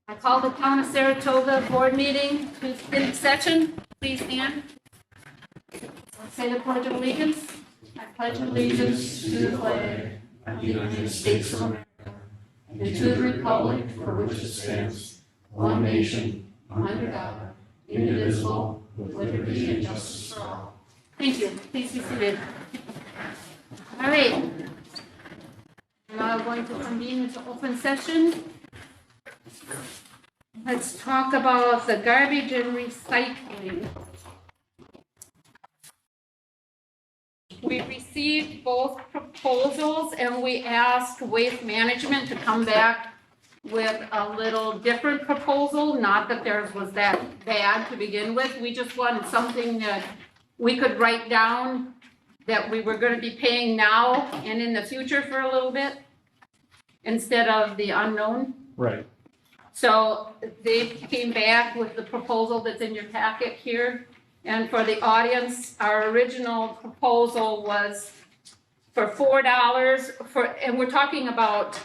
I call the Town of Saratoga Board meeting in session. Please stand. Say the Pledge of Allegiance. I pledge allegiance to the flag of the United States of America and to the republic for which it stands, one nation, under God, indivisible, with liberty and justice for all. Thank you. Please be seated. All right. I'm now going to convene into open session. Let's talk about the garbage and recycling. We received both proposals and we asked Waste Management to come back with a little different proposal. Not that theirs was that bad to begin with. We just wanted something that we could write down that we were going to be paying now and in the future for a little bit instead of the unknown. Right. So they came back with the proposal that's in your packet here. And for the audience, our original proposal was for $4 and we're talking about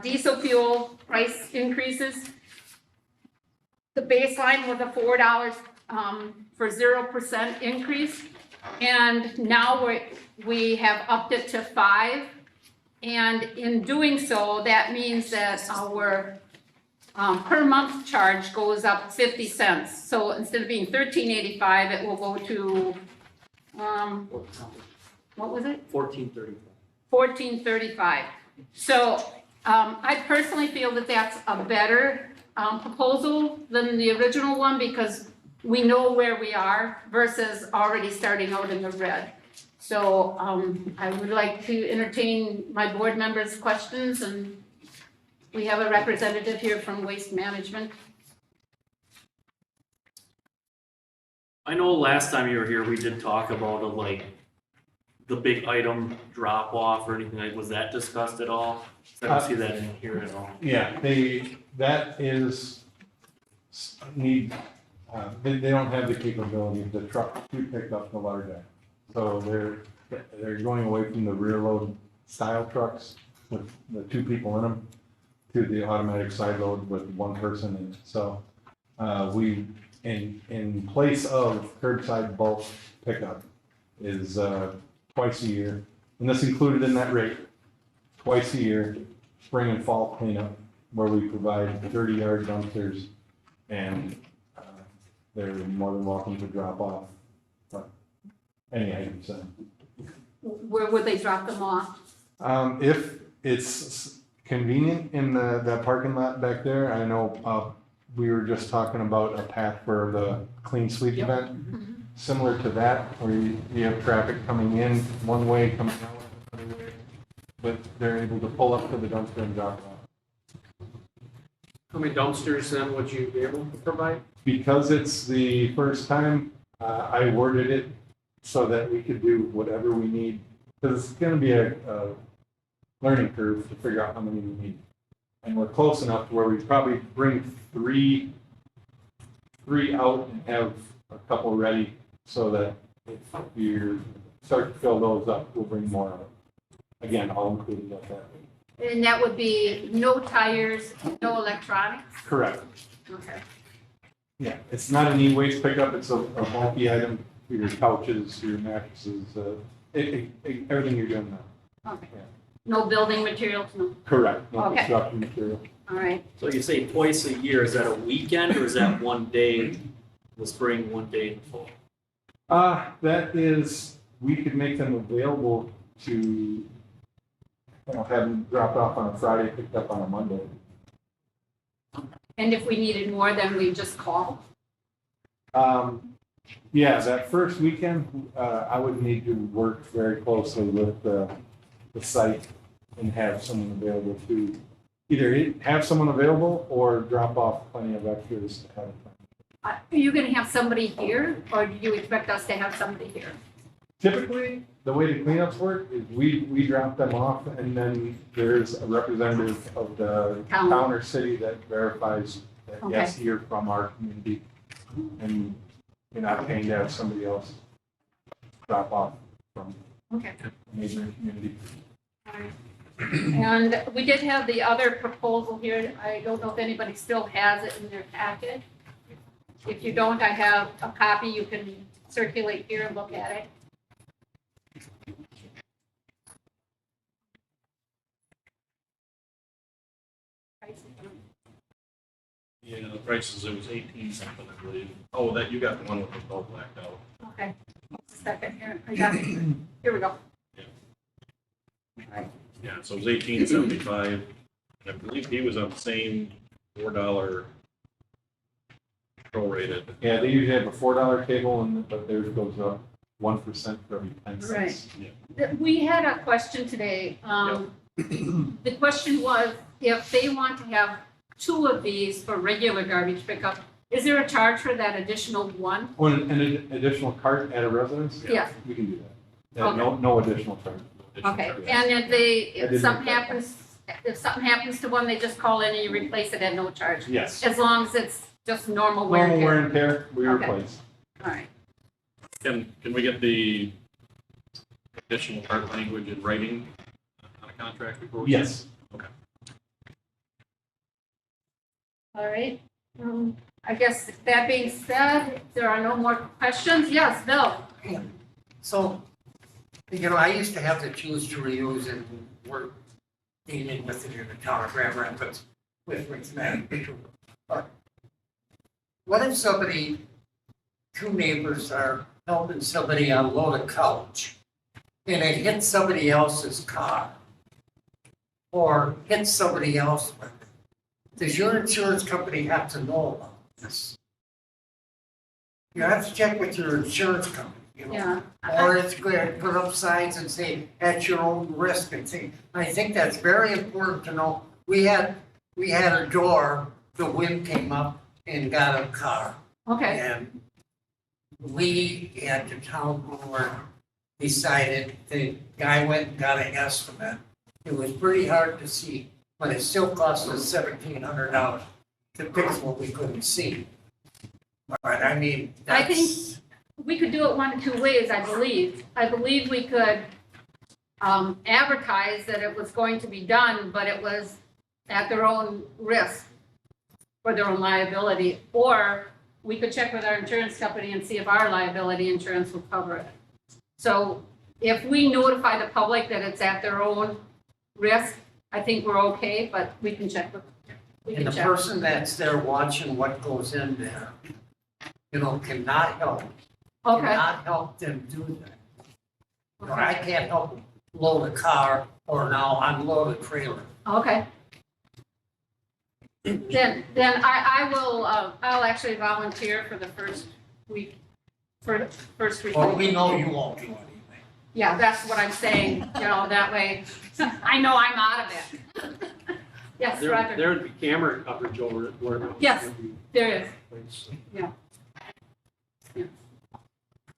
diesel fuel price increases. The baseline was a $4 for 0% increase. And now we have upped it to $5. And in doing so, that means that our per month charge goes up 50 cents. So instead of being $13.85, it will go to, what was it? $14.35. $14.35. So I personally feel that that's a better proposal than the original one because we know where we are versus already starting out in the red. So I would like to entertain my board members' questions, and we have a representative here from Waste Management. I know last time you were here, we did talk about the big item drop off or anything was that discussed at all? I don't see that in here at all. Yeah, that is, they don't have the capability of the truck to pick up the large item. So they're going away from the rear load style trucks with the two people in them to the automatic side load with one person in it. So we, in place of curbside bulk pickup is twice a year, and this included in that rate, twice a year, spring and fall cleanup, where we provide 30-yard dumpsters, and they're more than welcome to drop off any items. Where would they drop them off? If it's convenient in that parking lot back there, I know we were just talking about a path for the clean sweep event, similar to that, where you have traffic coming in one way, coming out another way, but they're able to pull up to the dumpster and drop it off. How many dumpsters then would you be able to provide? Because it's the first time, I worded it so that we could do whatever we need, because it's going to be a learning curve to figure out how many we need. And we're close enough to where we probably bring three out and have a couple ready, so that if you start to fill those up, we'll bring more out. Again, all included at that rate. And that would be no tires, no electronics? Correct. Okay. Yeah, it's not an e-waste pickup, it's a bulky item for your couches, your mattresses, everything you're doing now. Okay. Yeah. No building materials, no? Correct, no Okay. construction material. All right. So you say twice a year, is that a weekend or is that one day in the spring, one day in the fall? That is, we could make them available to, have them dropped off on a Friday, picked up on a Monday. And if we needed more, then we just call? Yeah, that first weekend, I would need to work very closely with the site and have someone available to either have someone available or drop off plenty of extras ahead of time. Are you going to have somebody here, or do you expect us to have somebody here? Typically, the way the cleanups work is we drop them off, and then there's a representative of the Town. town or city that verifies that Okay. yes, you're from our community, and you're not paying to have somebody else drop off from Okay. a neighboring community. All right. And we did have the other proposal here. I don't know if anybody still has it in their packet. If you don't, I have a copy. You can circulate here and look at it. Yeah, the prices, it was 18 something, I believe. Oh, that, you got the one with the gold blacked out. Okay, just a second here. I got it. Here we go. Yeah, so it was 18.75. And I believe he was on the same $4 prorated. Yeah, they usually have a $4 table, but theirs goes up 1% for every 10 cents. We had a question today. The question was, if they want to have 2 of these for regular garbage pickup, is there a charge for that additional one? Or an additional cart at a residence? Yeah. We can do that. No additional charge. Okay, and if something happens to one, they just call in and you replace it at no charge? Yes. As long as it's just normal wear Normal and wear tear? and tear, we Okay. replace. All right, Can we get the additional part language in writing on a contract before? we- Yes. Okay. all right. I guess that being said, if there are no more questions. Yes, Bill? So, I used to have to choose to reuse and work dealing with it in the town of Grand Rapids with Ritzman. But what if somebody, 2 neighbors are helping somebody unload a couch and it hits somebody else's car or hits somebody else with it? Does your insurance company have to know about this? You have to check with your insurance company, Yeah. Or it's going to put up signs and say, at your own risk and thing. I think that's very important to know. We had a door, the wind came up and got a car. Okay, And we at the town board decided, the guy went and got an estimate. It was pretty hard to see, but it still cost us $1,700 to fix what we couldn't see. But I mean, I think- that's. we could do it one of 2 ways, I believe. I believe we could advertise that it was going to be done, but it was at their own risk for their own liability. Or we could check with our insurance company and see if our liability insurance will cover it. So if we notify the public that it's at their own risk, I think we're okay, but we can check with, we And can the check. person that's there watching what goes in there, cannot help, Okay, cannot help them do that. I can't help them load a car or now unload a trailer. okay. Then I will, I'll actually volunteer for the first week, for the first week. Well, we know you won't do anything. Yeah, that's what I'm saying, that way, I know I'm out of it. Yes, Roger, There would be camera coverage over it where. Yes. there is,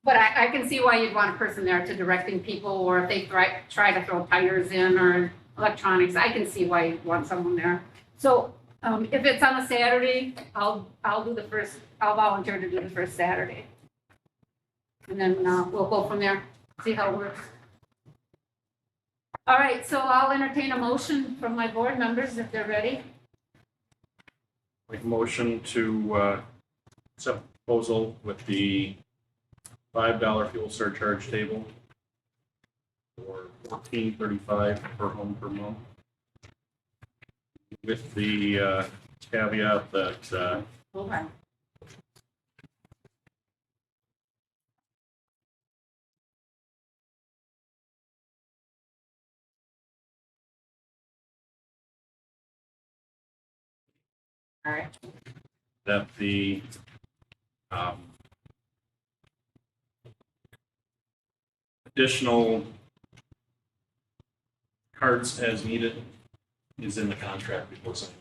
but I can see why you'd want a person there to directing people, or if they try to throw tires in or electronics, I can see why you'd want someone there. So, if it's on a Saturday, I'll volunteer to do the first Saturday. And then, we'll go from there, see how it works. All right, so I'll entertain a motion from my board members if they're ready. Make a motion to accept proposal with the $5 fuel surcharge table for $14.35 per home per month. With the caveat that Okay. All right, that the additional cards as needed is in the contract before signing.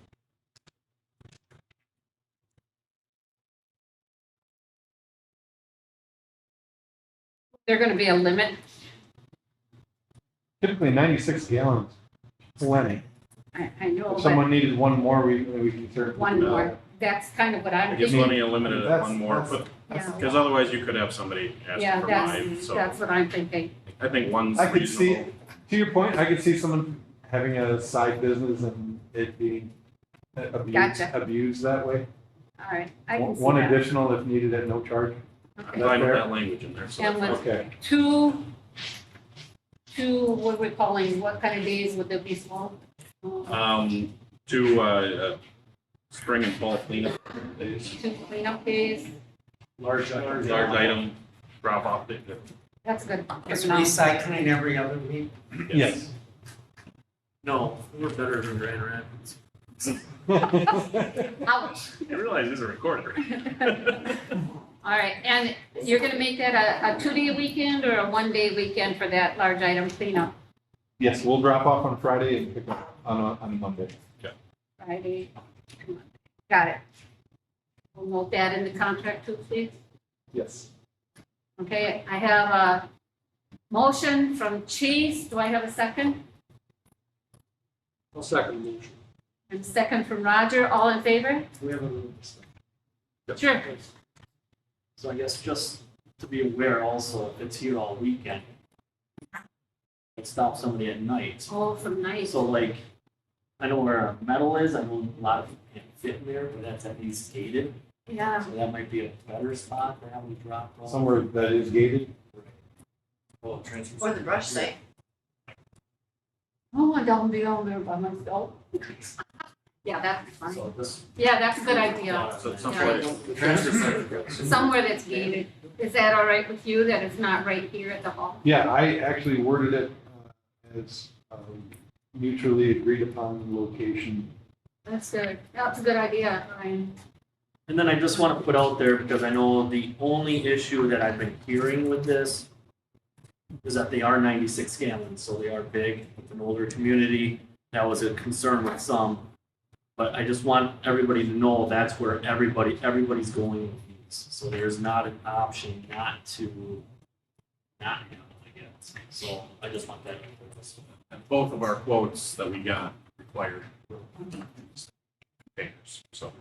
there's gonna be a limit. Typically 96 gallons, plenty. I know, If but someone needed one more, we can certainly. one do that. more, that's kind of what I'm I guess thinking. money unlimited at one more, but, Yeah. because otherwise you could have somebody Yeah, asking for five, that's so what I'm thinking. I think one's I could see, reasonable. to your point, I could see someone having a side business and it being abused, Gotcha. abused that way. All right, I can see One that. additional if needed at no charge. Okay. Fine with that language in there, so And that's with Okay. two, what we're calling, what kind of days would there be small? to, spring and fall cleanup days, Two cleanup days, large item drop off day. that's good. It's Good enough. recycling every other week. Yes. No, we're better than Grand Rapids. Ouch. You realize these are recorded, right? All right, and you're gonna make that a 2-day weekend or a 1-day weekend for that large item cleanup? Yes, we'll drop off on Friday and pick up on Monday. Friday. Got it. We'll note that in the contract too, please. Yes. Okay, I have a motion from Chase. Do I have a second? I'll second the motion. And a second from Roger. All in favor? We have a. Sure. So I guess just to be aware also, if it's here all weekend, it stops somebody at night. Oh, from nice. So like, I know where our metal is, I know a lot of people can't fit in there, but that's at least gated. Yeah. So that might be a better spot for having dropped off. Somewhere that is gated. Well, transfer. Or the brush site. Oh, I don't be on there by myself. Yeah, that's fine. So this. Yeah, that's a good idea. So Yeah. someplace, The transfer center. Somewhere that's gated. Is that all right with you, that it's not right here at the hall? Yeah, I actually worded it as mutually agreed upon location. That's good. That's a good idea, Ryan. And then I just want to put out there, because I know the only issue that I've been hearing with this is that they are 96 gallons, so they are big, with an older community. That was a concern with some. But I just want everybody to know that's where everybody's going with these. So there's not an option not to not have them, I guess. So I just want that. and both of our quotes that we got required containers, so.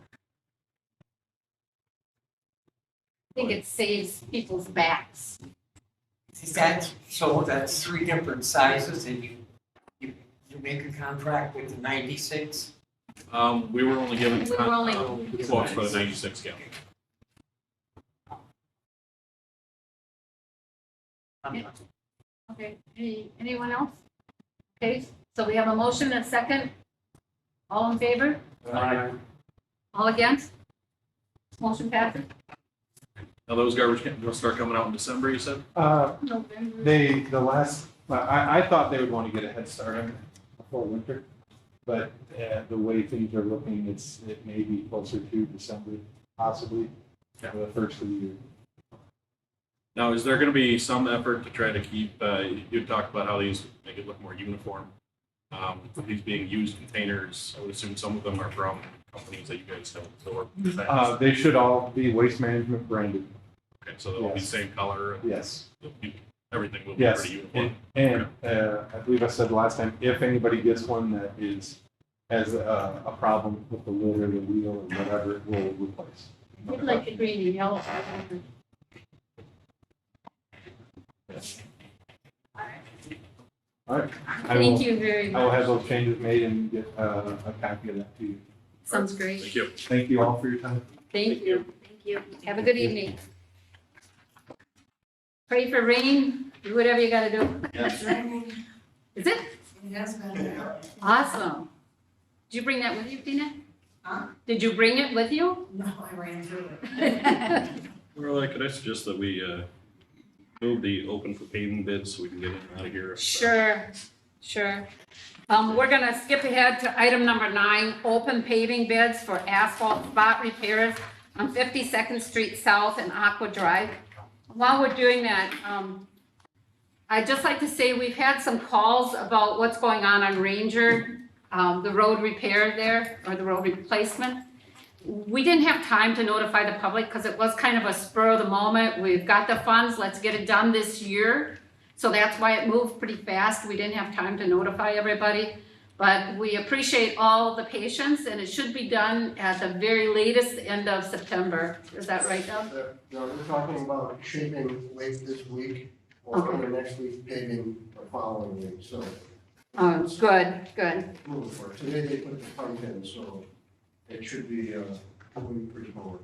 I think it saves people's backs. Is that, so that's 3 different sizes and you make a contract with the 96? We were only given We were only- quotes for the 96 gallon. Okay, anyone else? Okay, so we have a motion and a second. All in favor? All against? Motion passes. Now those garbage cans will start coming out in December, you said? November. I thought they would want to get a head start on it before winter. But the way things are looking, it may be closer to December, possibly, for the first of the year. Now, is there gonna be some effort to try to keep, you talked about how these make it look more uniform? These being used containers, I would assume some of them are from companies that you guys have absorbed. They should all be Waste Management branded, Okay, so they'll be yes. same color, and yes. everything will be Yes, pretty uniform. and I believe I said last time, if anybody gets one that has a problem with the lid or the wheel or whatever, we'll replace. We'd like the green and yellow. All right. Thank you very I will have much. those changes made and get a copy of that to you. Sounds great. Thank you. Thank you all for your time. Thank you. Thank you. Have a good evening. Pray for rain, do whatever you gotta do. Is it? Yes, been. Awesome. Did you bring that with you, Tina? Huh? Did you bring it with you? No, I ran through it. Well, could I suggest that we move the open for paving bids so we can get in and out of here? Sure, sure. We're gonna skip ahead to item number 9, open paving bids for asphalt spot repairs on 52nd Street South and Aqua Drive. While we're doing that, I'd just like to say we've had some calls about what's going on Ranger, the road repair there, or the road replacement. We didn't have time to notify the public because it was kind of a spur of the moment. We've got the funds, let's get it done this year. So that's why it moved pretty fast. We didn't have time to notify everybody. But we appreciate all the patience, and it should be done at the very latest end of September. Is that right, Doug? No, we're talking about shaping late this week or Okay. next week, paving the following week, so Good, good. moving forward. Today they put the pump in, so it should be, moving pretty forward.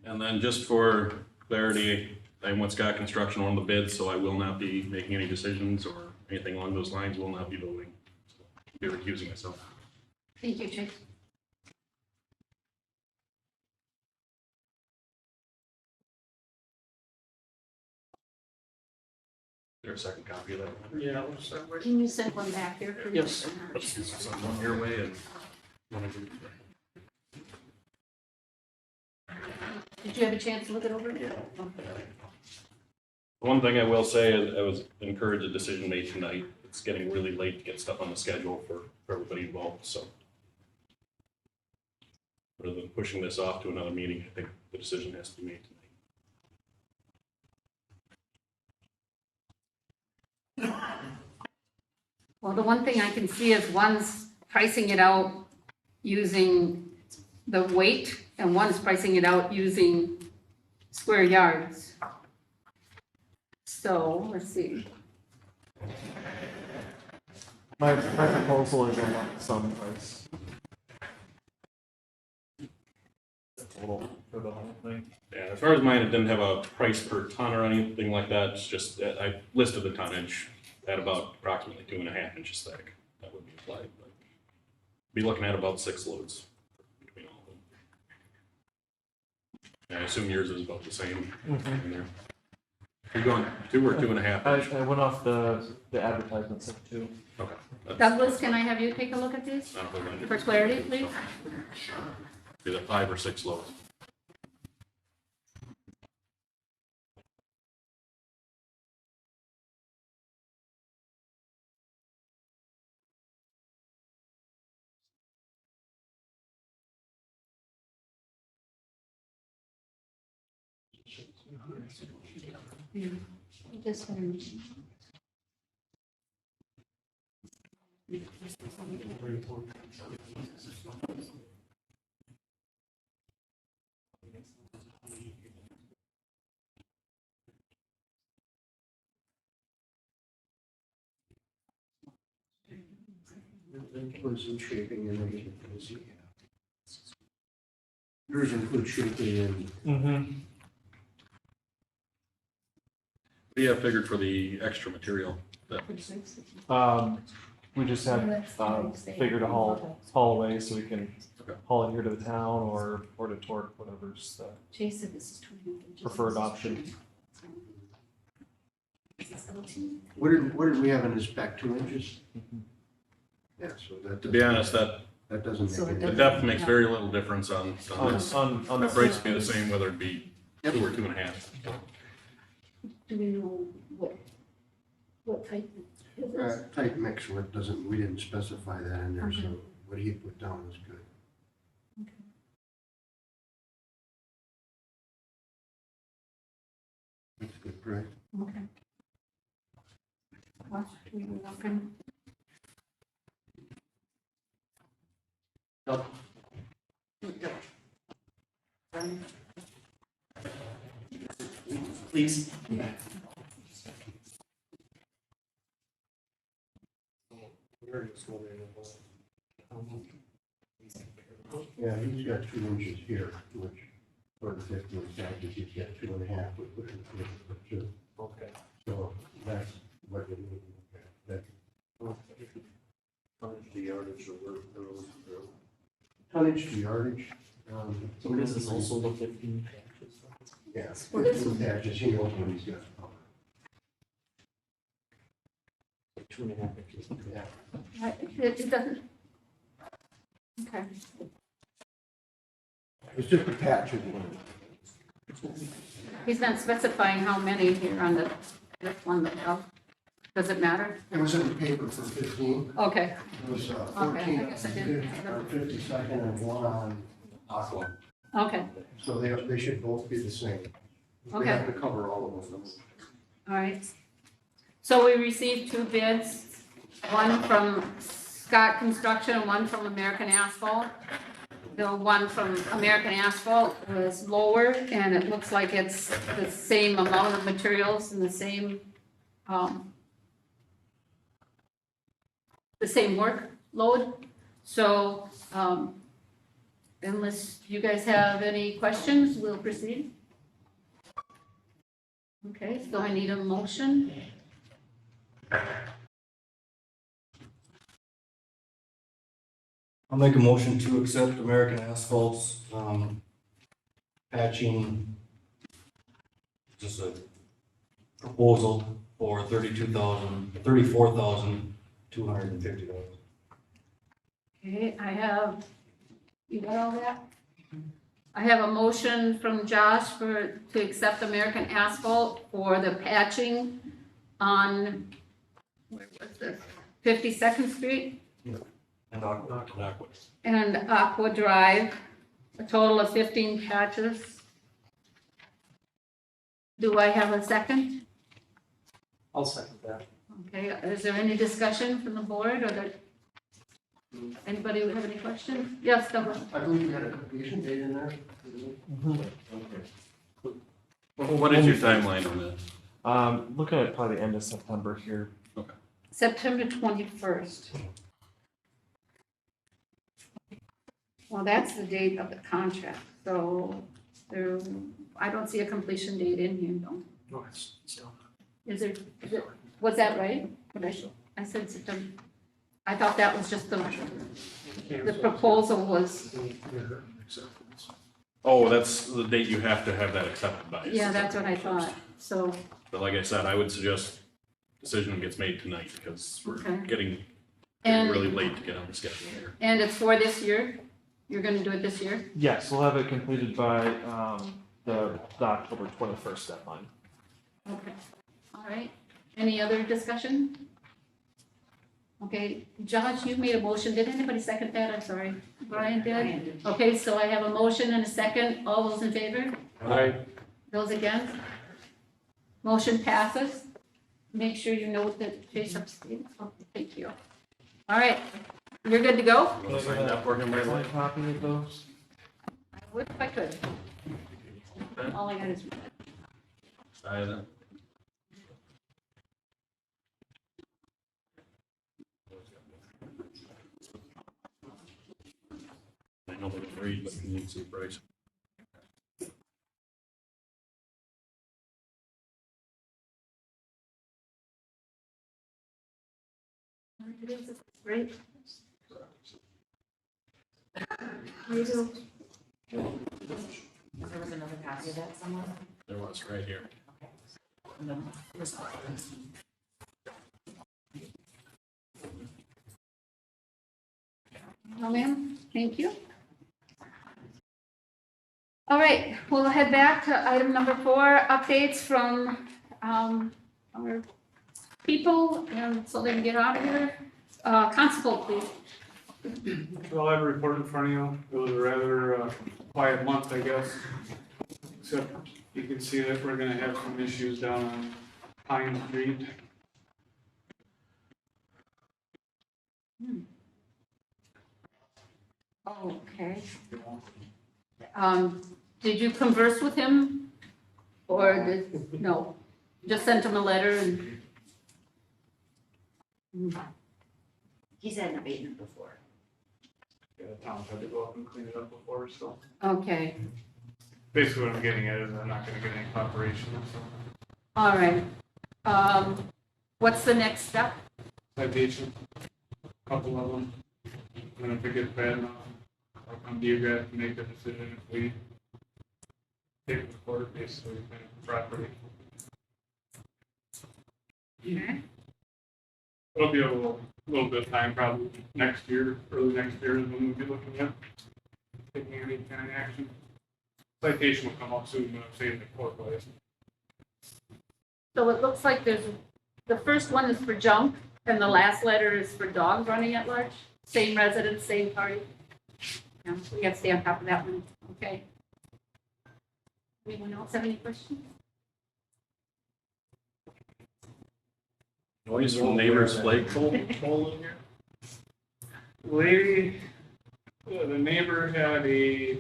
And then just for clarity, I'm with Scott Construction on the bid, so I will not be making any decisions or anything along those lines, will not be voting. So I'll be recusing myself. Thank you, Chase. Is there a second copy of that? Yeah, what's that way? Can you send one back here? please? Yes. One your way and one of you. Did you have a chance to look it over? One thing I will say is I was encouraged a decision made tonight. It's getting really late to get stuff on the schedule for everybody involved, so. Rather than pushing this off to another meeting, I think the decision has to be made tonight. Well, the one thing I can see is one's pricing it out using the weight and one's pricing it out using square yards. So, let's see. My proposal is a lump sum price. Total for the whole thing. Yeah, as far as mine, it didn't have a price per ton or anything like that. It's just, I listed the tonnage at about approximately 2.5 inches thick. That would be applied, but be looking at about 6 loads between all of them. And I assume yours is about the same in there. You're going 2 or 2.5 inch? I went off the advertisements of 2. Okay. That's- Douglas, can I have you take a look at these I don't know if I for did. clarity, please? Be the 5 or 6 loads. Just, Includes some shaping and everything. Yours includes shaping and Mm-hmm. What do you have figured for the extra material? That We just had, figured to haul away so we can Okay. haul it here to the town or to Torque, whatever's the Jason, this is 20 inches. preferred option. what did we have in this back, 2 inches? Yeah, so that. To be honest, that That doesn't So make it the any. depth makes very little difference on On, this. on The the price would be the same whether it be 2 or 2.5. Do we know what type is this? Type mix, what doesn't, we didn't specify that in there, so what he put down was good. That's a good price. Okay. What, we were looking, Please. Yeah, he's got 2 inches here, which for the 15 inches, he's got 2.5, we put in for 2. Okay. So that's what it is. That- Tonnage to yardage. So this is also the 15 patches. Yeah, Well, this 15 patches, he knows what he's got. 2.5 inches. Yeah. it doesn't. Okay, It's just a patch. he's not specifying how many here on this one, oh, does it matter? It was in the paper for 15. Okay, It was Okay, 14 I on guess I did. 52nd and 1 on Aqua. okay, So they should both be the same. We Okay. have to cover all of them. all right. So we received 2 bids, one from Scott Construction and one from American Asphalt. The one from American Asphalt was lower, and it looks like it's the same amount of materials and the same workload. So, unless you guys have any questions, we'll proceed. Okay, so I need a motion. I'll make a motion to accept American Asphalt's, patching, just a proposal for $34,250. Okay, you got all that? I have a motion from Josh to accept American Asphalt for the patching on, where was this? 52nd Street And Aqua. and Aqua Drive, a total of 15 patches. Do I have a second? I'll second that. Okay, is there any discussion from the board or anybody have any questions? Yes, Douglas? I believe you had a completion date in there. What is your timeline on that? Looking at probably the end of September here. September 21st. Well, that's the date of the contract, so I don't see a completion date in here, though. No, it's still. Is it, was that right? I said September. I thought that was just the proposal was, Oh, that's the date you have to have that accepted by. yeah, that's what I thought, so, But like I said, I would suggest decision gets made tonight because we're Okay. getting And- really late to get on the schedule here. and it's for this year? You're gonna do it this year? Yes, we'll have it completed by, the October 21st deadline. Okay, all right. Any other discussion? Okay, Josh, you made a motion. Did anybody second that? I'm sorry. Brian did? Okay, so I have a motion and a second. All those in favor? Aye. Those against? Motion passes. Make sure you note that Chase abstained. Okay, thank you. All right, you're good to go? You want to sign that for him right away? Copy of those? I would if I could. All I got is. Sign that. I know they can read, but you need to see price. Great. You do. There was another copy of that somewhere? There was, right here. And then this one. No, ma'am, thank you. All right, we'll head back to item number 4, updates from our people, and so they can get out of here. Constable, please. Well, I have a report in front of you. It was a rather quiet month, I guess. Except you can see that we're gonna have some issues down on Pine Street. Okay. Did you converse with him? Or no? Just sent him a letter and? He's had an abatement before. Yeah, the town had to go up and clean it up before, so. Okay, Basically what I'm getting at is I'm not gonna get any cooperation, so. all right. What's the next step? Citation, couple of them. And then if it gets bad enough, I'll come to you guys to make a decision if we take it to court, basically, kind of property. Okay. It'll be a little bit of time, probably next year, early next year is when we'll be looking at taking any kind of action. Citation will come up soon, but I'm saying the court way. So it looks like the first one is for junk, and the last letter is for dogs running at large. Same residence, same party. Yeah, we gotta stay on top of that one, okay? Anyone else have any questions? Noise from neighbor's flagpole in here? The neighbor had a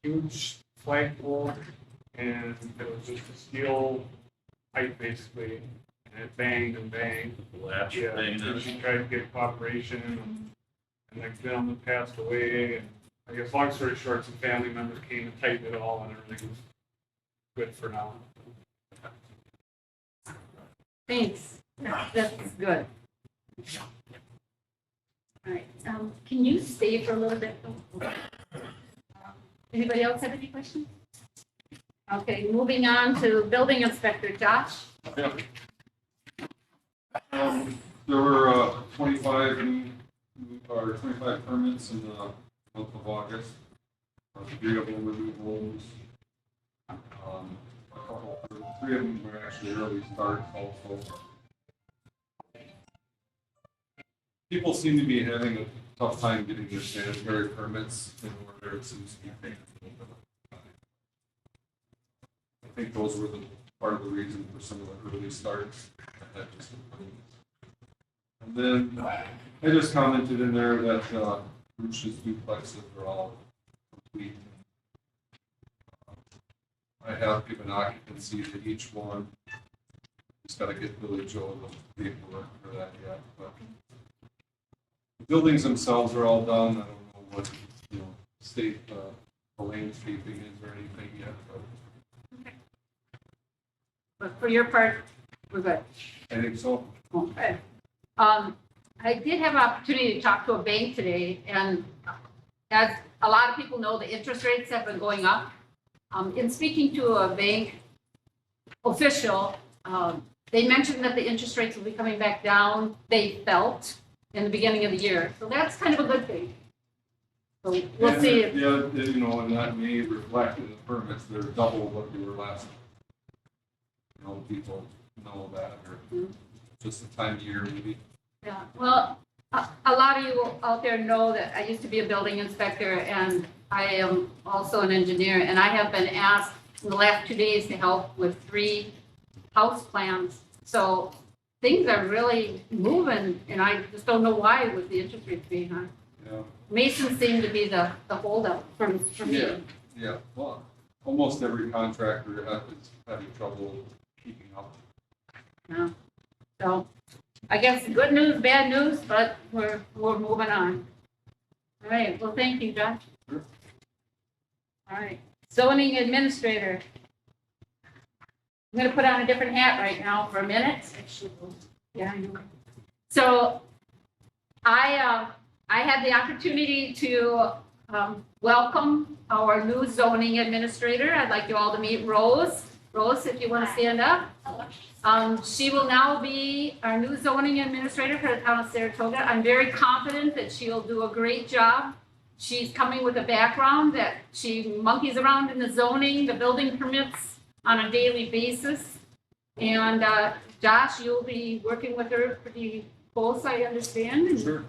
huge flagpole and it was just a steel pipe basically, and it banged and banged. Latch Yeah, thing, and she tried to get cooperation and the gentleman passed away and I guess long story short, some family members came and tightened it all and everything was good for now. Thanks. That's good. All right, can you stay for a little bit? Anybody else have any questions? Okay, moving on to building inspector, Josh. Yeah. There were 25 permits in the month of August. 3 of them were new homes. Three of them were actually early starts also. People seem to be having a tough time getting their sanitary permits in order. It seems to be taking a little bit of time. I think those were part of the reason for some of the early starts. And then I just commented in there that Bruce's duplexes are all complete. I have given occupancy to each one. Just gotta get Billy Joe the paperwork for that yet, but the buildings themselves are all done. I don't know what, state the landscaping is or anything yet, but But for your part, we're good. I think so. Okay. I did have an opportunity to talk to a bank today, and as a lot of people know, the interest rates have been going up. In speaking to a bank official, they mentioned that the interest rates will be coming back down, they felt, in the beginning of the year. So that's kind of a good thing. So we'll And see. and that may reflect in the permits, they're double what they were last. People know that, or just the time of year maybe. Yeah, well, a lot of you out there know that I used to be a building inspector and I am also an engineer, and I have been asked in the last 2 days to help with 3 house plans. So things are really moving, and I just don't know why with the interest rates being high. Yeah. Masons seem to be the holdup for me. Yeah, well, almost every contractor is having trouble keeping up. Yeah. So I guess good news, bad news, but we're moving on. All right, well, thank you, Josh. Sure. All right, zoning administrator. I'm gonna put on a different hat right now for a minute. Yeah, I know. So I had the opportunity to welcome our new zoning administrator. I'd like you all to meet Rose. Rose, if you want to stand up. She will now be our new zoning administrator for the town of Saratoga. I'm very confident that she'll do a great job. She's coming with a background that she monkeys around in the zoning, the building permits on a daily basis. And Josh, you'll be working with her pretty close, I understand. Sure.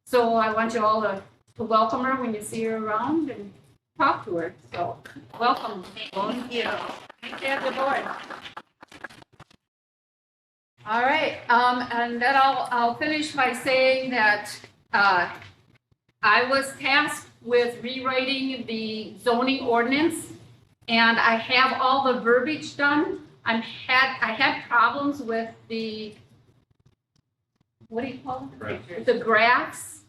So I want you all to welcome her when you see her around and talk to her. So welcome. Thank you. Thank you, the board. All right, and then I'll finish by saying that I was tasked with rewriting the zoning ordinance, and I have all the verbiage done. I had problems with the, what do you call it? The graphs.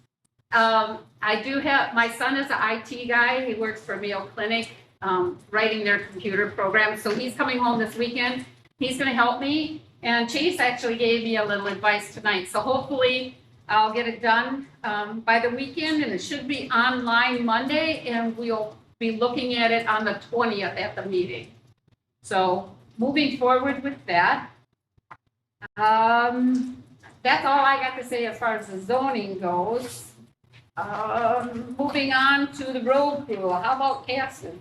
I do have, my son is an IT guy. He works for Mayo Clinic, writing their computer program. So he's coming home this weekend. He's going to help me. And Chase actually gave me a little advice tonight. So hopefully I'll get it done by the weekend, and it should be online Monday, and we'll be looking at it on the 20th at the meeting. So moving forward with that. That's all I got to say as far as the zoning goes. Moving on to the road crew. How about Caston?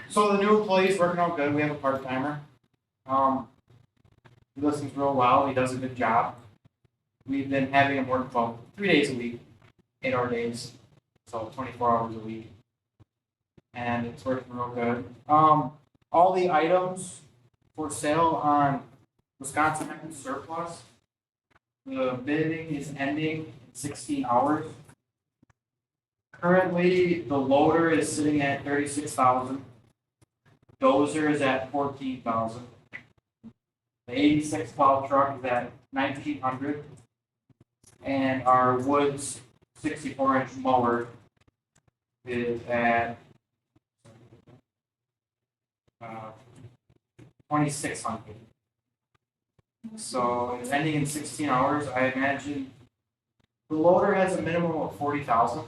So the new employee's working out good. We have a part-timer. He listens real well. He does a good job. We've been having him work about 3 days a week, 8-hour days, so 24 hours a week. And it's working real good. All the items for sale on Wisconsin Act surplus. The bidding is ending in 16 hours. Currently, the loader is sitting at 36,000. Dozer is at 14,000. The 86 plow truck is at 1,900. And our Woods 64-inch mower is at 2,600. So it's ending in 16 hours. I imagine the loader has a minimum of 40,000.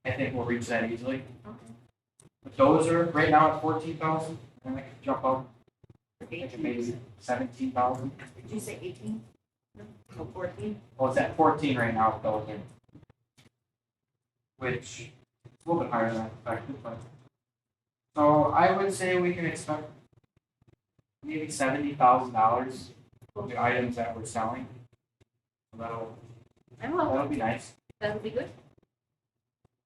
I think we'll reach that easily. The dozer right now at 14,000, and I could jump up to maybe 17,000. Did you say 18? No, 14? Well, it's at 14 right now with dozer, which is a little bit higher than I expected, but. So I would say we can expect maybe $70,000 of the items that we're selling. So that'll be nice. That would be good.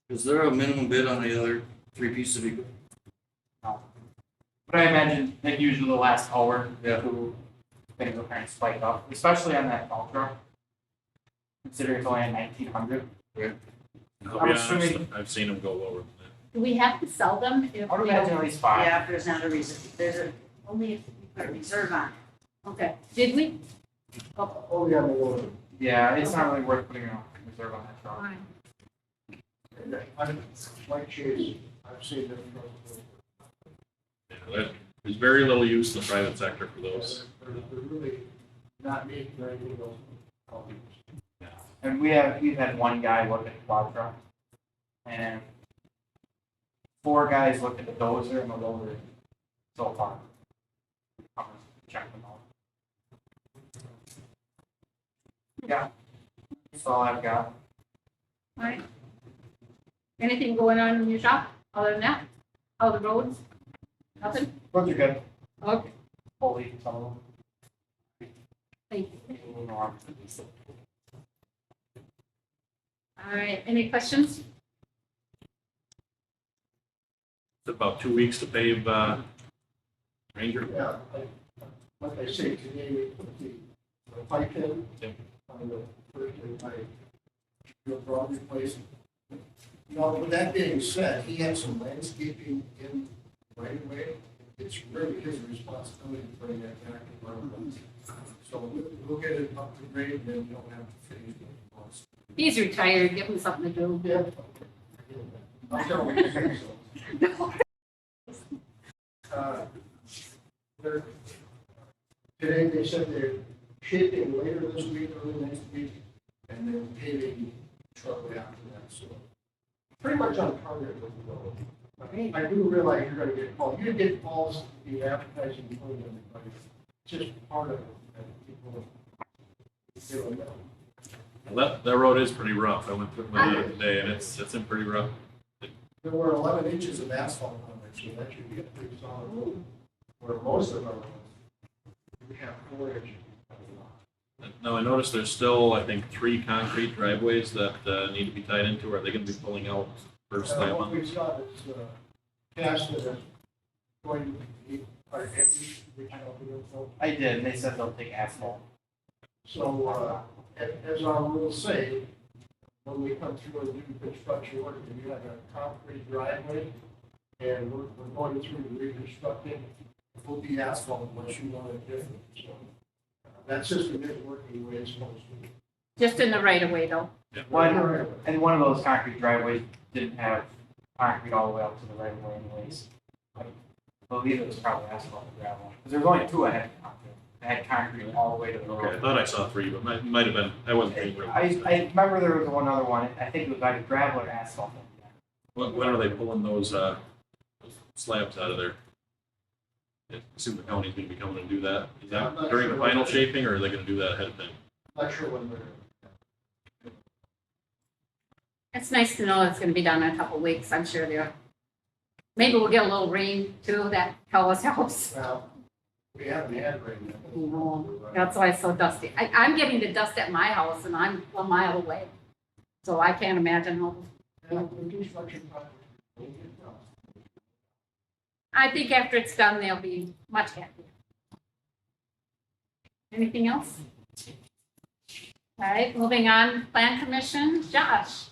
Is there a minimum bid on the other three pieces of equipment? No. But I imagine that usually the last hour, things will kind of spike up, especially on that bulk truck. Considering it's only at 1,900. I'll I'm be honest, assuming- I've seen them go lower than Do we have to sell them? If I would we imagine don't- at least 5. Yeah, if there's not a reason, there's a, only if you put a reserve on it. Okay, did we? Oh, yeah, well, Yeah, it's not really worth putting a reserve on that truck. Fine. like Chase, I've seen them. that. There's very little use in the private sector for those. They're really not making very good those. And we've had one guy look at the plow truck, and 4 guys looked at the dozer and the loader so far. Check them out. Yeah, that's all I've got. All right. Anything going on in your shop other than that? How are the roads? Nothing? Roads are good, Okay, fully, some of them. thank you. Moving on. All right, any questions? It's about 2 weeks to pave, Ranger. Yeah, like I say, today we put the pipe in Yep. on the first day pipe. Do a broad replacement. Now, with that being said, he had some landscaping in right away. It's really his responsibility to bring that back to our place. So we'll get it up to grade and then you'll have to finish the cost. He's retired, give him something to do. Yeah. I don't think so. They're- Today, they said they're shaping later this week, early next week, and then paving shortly after that, so. Pretty much on target with the road. I do realize you're gonna get calls, you get calls, the advertising, before them, but it's just part of it, that people, they don't know. Well, that road is pretty rough. I went through it today and it's in pretty rough. There were 11 inches of asphalt on it, so that should be a pretty solid road, where most of our roads, we have 4 inches. Now, I noticed there's still, I think, 3 concrete driveways that need to be tied into. Are they gonna be pulling out first time What on? we've got is, cast that are going to be, our edges, which I don't know, so. I did, and they said they'll take asphalt. So, as our rules say, when we come through and do construction work, and you have a concrete driveway, and we're going through and reconstructing, it will be asphalt unless you want it different, so. That system is working the way it's supposed to. Just in the right of way though. One, and one of those concrete driveways didn't have concrete all the way up to the right of way anyways. I believe it was probably asphalt and gravel, because there was only 2 ahead of concrete. They had concrete all the way to the Okay, I road. thought I saw 3, but might have been, I wasn't paying real attention. I remember there was one other one, I think it was either gravel or asphalt. When are they pulling those slabs out of there? I assume the county's gonna be coming and do that. Is Yeah, I'm that not during the sure. final shaping, or are they gonna do that ahead of time? Not sure when they're. It's nice to know it's gonna be done in a couple weeks, I'm sure they're. Maybe we'll get a little rain too, that always helps. Well, we haven't had rain yet. That's why it's so dusty. I'm getting the dust at my house and I'm a mile away. So I can't imagine how. And the construction project will get done. I think after it's done, they'll be much happier. Anything else? All right, moving on, Plan Commission, Josh.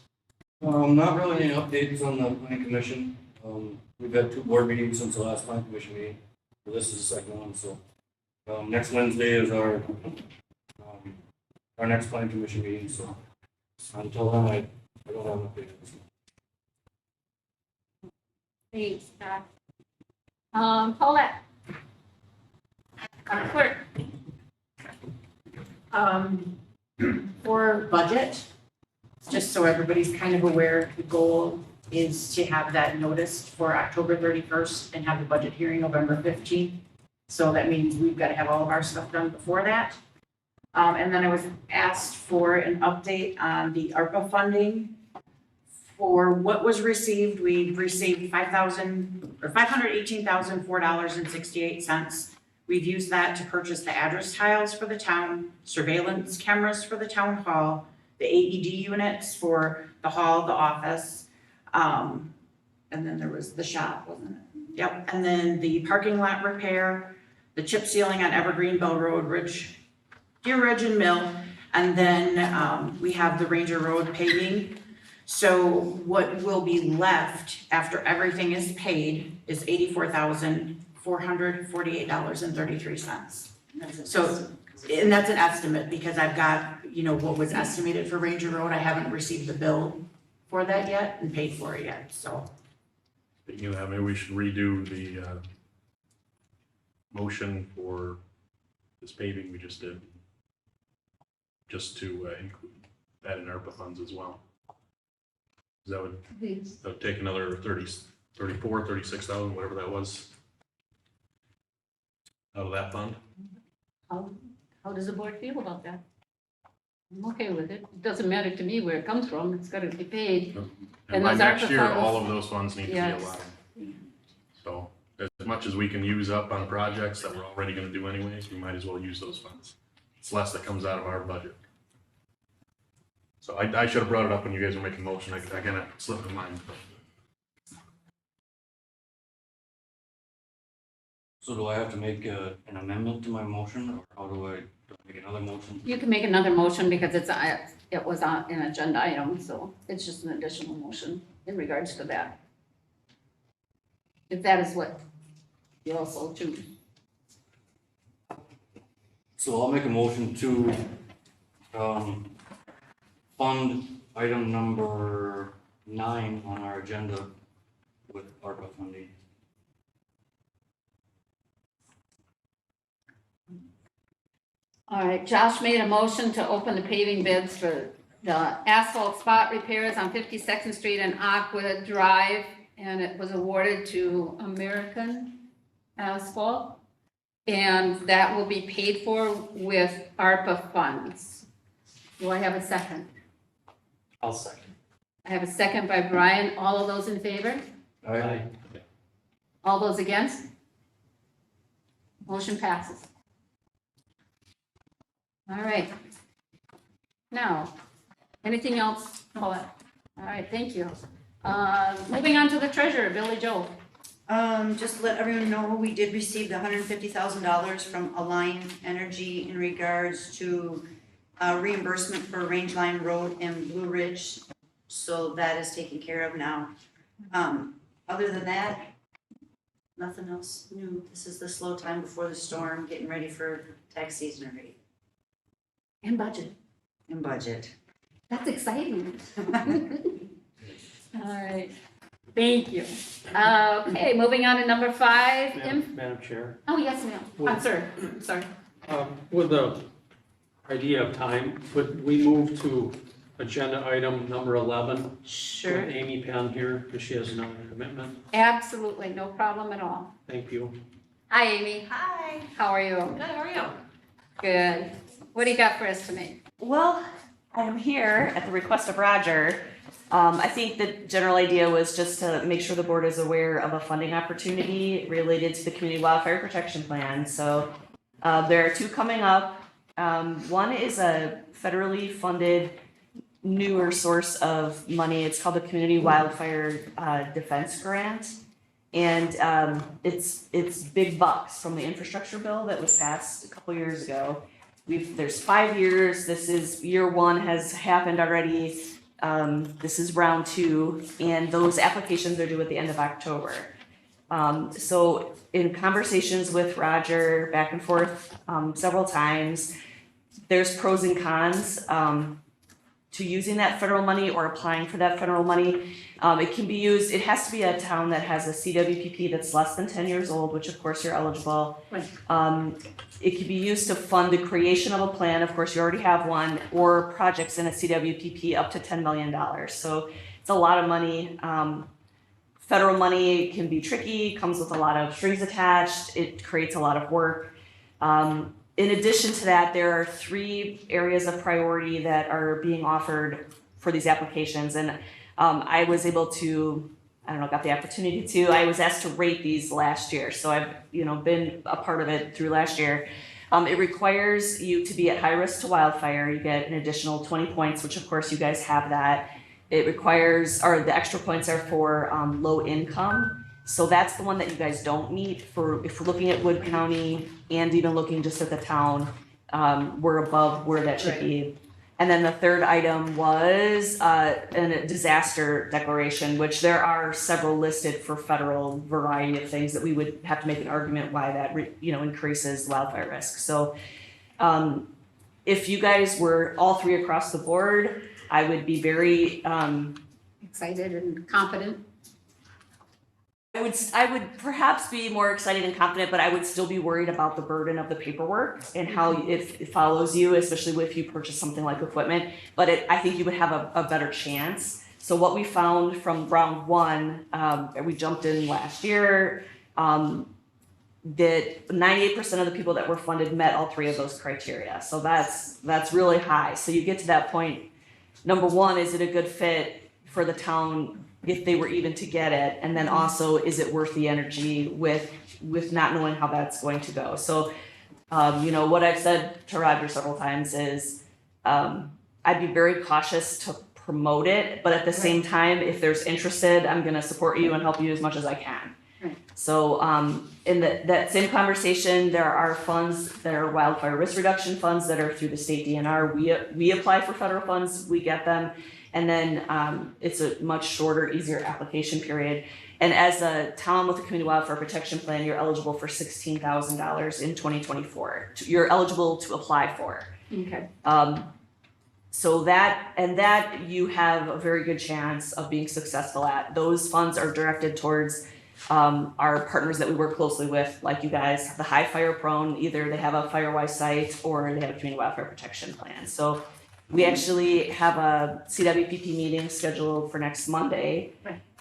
Not really any updates on the planning commission. We've had 2 board meetings since the last planning commission meeting. Well, this is the second one, so. Next Wednesday is our next planning commission meeting, so until then, I don't have an update. Thanks, Josh. Paulette. Our clerk. For budget, just so everybody's kind of aware, the goal is to have that noticed for October 31st and have the budget hearing November 15th. So that means we've got to have all of our stuff done before that. And then I was asked for an update on the ARPA funding. For what was received, we've received $518,004.68. We've used that to purchase the address tiles for the town, surveillance cameras for the town hall, the AED units for the hall, the office. And then there was the shop, wasn't it? Yep, and then the parking lot repair, the chip sealing on Evergreen, Bell Road, Deer Ridge and Mill. And then we have the Ranger Road paving. So what will be left after everything is paid is $84,448.33. So, and that's an estimate because I've got, what was estimated for Ranger Road. I haven't received the bill for that yet and paid for it yet, so. Speaking of that, maybe we should redo the motion for this paving we just did, just to include that in ARPA funds as well. That would take another 36,000, whatever that was, out of that fund. How does the board feel about that? I'm okay with it. It doesn't matter to me where it comes from. It's got to be paid. And by those next ARPA year, funds- all of those funds need to be Yes. allowed. So as much as we can use up on projects that we're already gonna do anyways, we might as well use those funds. It's less that comes out of our budget. So I should have brought it up when you guys were making motion. Again, it slipped my mind. So do I have to make an amendment to my motion, or how do I make another motion? You can make another motion because it was on an agenda item, so it's just an additional motion in regards to that. If that is what you also choose. So I'll make a motion to fund item number 9 on our agenda with ARPA funding. All right, Josh made a motion to open the paving bids for the asphalt spot repairs on 52nd Street and Aqua Drive, and it was awarded to American Asphalt. And that will be paid for with ARPA funds. Do I have a second? I'll second. I have a second by Brian. All of those in favor? Aye. All those against? Motion passes. All right. Now, anything else, Paulette? All right, thank you. Moving on to the treasurer, Billy Joel. Just to let everyone know, we did receive the $150,000 from Align Energy in regards to reimbursement for Range Line Road and Blue Ridge. So that is taken care of now. Other than that, nothing else new. This is the slow time before the storm, getting ready for tax season already. And budget. And budget. That's exciting. All right, thank you. Okay, moving on to number 5. Madam Chair, Oh, yes, ma'am. I'm sorry. with the idea of time, would we move to agenda item number 11? Sure. With Amy Penn here, because she has another commitment. Absolutely, no problem at all. Thank you. Hi, Amy. Hi. How are you? Good, how are you? Good. What do you got for us tonight? Well, I am here at the request of Roger. I think the general idea was just to make sure the board is aware of a funding opportunity related to the Community Wildfire Protection Plan. So there are 2 coming up. One is a federally funded newer source of money. It's called the Community Wildfire Defense Grant. And it's big bucks from the infrastructure bill that was passed a couple years ago. there's 5 years, this is, year 1 has happened already. This is round 2, and those applications are due at the end of October. So in conversations with Roger, back and forth, several times, there's pros and cons, to using that federal money or applying for that federal money. It can be used, it has to be a town that has a CWPP that's less than 10 years old, which of course you're eligible. Right. It can be used to fund the creation of a plan, of course you already have one, or projects in a CWPP up to $10 million. So it's a lot of money. Federal money can be tricky, comes with a lot of strings attached, it creates a lot of work. In addition to that, there are 3 areas of priority that are being offered for these applications. And I was able to, got the opportunity to, I was asked to rate these last year. So I've, been a part of it through last year. It requires you to be at high risk to wildfire. You get an additional 20 points, which of course you guys have that. It requires, or the extra points are for low income. So that's the one that you guys don't meet for, if we're looking at Wood County and even looking just at the town, we're above where that should be. And then the third item was a disaster declaration, which there are several listed for federal variety of things that we would have to make an argument why that, increases wildfire risk. So if you guys were all 3 across the board, I would be very Excited and confident. I would perhaps be more excited and confident, but I would still be worried about the burden of the paperwork and how it follows you, especially if you purchase something like equipment. But I think you would have a better chance. So what we found from round 1, we jumped in last year, that 98% of the people that were funded met all 3 of those criteria. So that's really high. So you get to that point. Number 1, is it a good fit for the town if they were even to get it? And then also, is it worth the energy with not knowing how that's going to go? So, what I've said to Roger several times is, I'd be very cautious to promote it, but at the same time, if there's interested, I'm gonna support you and help you as much as I can. Right. So, in that same conversation, there are funds that are wildfire risk reduction funds that are through the state DNR. We apply for federal funds, we get them. And then it's a much shorter, easier application period. And as a town with a community wildfire protection plan, you're eligible for $16,000 in 2024. You're eligible to apply for. Okay. So that you have a very good chance of being successful at. Those funds are directed towards our partners that we work closely with, like you guys, the high fire prone, either they have a Firewise site or they have a community wildfire protection plan. So we actually have a CWPP meeting scheduled for next Monday.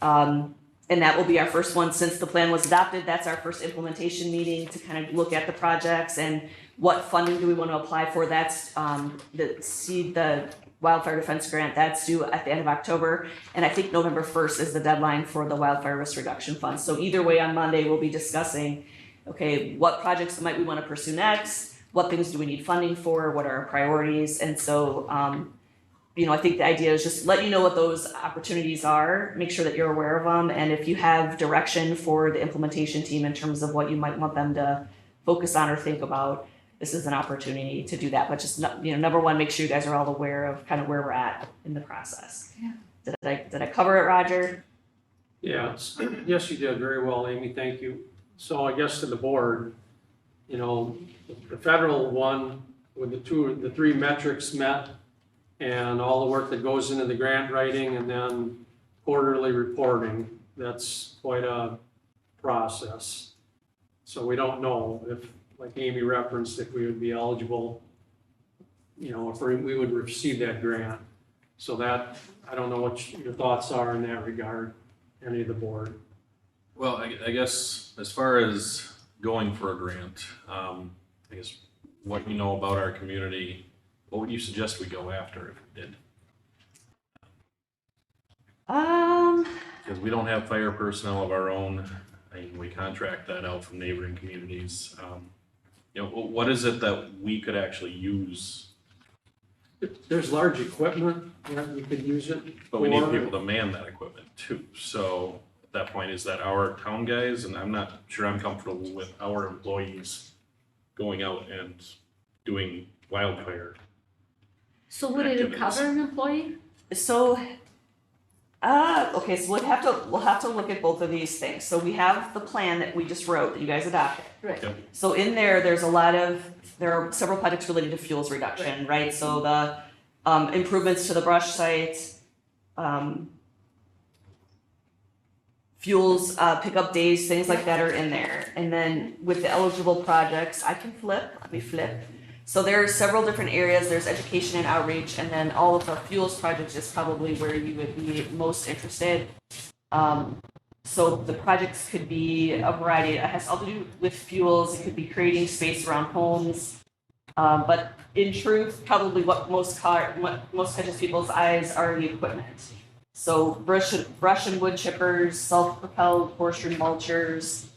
And that will be our first one since the plan was adopted. That's our first implementation meeting to kind of look at the projects and what funding do we want to apply for. That's the Wildfire Defense Grant. That's due at the end of October. And I think November 1st is the deadline for the Wildfire Risk Reduction Fund. So either way, on Monday, we'll be discussing, okay, what projects might we want to pursue next? What things do we need funding for? What are our priorities? And so, I think the idea is just let you know what those opportunities are, make sure that you're aware of them. And if you have direction for the implementation team in terms of what you might want them to focus on or think about, this is an opportunity to do that. But just, number 1, make sure you guys are all aware of kind of where we're at in the process. Yeah. Did I cover it, Roger? Yes, yes, you did very well, Amy, thank you. So I guess to the board, the federal one with the 3 metrics met and all the work that goes into the grant writing and then quarterly reporting, that's quite a process. So we don't know if, like Amy referenced, if we would be eligible, if we would receive that grant. So that, I don't know what your thoughts are in that regard, any of the board. Well, I guess as far as going for a grant, I guess what you know about our community, what would you suggest we go after if we did? Because we don't have fire personnel of our own. We contract that out from neighboring communities. What is it that we could actually use? There's large equipment that we could use it. But we need people to man that equipment too. So at that point, is that our town guys? And I'm not sure I'm comfortable with our employees going out and doing wildfire. So would it Activities. cover an employee? So, okay, so we'll have to look at both of these things. So we have the plan that we just wrote, that you guys adopted. Right. Yep. So in there there are several projects related to fuels reduction, right? So the improvements to the brush site, fuels, pickup days, things like that are in there. And then with the eligible projects, let me flip. So there are several different areas, there's education and outreach, and then all of the fuels projects is probably where you would be most interested. So the projects could be a variety, it has all to do with fuels, it could be creating space around homes. But in truth, probably what most catches people's eyes are the equipment. So brush and wood chippers, self-propelled forestry mulchers,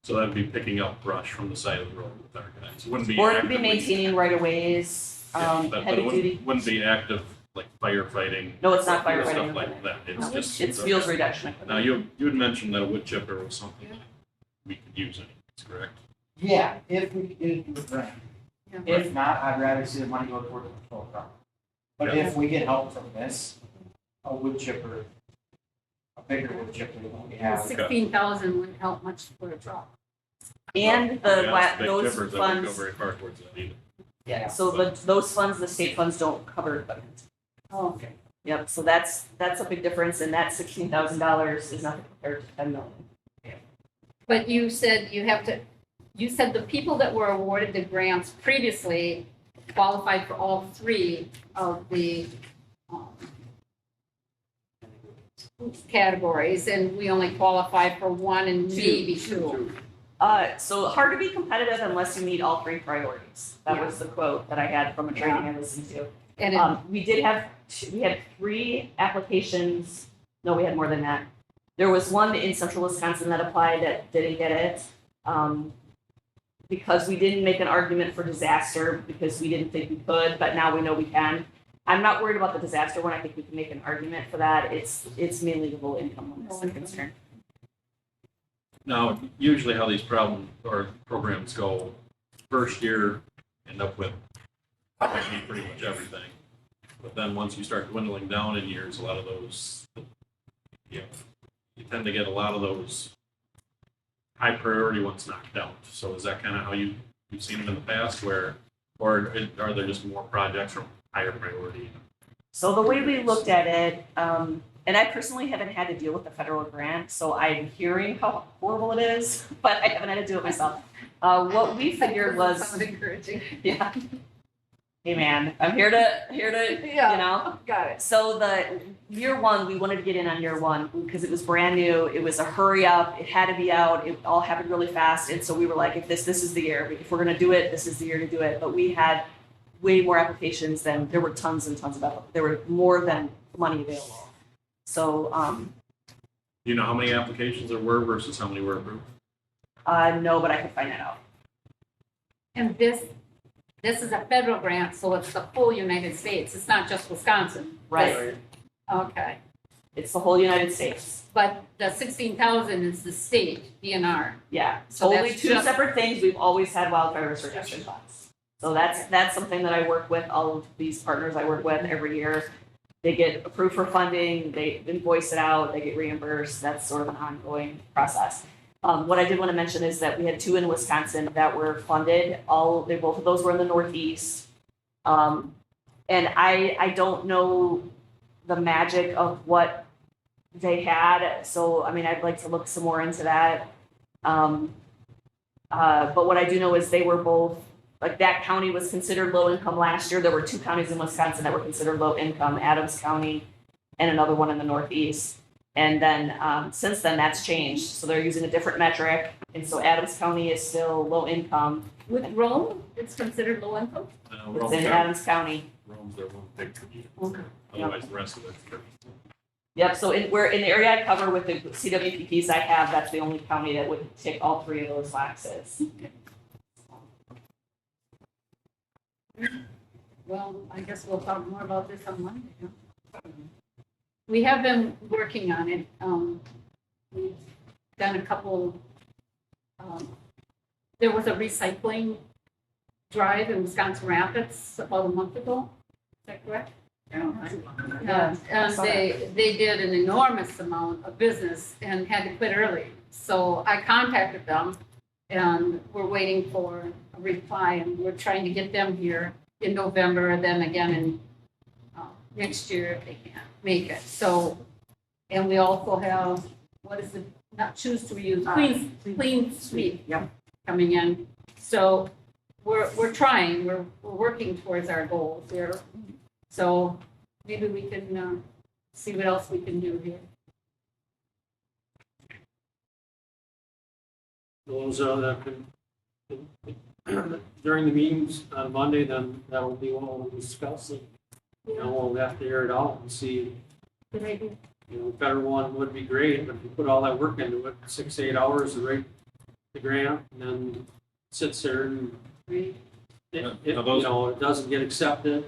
So that'd be picking up brush from the side of the road with our guys. It wouldn't be. or it could be actively- maintaining right of ways, Yeah, but heavy it duty. wouldn't be active, like firefighting. No, it's not Stuff firefighting like that, it's just. It's fuels reduction Now, equipment. you had mentioned that a wood chipper was something we could use anyways, correct? Yeah, if we could get it through a grant. If not, I'd rather see the money go toward the patrol car. But Yeah. if we get help from this, a wood chipper, a bigger wood chipper than we have. 16,000 wouldn't help much for a truck. And Well, the, yeah, big those chippers, that wouldn't go funds, very far towards that either. yeah, so those funds, the state funds don't cover equipment. Oh, okay. Yep, so that's a big difference, and that $16,000 is nothing compared to 10 million. But you said you said the people that were awarded the grants previously qualified for all three of the categories, and we only qualify for one and maybe two. So hard to be competitive unless you meet all three priorities. That was the quote that I had from a training I listened to. And We had 3 applications, no, we had more than that. There was one in central Wisconsin that applied that didn't get it. Because we didn't make an argument for disaster, because we didn't think we could, but now we know we can. I'm not worried about the disaster one, I think we can make an argument for that, it's mainly the low income one that's the concern. Now, usually how these programs go, first year, end up with, might be pretty much everything. But then once you start dwindling down in years, a lot of those, you tend to get a lot of those high priority ones knocked out. So is that kind of how you've seen them in the past, or are there just more projects from higher priority? So the way we looked at it, and I personally haven't had to deal with the federal grant, so I'm hearing how horrible it is, but I haven't had to do it myself. What we figured was, Sounds encouraging. yeah. Hey man, I'm here to, you know? Got it. So the year one, we wanted to get in on year one because it was brand new. It was a hurry up. It had to be out. It all happened really fast. And so we were like, if this is the year. If we're gonna do it, this is the year to do it. But we had way more applications than, there were tons and tons of applicants. There were more than money available. So, Do you know how many applications there were versus how many were approved? no, but I could find that out. And this is a federal grant, so it's the full United States. It's not just Wisconsin. Right. Okay. It's the whole United States. But the 16,000 is the state DNR. Yeah, So totally that's two just- separate things. We've always had wildfire risk reduction funds. So that's something that I work with, all of these partners I work with every year. They get approved for funding, they invoice it out, they get reimbursed. That's sort of an ongoing process. What I did want to mention is that we had 2 in Wisconsin that were funded. Both of those were in the Northeast. And I don't know the magic of what they had. So, I mean, I'd like to look some more into that. But what I do know is they were both, like that county was considered low income last year. There were 2 counties in Wisconsin that were considered low income, Adams County and another one in the Northeast. And then since then, that's changed. So they're using a different metric. And so Adams County is still low income. With Rome, it's considered low income? It's in Adams County. Rome's their one big community. Okay. Otherwise, the rest of it's pretty. Yep, so in the area I cover with the CWPPs I have, that's the only county that would tick all 3 of those boxes. Well, I guess we'll talk more about this on Monday. Huh? We have been working on it. We've done a couple, there was a recycling Drive in Wisconsin Rapids about a month ago. Is that correct? Yeah, And saw they did an enormous amount of business and had to quit early. So I contacted them and we're waiting for a reply and we're trying to get them here in November and then again in next year if they can't make it. So, and we also have, what is it, not choose to reuse, clean sweep coming in. So we're trying, we're working towards our goals here. So maybe we can see what else we can do here. Those that can, during the meetings on Monday, then that'll be what we'll discuss. And, you know, we'll have to air it out and see, Good idea. you know, better one would be great. If you put all that work into it, 6 to 8 hours to write the grant, and then sits there and it, you know, it doesn't get accepted.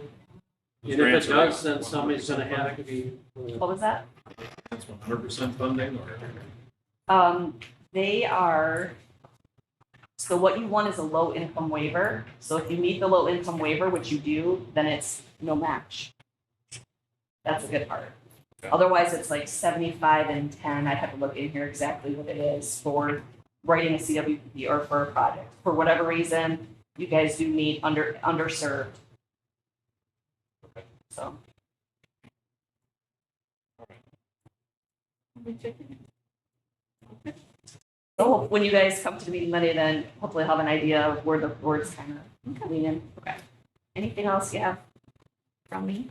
And if it does, then somebody's gonna have to be. What was that? That's 100% funding or? They are, so what you want is a low income waiver. So if you meet the low income waiver, which you do, then it's no match. That's the good part. Otherwise, it's like 75 and 10. I'd have to look in here exactly what it is for writing a CWP or for a project. For whatever reason, you guys do meet underserved. So. So when you guys come to the meeting Monday, then hopefully have an idea of where the board's kind of leaning. Okay. Anything else you have from me?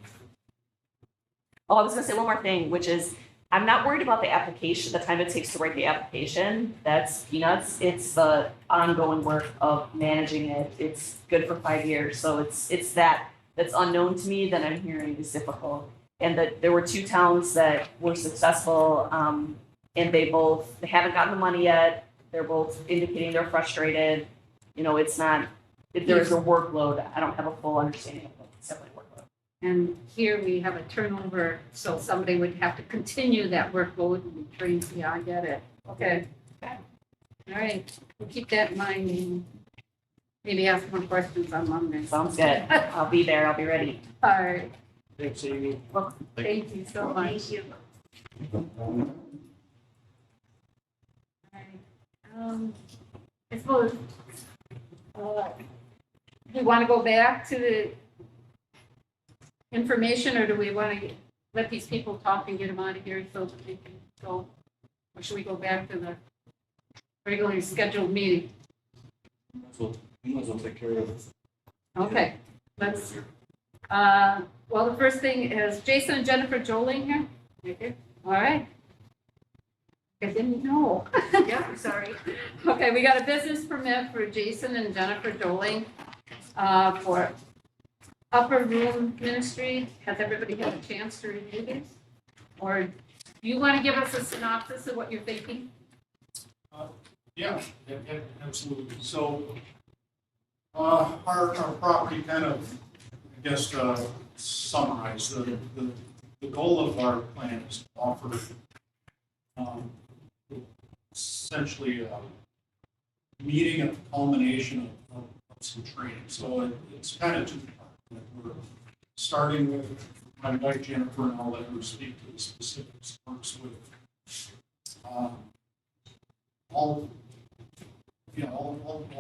Oh, I was gonna say one more thing, which is I'm not worried about the application, the time it takes to write the application. That's peanuts. It's the ongoing work of managing it. It's good for 5 years. So it's that's unknown to me that I'm hearing is difficult. And that there were 2 towns that were successful, and they haven't gotten the money yet. They're both indicating they're frustrated. You know, it's not, if there's a workload, I don't have a full understanding of what it's definitely workload. And here we have a turnover, so somebody would have to continue that workload and be trained. Yeah, I get it. Okay. All right, we'll keep that in mind and maybe ask more questions on Monday. Sounds good. I'll be there. I'll be ready. All right, Thanks, Amy. thank you so much. Thank you. I suppose, do we want to go back to the information, or do we want to let these people talk and get them out of here so that they can go? Or should we go back to the regularly scheduled meeting? So you might as well take care of it. Okay, let's, well, the first thing is Jason and Jennifer Joling here? Okay, all right. I didn't know. Yeah, sorry. Okay, we got a business permit for Jason and Jennifer Joling for Upper Room Ministry. Has everybody had a chance to review this? Or do you want to give us a synopsis of what you're thinking? Yeah, absolutely. So, our property kind of, I guess, summarize the goal of our plan is to offer, essentially, meeting at the culmination of some training. So it's kind of two-part. We're starting with my wife Jennifer, and I'll let her speak to the specifics. Works with all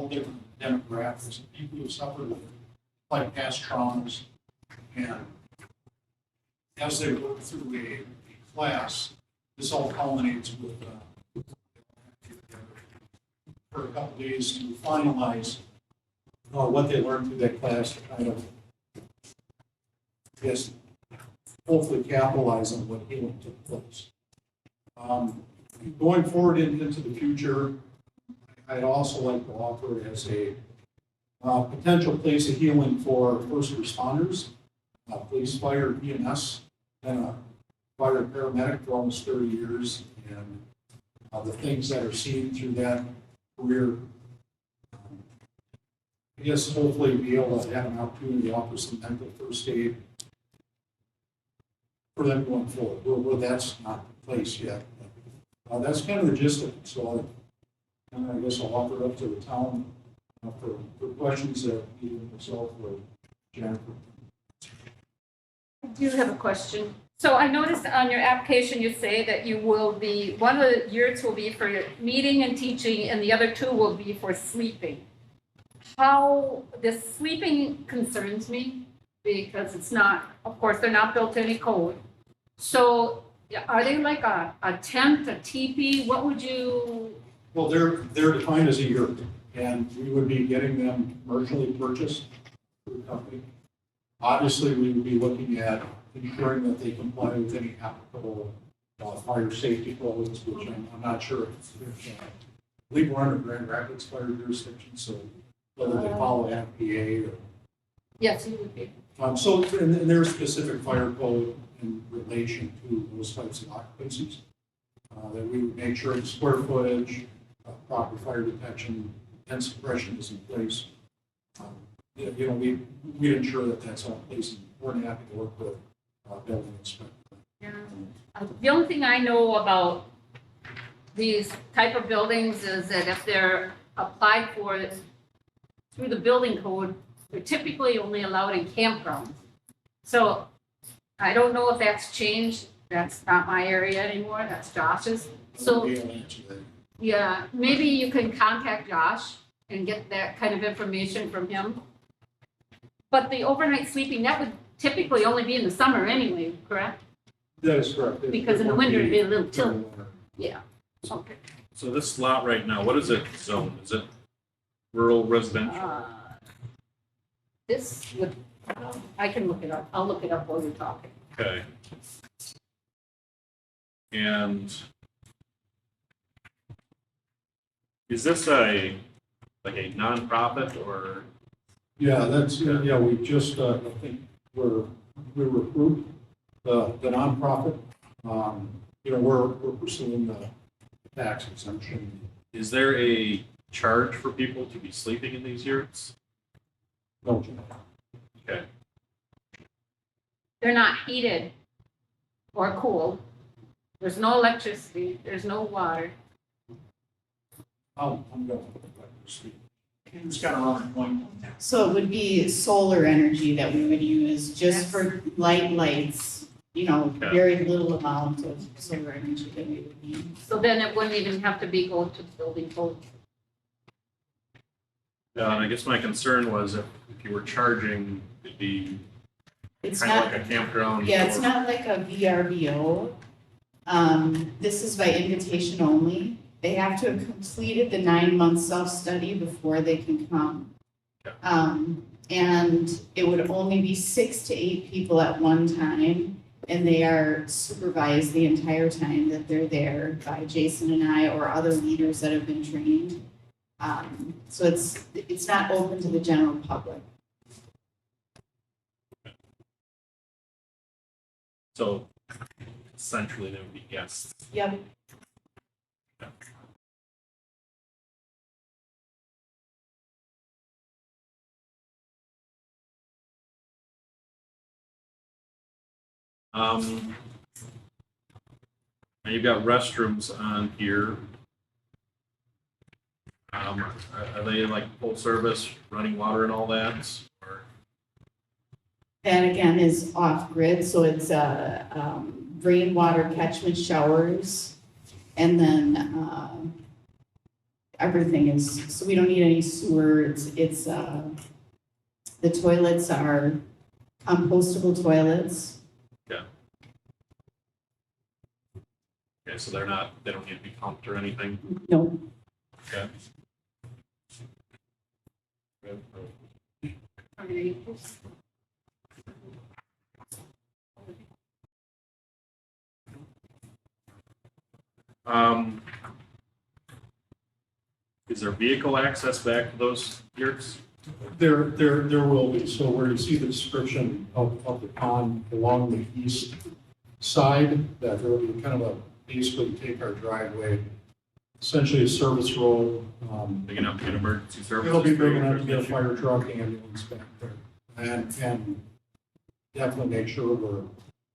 different demographics of people who suffer with like past traumas, and as they work through a class, this all culminates with for a couple days to finalize what they learned through that class to kind of, I guess, hopefully capitalize on what healing took place. Going forward into the future, I'd also like to offer as a potential place of healing for first responders, police, fire, EMS, and a fire paramedic for almost 30 years, and the things that are seen through that career. I guess hopefully be able to have an opportunity to offer some mental first aid for them going forward. Well, that's not in place yet. But, that's kind of the gist of it. So I guess I'll offer it up to the town for questions that either myself or Jennifer. I do have a question. So I noticed on your application, you say that you will be, one of the yurts will be for meeting and teaching, and the other two will be for sleeping. How, the sleeping concerns me, because it's not, of course, they're not built to any code. So are they like a tent, a teepee? What would you, Well, they're defined as a yurt, and we would be getting them commercially purchased through the company. Obviously, we would be looking at ensuring that they comply with any applicable fire safety codes, which I'm not sure if I believe we're under Grand Rapids fire jurisdiction, so whether they follow FPA or. yes, you would be. So, and there's specific fire code in relation to those types of occupancies. That we would make sure the square footage, proper fire detection, and suppression is in place. We'd ensure that that's all in place, and we're happy to work with building inspector. Yeah. The only thing I know about these type of buildings is that if they're applied for through the building code, they're typically only allowed in campgrounds. So I don't know if that's changed. That's not my area anymore. That's Josh's. So yeah, maybe you can contact Josh and get that kind of information from him. But the overnight sleeping, that would typically only be in the summer anyway, correct? That is correct. Because in the winter it'd be a little tilt. Yeah. Okay. So this lot right now, what is it zoned? Is it rural residential? This would, I can look it up. I'll look it up while you're talking. Okay. And is this like a nonprofit or? Yeah, we just, I think we were approved, the nonprofit. We're pursuing the tax exemption. Is there a charge for people to be sleeping in these yurts? No. Okay. They're not heated or cooled. There's no electricity. There's no water. I'm going to speak. Who's got a running point? So it would be solar energy that we would use just for lights, very little amount of solar energy that we would need. So then it wouldn't even have to be going to the building code. Yeah, and I guess my concern was if you were charging, it'd be It's kind of not, like a campground. yeah, it's or- not like a VRBO. This is by invitation only. They have to have completed the 9-month self-study before they can come. And it would only be 6 to 8 people at one time, and they are supervised the entire time that they're there by Jason and I or other leaders that have been trained. So it's not open to the general public. So essentially there would be guests. Yep. Now you've got restrooms on here. Are they like full service, running water and all that? Or That again is off-grid, so it's rainwater catchment showers. And then everything is, so we don't need any sewer. It's the toilets are compostable toilets. okay, so they don't need to be pumped or anything. No, Okay. Is there vehicle access back to those yurts? There will be. So where you see the description of the pond along the east side, that there will be kind of basically take our driveway, essentially a service road. Big enough to get emergency services? It'll be big enough to get a fire truck, ambulance back there. And definitely make sure we're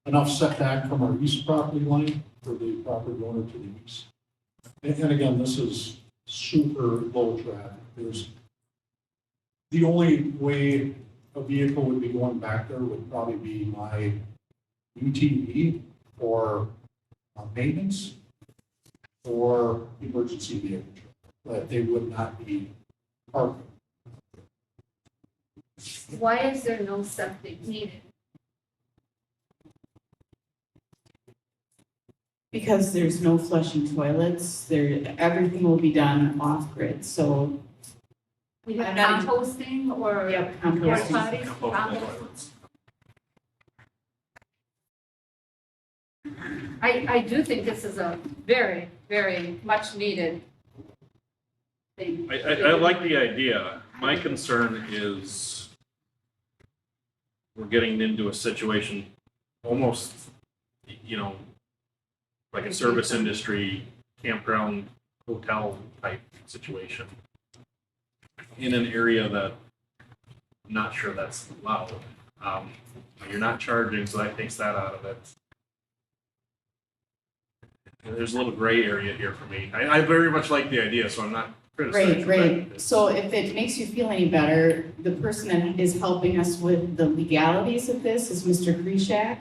enough setback from our east property line for the property owner to the east. And again, this is super low traffic. There's The only way a vehicle would be going back there would probably be my UTV for maintenance or emergency vehicle, but they would not be parking. Why is there no septic needed? Because there's no flushing toilets, everything will be done off-grid, so. We have I'm not- composting or Yep, porta composting. potties? Compost? I do think this is a very, very much needed thing. I like the idea. My concern is we're getting into a situation almost, you know, like a service industry, campground, hotel type situation in an area that I'm not sure that's allowed. You're not charging, so that takes that out of it. And there's a little gray area here for me. I very much like the idea, so I'm not criticizing. Right. So if it makes you feel any better, the person that is helping us with the legalities of this is Mr. Krishak.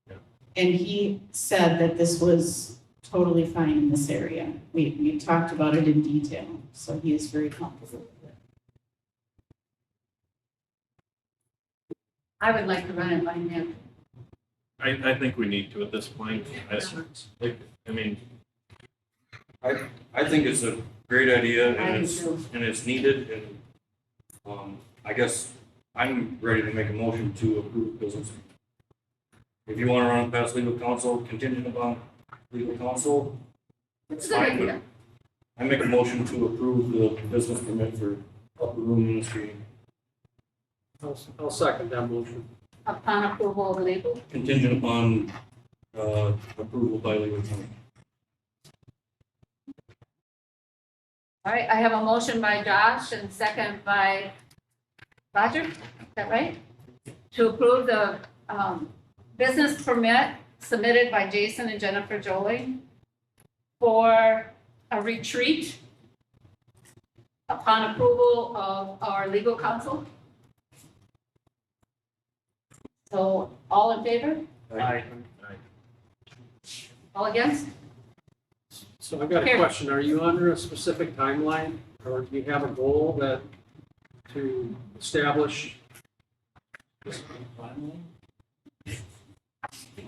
Yeah. And he said that this was totally fine in this area. We talked about it in detail, so he is very comfortable with it. I would like to run it by him. I think we need to at this point. I mean, I think it's a great idea I and do too. it's needed and, I guess I'm ready to make a motion to approve business. If you wanna run it past legal counsel, contingent upon legal counsel, It's it's a good fine, but idea. I make a motion to approve the business permit for Upper Room Ministry I'll second that motion. Upon approval of legal. contingent upon, approval by legal counsel. All right, I have a motion by Josh and second by Roger, is that right? To approve the business permit submitted by Jason and Jennifer Jolie for a retreat upon approval of our legal counsel. So all in favor? Aye. All against? So I've got a Here. question. Are you under a specific timeline or do you have a goal that to establish? It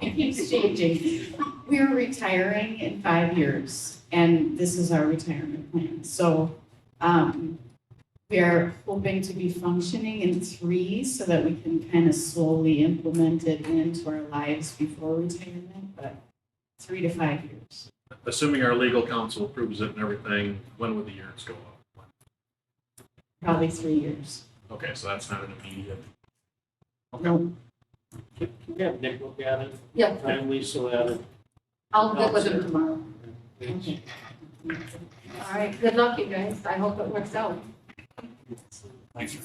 keeps changing. We're retiring in 5 years, and this is our retirement plan. So, we are hoping to be functioning in 3 so that we can kind of slowly implement it into our lives before retirement, but 3 to 5 years. assuming our legal counsel approves it and everything, when would the years go up? Probably 3 years. Okay, so that's not an immediate. No, Can we have Nick look at it? Yeah. And Lisa at it? I'll get with him tomorrow. okay. All right, good luck, you guys. I hope it works out. Thanks.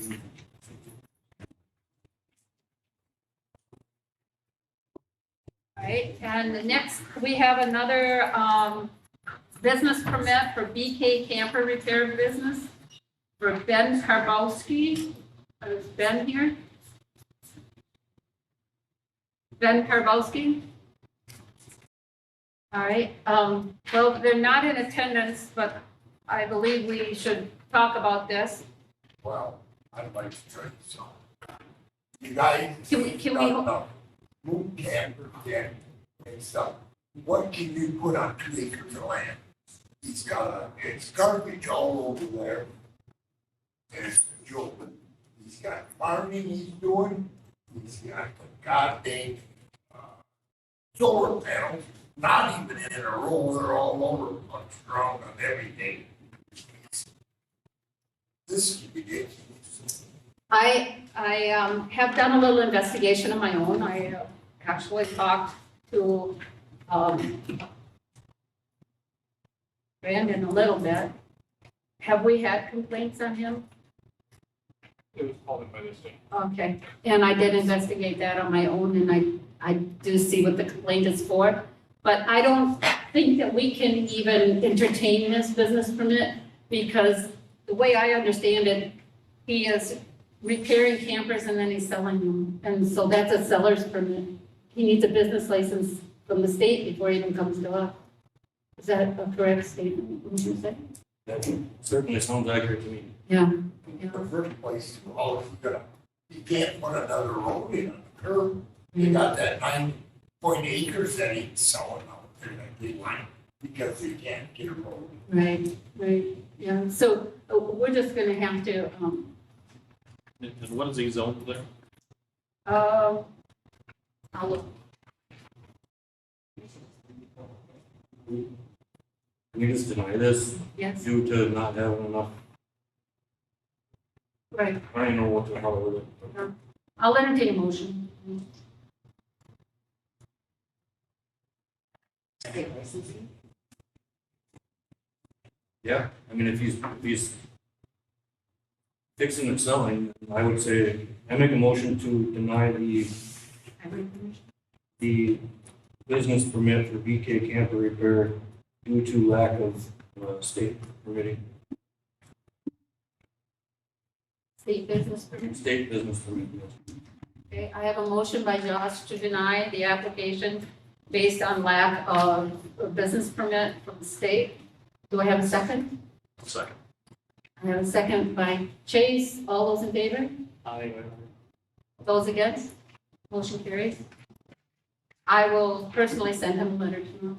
All right, and the next, we have another business permit for BK Camper Repair Business for Ben Karbowski. Is Ben here? Ben Karbowski? All right, well, they're not in attendance, but I believe we should talk about this. Well, I'd like to try this out. You guys. Can we- Move camper, yeah, and stuff. What can you put on 2 acres of land? It's garbage all over there. And it's a joke. He's got farming he's doing, he's got the goddamn, solar panels, not even in a row, they're all over the place, strong on everything. This is ridiculous. I have done a little investigation of my own. I actually talked to Brandon a little bit. Have we had complaints on him? It was called in by the state. Okay, and I did investigate that on my own, and I do see what the complaint is for. But I don't think that we can even entertain this business permit, because the way I understand it, he is repairing campers and then he's selling them. And so that's a seller's permit. He needs a business license from the state before he even comes to us. Is that a correct statement, would you say? That certainly sounds accurate to me. Yeah. The first place, well, you can't put another road in on the curb. You got that 9.8 acres that he's selling out there, that big line, because he can't get a road. Right, yeah. So we're just gonna have to, And what is he zoned there? I'll look. Can we just deny this Yes, due to not having enough? right. I don't know what the hell with it. I'll entertain a motion. Yeah, I mean, if he's fixing and selling, I would say, I make a motion to deny the business permit for BK Camper Repair due to lack of state permitting, State business permit. state business permit, yes. Okay, I have a motion by Josh to deny the application based on lack of a business permit from the state. Do I have a second? Second. I have a second by Chase. All those in favor? Those against? Motion carries. I will personally send him a letter tomorrow.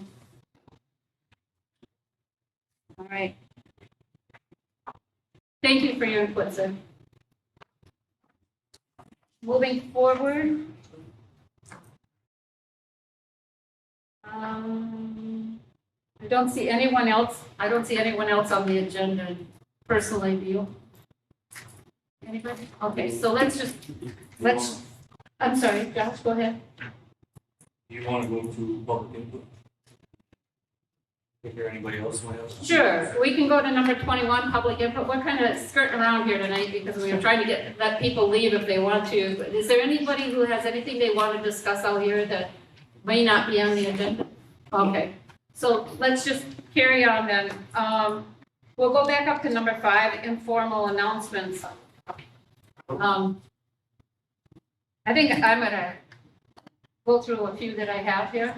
All right. Thank you for your input, sir. Moving forward. I don't see anyone else on the agenda personally, do you? Anybody? Okay, so let's, I'm sorry, Josh, go ahead. Do you want to go to public input? Is there anybody else who has? Sure, we can go to number 21, public input. We're kind of skirting around here tonight because we are trying to let people leave if they want to. Is there anybody who has anything they want to discuss out here that may not be on the agenda? Okay, so let's just carry on then. We'll go back up to number 5, informal announcements. I think I'm gonna go through a few that I have here.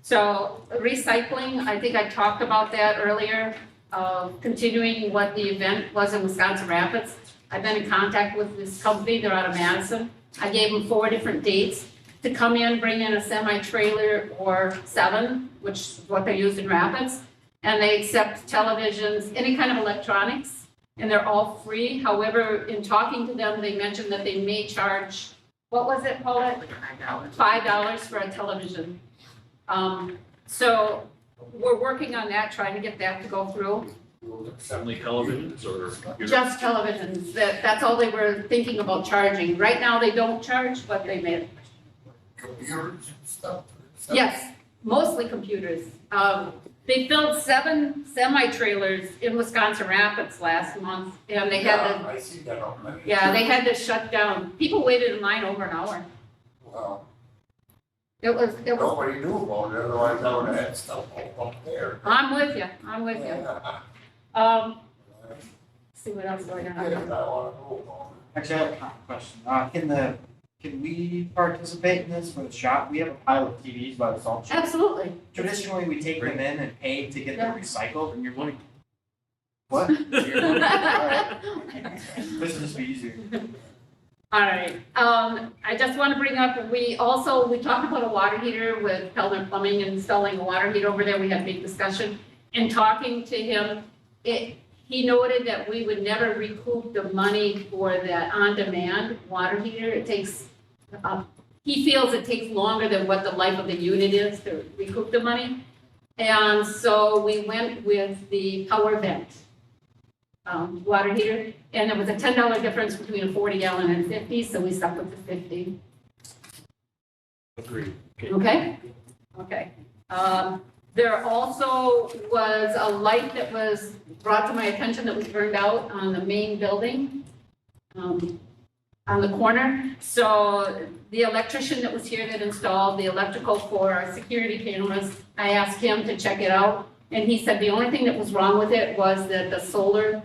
So recycling, I think I talked about that earlier, continuing what the event was in Wisconsin Rapids. I've been in contact with this company, they're out of Madison. I gave them 4 different dates to come in, bring in a semi-trailer or 7, which is what they used in Rapids. And they accept televisions, any kind of electronics, and they're all free. However, in talking to them, they mentioned that they may charge, what was it, Paulette? $5 for a television. So we're working on that, trying to get that to go through. Only televisions or computers? Just televisions, that's all they were thinking about charging. Right now, they don't charge, but they may. Computers and stuff. Yes, mostly computers. They filled 7 semi-trailers in Wisconsin Rapids last month, and they had to, I see that on my. yeah, they had to shut down. People waited in line over an hour. Wow, It was, nobody knew about it, otherwise I would have had stuff all up there. I'm with you, I'm with you. See what else going Yes, on. I wanna know about it. Actually, I have a question. Can we participate in this for the shop? We have a pile of TVs by the salt shed. Absolutely. Traditionally, we take them in and pay to get them recycled. And your money. What? Alright. This will just be easier. All right, I just want to bring up, we talked about a water heater with Pelner Plumbing installing a water heater over there. We had a big discussion. In talking to him, he noted that we would never recoup the money for that on-demand water heater. It takes, he feels it takes longer than what the life of the unit is to recoup the money. And so we went with the Power Vent water heater, and it was a $10 difference between a 40-gallon and 50, so we stuck with the 50. Agreed. Okay? Okay. There also was a light that was brought to my attention that was burned out on the main building, on the corner. So the electrician that was here that installed the electrical for our security cameras, I asked him to check it out, and he said the only thing that was wrong with it was that the solar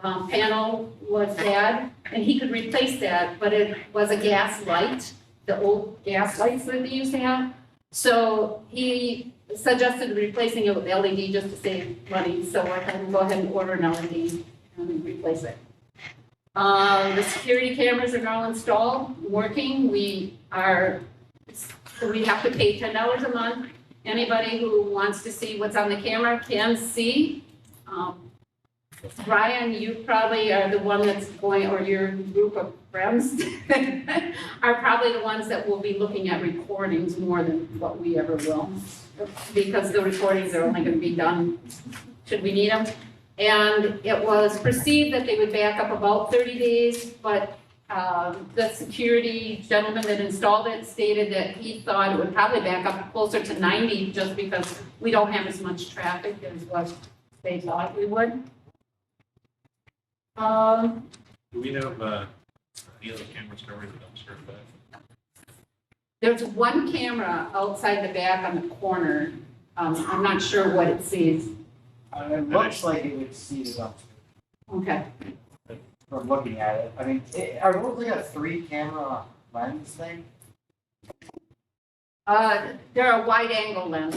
panel was bad, and he could replace that, but it was a gas light, the old gas lights that they used to have. So he suggested replacing it with LED just to save money, so I had him go ahead and order an LED and replace it. The security cameras are now installed, working. We have to pay $10 a month. Anybody who wants to see what's on the camera can see. Brian, you probably are the one that's going, or your group of friends are probably the ones that will be looking at recordings more than what we ever will. Because the recordings are only gonna be done, should we need them. And it was perceived that they would back up about 30 days, but the security gentleman that installed it stated that he thought it would probably back up closer to 90 just because we don't have as much traffic as what they thought we would. Do we have, any other cameras covering the dumpster back? There's one camera outside the back on the corner. I'm not sure what it sees. It looks like it would see the dumpster Okay. from looking at it. I mean, are those like a 3-camera lens thing? They're a wide angle lens.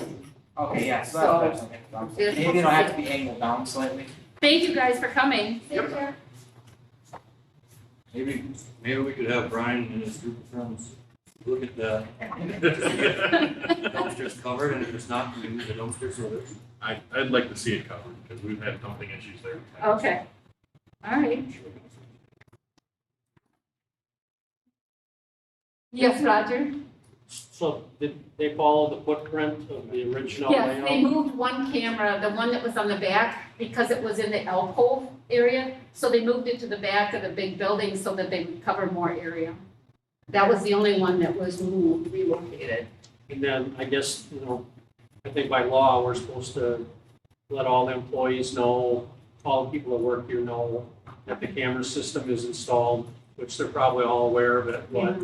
Okay, yeah, so So, that's okay. it's Maybe it'll have to be angled down slightly. Thank you guys for coming. Maybe we could have Brian and his group of friends look at the dumpsters covered, and if it's not, we move the dumpster so that. I'd like to see it covered, because we've had dumping issues there. Okay. All right. Yes, Roger? So did they follow the footprint of the original layout? Yes, they moved one camera, the one that was on the back, because it was in the alcove area. So they moved it to the back of the big building so that they would cover more area. That was the only one that was moved, relocated. And then I guess, I think by law, we're supposed to let all the employees know, all the people that work here know that the camera system is installed, which they're probably all aware of it, but,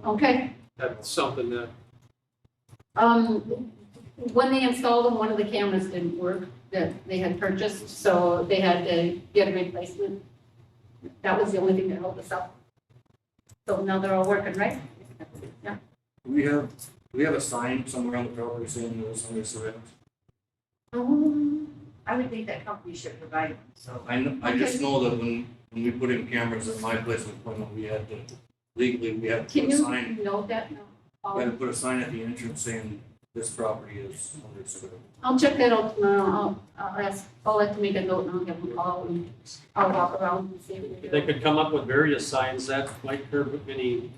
Okay. that's something that, When they installed them, one of the cameras didn't work that they had purchased, so they had to get a replacement. That was the only thing that held us up. So now they're all working, right? Yeah. Do we have a sign somewhere on the property saying there was under surveillance? I would think that company should provide, so. I just know that when we put in cameras at my place of employment, we had to, legally, we had to Can put a you sign. note that? No. We had to put a sign at the entrance saying this property is under surveillance. I'll check that out tomorrow. I'll let them make a note and I'll give them a call and I'll walk around and see if if they could come up with various signs, that might curb any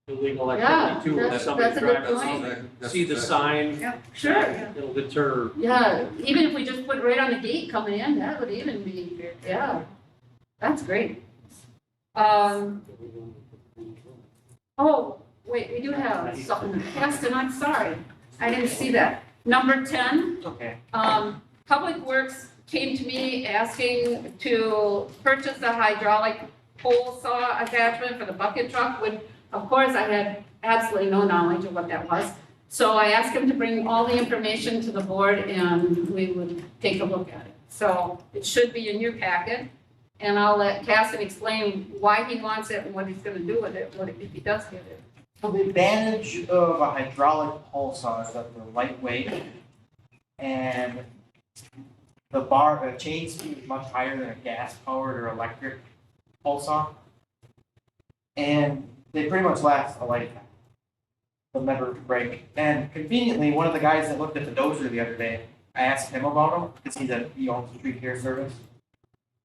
illegal activity too. Yeah, If somebody that's a good drives point. up, see the sign, Yeah, sure. it'll deter. Yeah, even if we just put it right on the gate coming in, that would even be, yeah, that's great. Oh, wait, we do have something, Keston, I'm sorry, I didn't see that. Number 10, Okay. Public Works came to me asking to purchase a hydraulic pole saw attachment for the bucket truck, when, of course, I had absolutely no knowledge of what that was. So I asked him to bring all the information to the board and we would take a look at it. So it should be in your packet, and I'll let Casson explain why he wants it and what he's gonna do with it, if he does get it. So the advantage of a hydraulic pole saw is that they're lightweight and the chain speed is much higher than a gas powered or electric pole saw. And they pretty much last a lifetime. They'll never break. And conveniently, one of the guys that looked at the dozer the other day, I asked him about them because he owns a tree care service.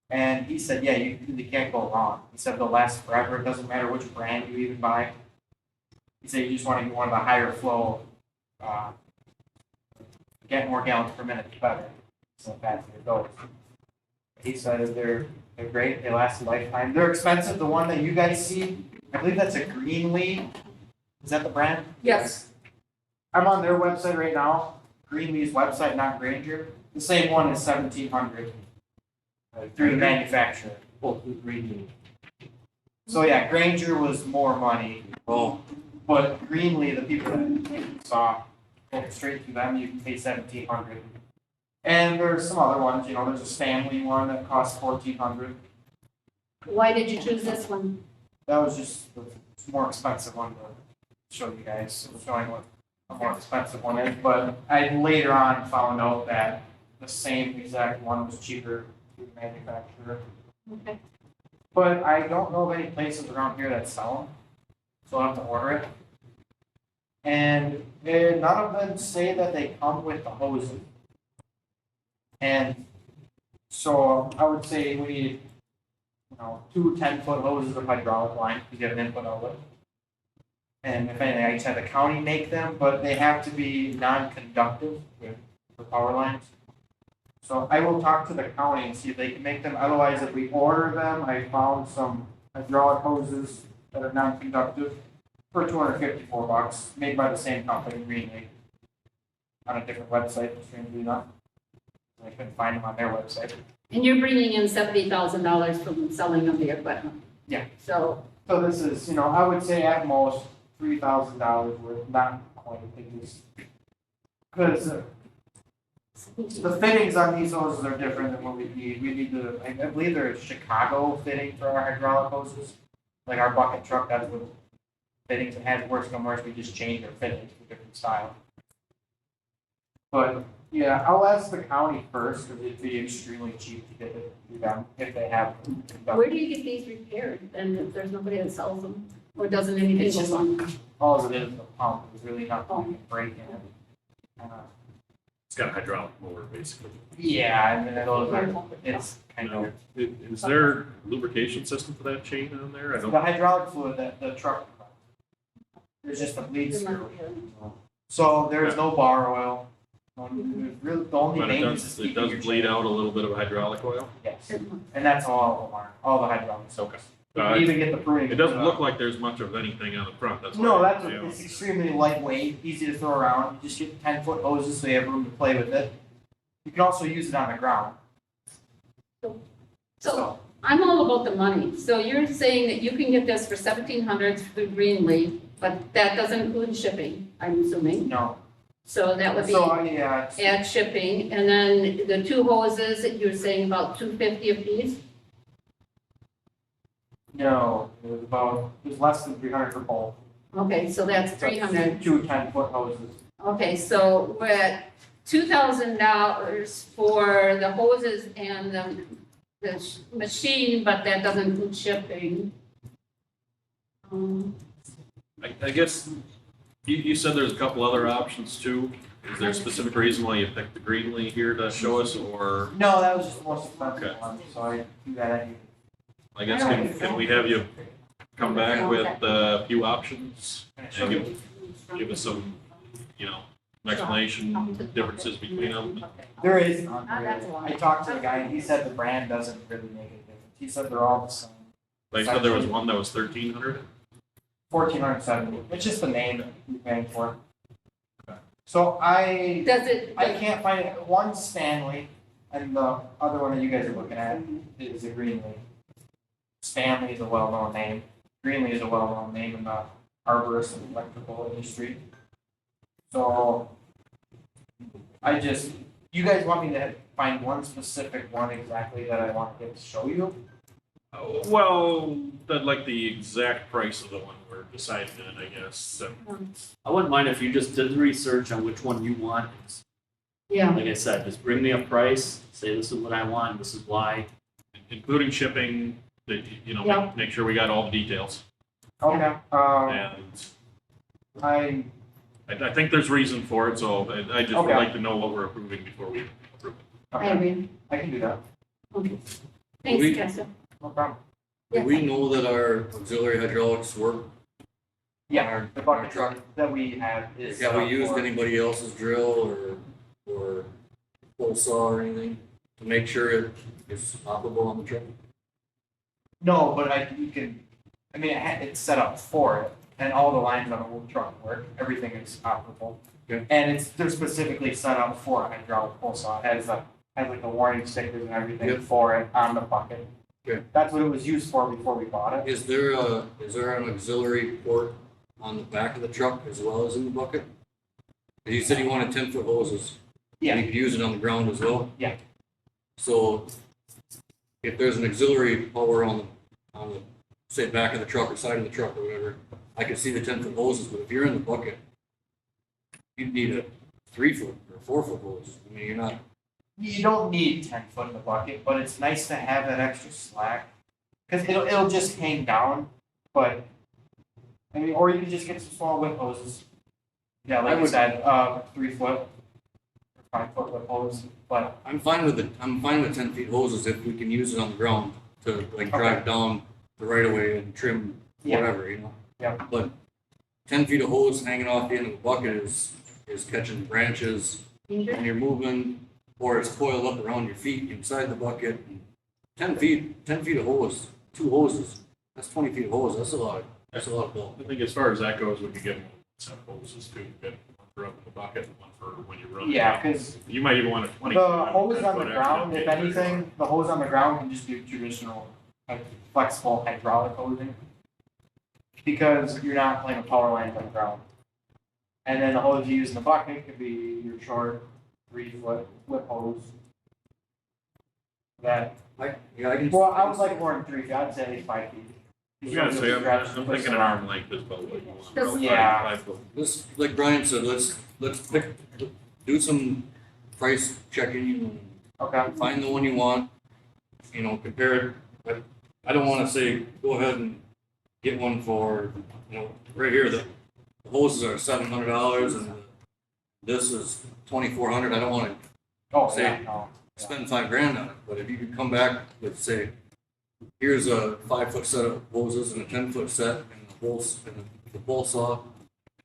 And he said, yeah, you really can't go wrong. He said they'll last forever. It doesn't matter which brand you even buy. He said you just want to get one of the higher flow, get more gallons per minute, better. So faster it goes. He said they're great. They last a lifetime. They're expensive. The one that you guys see, I believe that's a Greenlee. Is that the brand? Yes. I'm on their website right now. Greenlee's website, not Granger. The same one is 1,700 through the manufacturer. Oh, through Greenlee. So yeah, Granger was more money. Oh. But Greenlee, the people that saw, go straight to them, you can pay 1,700. And there's some other ones, you know, there's a Stanley one that costs 1,400. Why did you choose this one? That was just the more expensive one to show you guys, showing what a more expensive one is. But I later on found out that the same exact one was cheaper through the manufacturer. Okay. But I don't know of any places around here that sell them, so I'll have to order it. And none of them say that they come with the hoses. And so I would say we need, you know, 2 10-foot hoses of hydraulic line to get an input outlet. And if anything, I just have the county make them, but they have to be non-conductive with the power lines. So I will talk to the county and see if they can make them. Otherwise, if we order them, I found some hydraulic hoses that are non-conductive for $254, made by the same company, Greenlee, on a different website, strangely enough. I couldn't find them on their website. And you're bringing in $70,000 from the selling of the equipment. Yeah. So, So this is, you know, I would say at most $3,000 worth, not quite, because the fittings on these hoses are different than what we need. We need the, I believe there's Chicago fitting for our hydraulic hoses. Like our bucket truck, that's what fittings it has. Worse come worse, we just change their fittings to a different style. But yeah, I'll ask the county first, because it'd be extremely cheap to get it to them if they have. where do you get these repaired? And if there's nobody that sells them, or doesn't anything It's go just, wrong? all of it is the pump, there's really nothing you can break in it. It's got a hydraulic motor, basically. Yeah, and then those are, it's kind Now, of, is there lubrication system for that chain on there? I the don't, hydraulic fluid that the truck, there's just a bleed screw. So there's no bar oil. There's really, the only but it maintenance does, is it keeping does your bleed chain. out a little bit of hydraulic oil? Yes, and that's all of them are, all the hydraulics. Okay. You can even get the pruning. It doesn't look like there's much of anything on the front, that's why. No, that's, you know. it's extremely lightweight, easy to throw around. You just get 10-foot hoses so you have room to play with it. You can also use it on the ground. So, I'm all about the money. So you're saying that you can get this for $1,700 through Greenlee, but that doesn't include shipping, I'm assuming? No. So that would be So, yeah, it's- add shipping, and then the 2 hoses, that you're saying about $250 a piece? no, it was less than 300 for both. Okay, so that's $300. 2 10-foot hoses. Okay, so we're at $2,000 for the hoses and the machine, but that doesn't include shipping. I guess, you said there's a couple other options too. Is there a specific reason why you picked the Greenlee here to show us, or No, that was just the most expensive Okay. one, so I do that anyway. I guess can we have you come back with a few options and give us some, you know, explanation, differences between them? There is none, that's really. a lot. I talked to the guy, and he said the brand doesn't really make a difference. He said they're all the same. Like, so there was one that was 1,300? 1,470. It's just the name that you're paying for. So I can't find it. One's Stanley, and the other one that you guys are looking at is a Greenlee. Stanley is a well-known name. Greenlee is a well-known name in the arborist and electrical industry. So you guys want me to find one specific one exactly that I want to show you? Well, I'd like the exact price of the one we're deciding on, I guess. So, I wouldn't mind if you just did the research on which one you want. Yeah. Like I said, just bring me a price, say this is what I want, this is why. including shipping, you know, Yeah. make sure we got all the details. Okay. And I I think there's reason for it, so I just would Okay. like to know what we're approving before we approve it. I agree. I can do that. Okay. Thanks, We- Tessa. No problem. Do we know that our auxiliary hydraulics work? Yeah, the bucket truck that we have is. Have we set used up for- anybody else's drill or pole saw or anything to make sure it is operable on the truck? No, but it's set up for it, and all the lines on the whole truck work, everything is operable. Okay. And they're specifically set up for a hydraulic pole saw, it has like the warning stickers and everything Yep. for it on the bucket. Okay. That's what it was used for before we bought it. Is there an auxiliary port on the back of the truck as well as in the bucket? 'Cause you said you wanted 10-foot hoses. You could use it on the ground as well? Yeah. So if there's an auxiliary power on the, say, back of the truck or side of the truck or whatever, I could see the 10-foot hoses, but if you're in the bucket, you'd need a 3-foot or 4-foot hose. I mean, you're not, You don't need 10 foot in the bucket, but it's nice to have that extra slack. Cause it'll just hang down, but, I mean, or you can just get some small whip hoses. Yeah, like I said, 3 foot, or 5 foot whip hose, but I'm fine with 10 feet hoses if we can use it on the ground to like drive down the right of way and trim Yeah. whatever, you know? Yeah. But 10 feet of hose hanging off the end of the bucket is catching branches and you're moving, or it's coiled up around your feet inside the bucket. 10 feet of hose, 2 hoses, that's 20 feet of hose, that's a lot of bulk. I think as far as that goes, we could get some hoses too, get one for up in the bucket and one for when you run. yeah, cause You might even want a 20. the hose on the ground, if anything, the hose on the ground can just do traditional, like flexible hydraulic hosing. Because you're not playing a power line on the ground. And then the hose you use in the bucket could be your short 3-foot whip hose. That, I can. well, I was like more than 3 feet, I'd say 5 feet. You gotta say, I'm thinking an arm length is about what you want. About Yeah. 5 foot. Let's, like Brian said, let's do some price checking, Okay. find the one you want, you know, compare it. I don't wanna say, go ahead and get one for, you know, right here, the hoses are $700 and this is $2,400. I don't wanna Oh, say, yeah, no. spend $5,000 on it, but if you could come back with, say, here's a 5-foot set of hoses and a 10-foot set and the bolts and the bolt saw,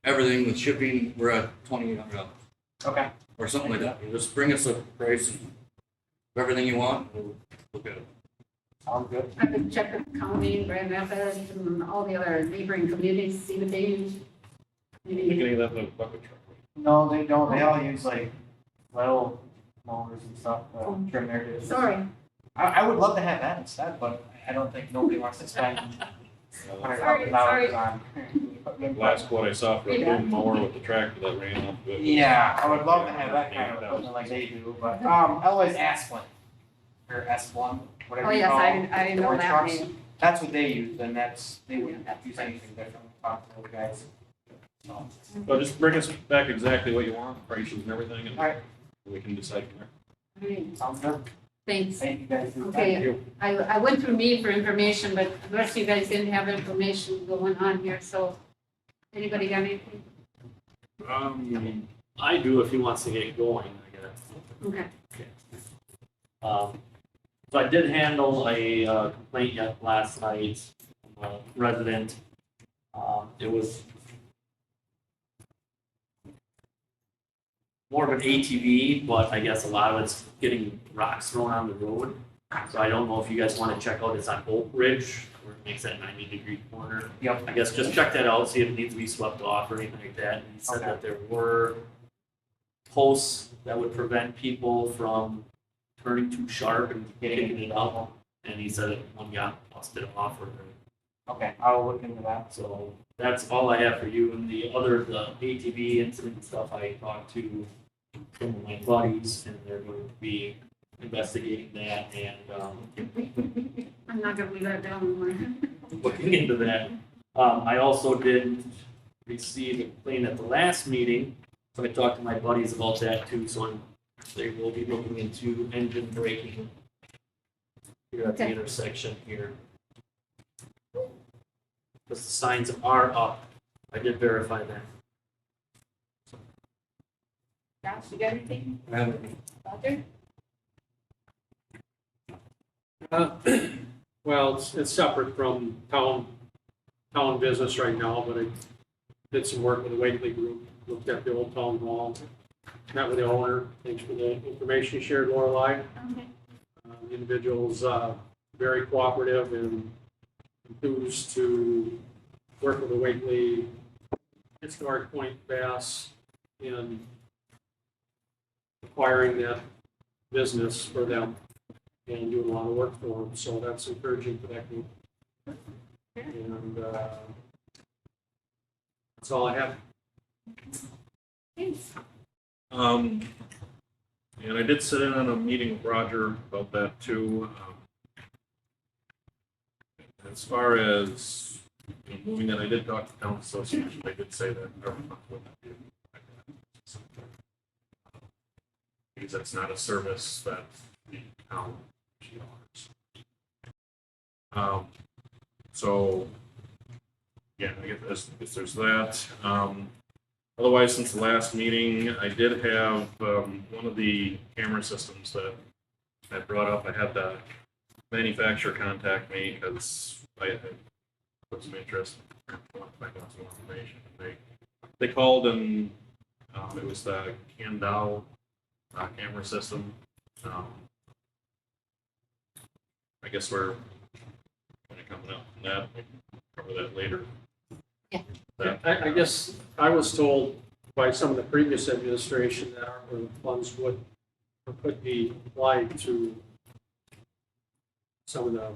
everything with shipping, we're at $2,800 Okay. or something like that. You just bring us a price of everything you want, we'll look at it. Sounds good. I could check with county, Grand Rapids, and all the other neighboring communities, see what they use. Maybe- Getting that little bucket truck. No, they don't, they all use like little mowers and stuff to trim their ditches. Sorry. I would love to have that instead, but I don't think nobody wants to spend $100,000 on equipment. Last quote I saw for a boom mower with the tractor that ran off of it. Yeah, I would love to have that kind of equipment like they do, but, otherwise Asplin, or S1, whatever Oh, you yes, call I them. know the work that trucks. name. That's what they use, and they wouldn't use anything different, talk to those guys. So, Well, just bring us back exactly what you want, prices and everything, and Alright. we can decide from there. All right, sounds good. thanks. Thank you guys. for your time. Okay, I went through me for information, but the rest of you guys didn't have information going on here, so anybody got anything? I do if he wants to get going, I guess. Okay. So I did handle a complaint yet last night from a resident. It was more of an ATV, but I guess a lot of it's getting rocks thrown on the road. So I don't know if you guys want to check out, it's on Oak Ridge, where it makes that 90-degree corner. Yep. I guess just check that out, see if it needs to be swept off or anything like that. And he said Okay. that there were posts that would prevent people from turning too sharp and getting it up. And he said that one got busted off or, Okay, I'll look into that. so that's all I have for you. And the ATV incident and stuff, I talked to some of my buddies and they're going to be investigating that and, I'm not gonna leave that down anymore. looking into that. I also did receive a complaint at the last meeting, so I talked to my buddies about that too, so they will be looking into engine braking here at the Okay. intersection here. Because the signs are up, I did verify that. Josh, you got anything? Roger? Well, it's separate from town business right now, but I did some work with the Wakely Group, looked at the old town hall, met with the owner, thanks for the information you shared, Lorelei. Okay. The individual's very cooperative and enthused to work with the Wakely Historic Point Bass in acquiring that business for them and doing a lot of work for them, so that's encouraging for that group. And that's all I have. Thanks. And I did sit in on a meeting with Roger about that too. As far as moving that, I did talk to town association, they did say that government wouldn't be like that. Because that's not a service that the town offers. So, yeah, I guess there's that. Otherwise, since the last meeting, I did have one of the camera systems that I brought up. I had the manufacturer contact me because I had put some interest in finding out some information. They called and it was the Candau camera system. I guess we're kind of coming up from that. We can cover that later. I guess I was told by some of the previous administration that our funds would, or could be applied to some of the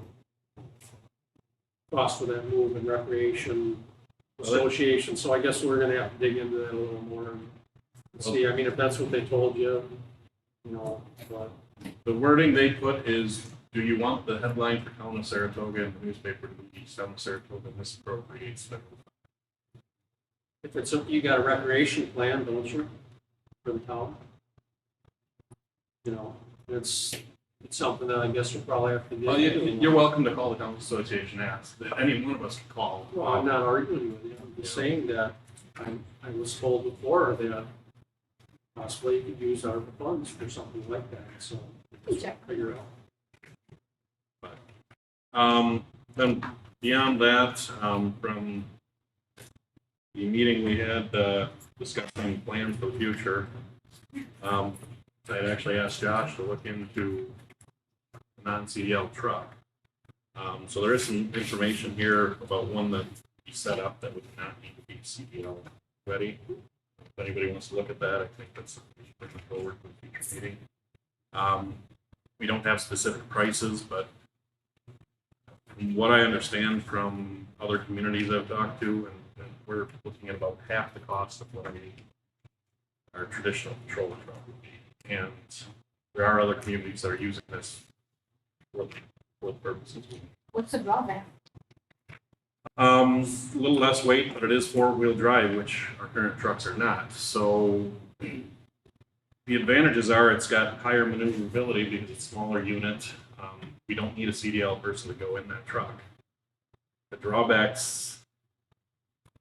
costs for that move and recreation association, so I guess we're gonna have to dig into that a little more and see, I mean, if that's what they told you, you know, but. The wording they put is, do you want the headline for Town of Saratoga in the newspaper to be Town of Saratoga misappropriates federal funds? If it's, you got a recreation plan, don't you, for the town? You know, it's something that I guess we'll probably have to get. Well, you're welcome to call the Town Association, ask, any one of us can call. Well, I'm not arguing with you, I'm just saying that I was told before that possibly you could use our funds for something like that, so just figure out. Then beyond that, from the meeting we had discussing plans for the future, I'd actually asked Josh to look into a non-CDL truck. So there is some information here about one that he set up that would not need to be CDL ready. If anybody wants to look at that, I think that's something we should bring forward for the future meeting. We don't have specific prices, but from what I understand from other communities I've talked to, and we're looking at about half the cost of what our traditional patrol truck would be. And there are other communities that are using this for the purposes. What's the drawback? A little less weight, but it is four-wheel drive, which our current trucks are not. So the advantages are it's got higher maneuverability because it's a smaller unit. We don't need a CDL person to go in that truck. The drawbacks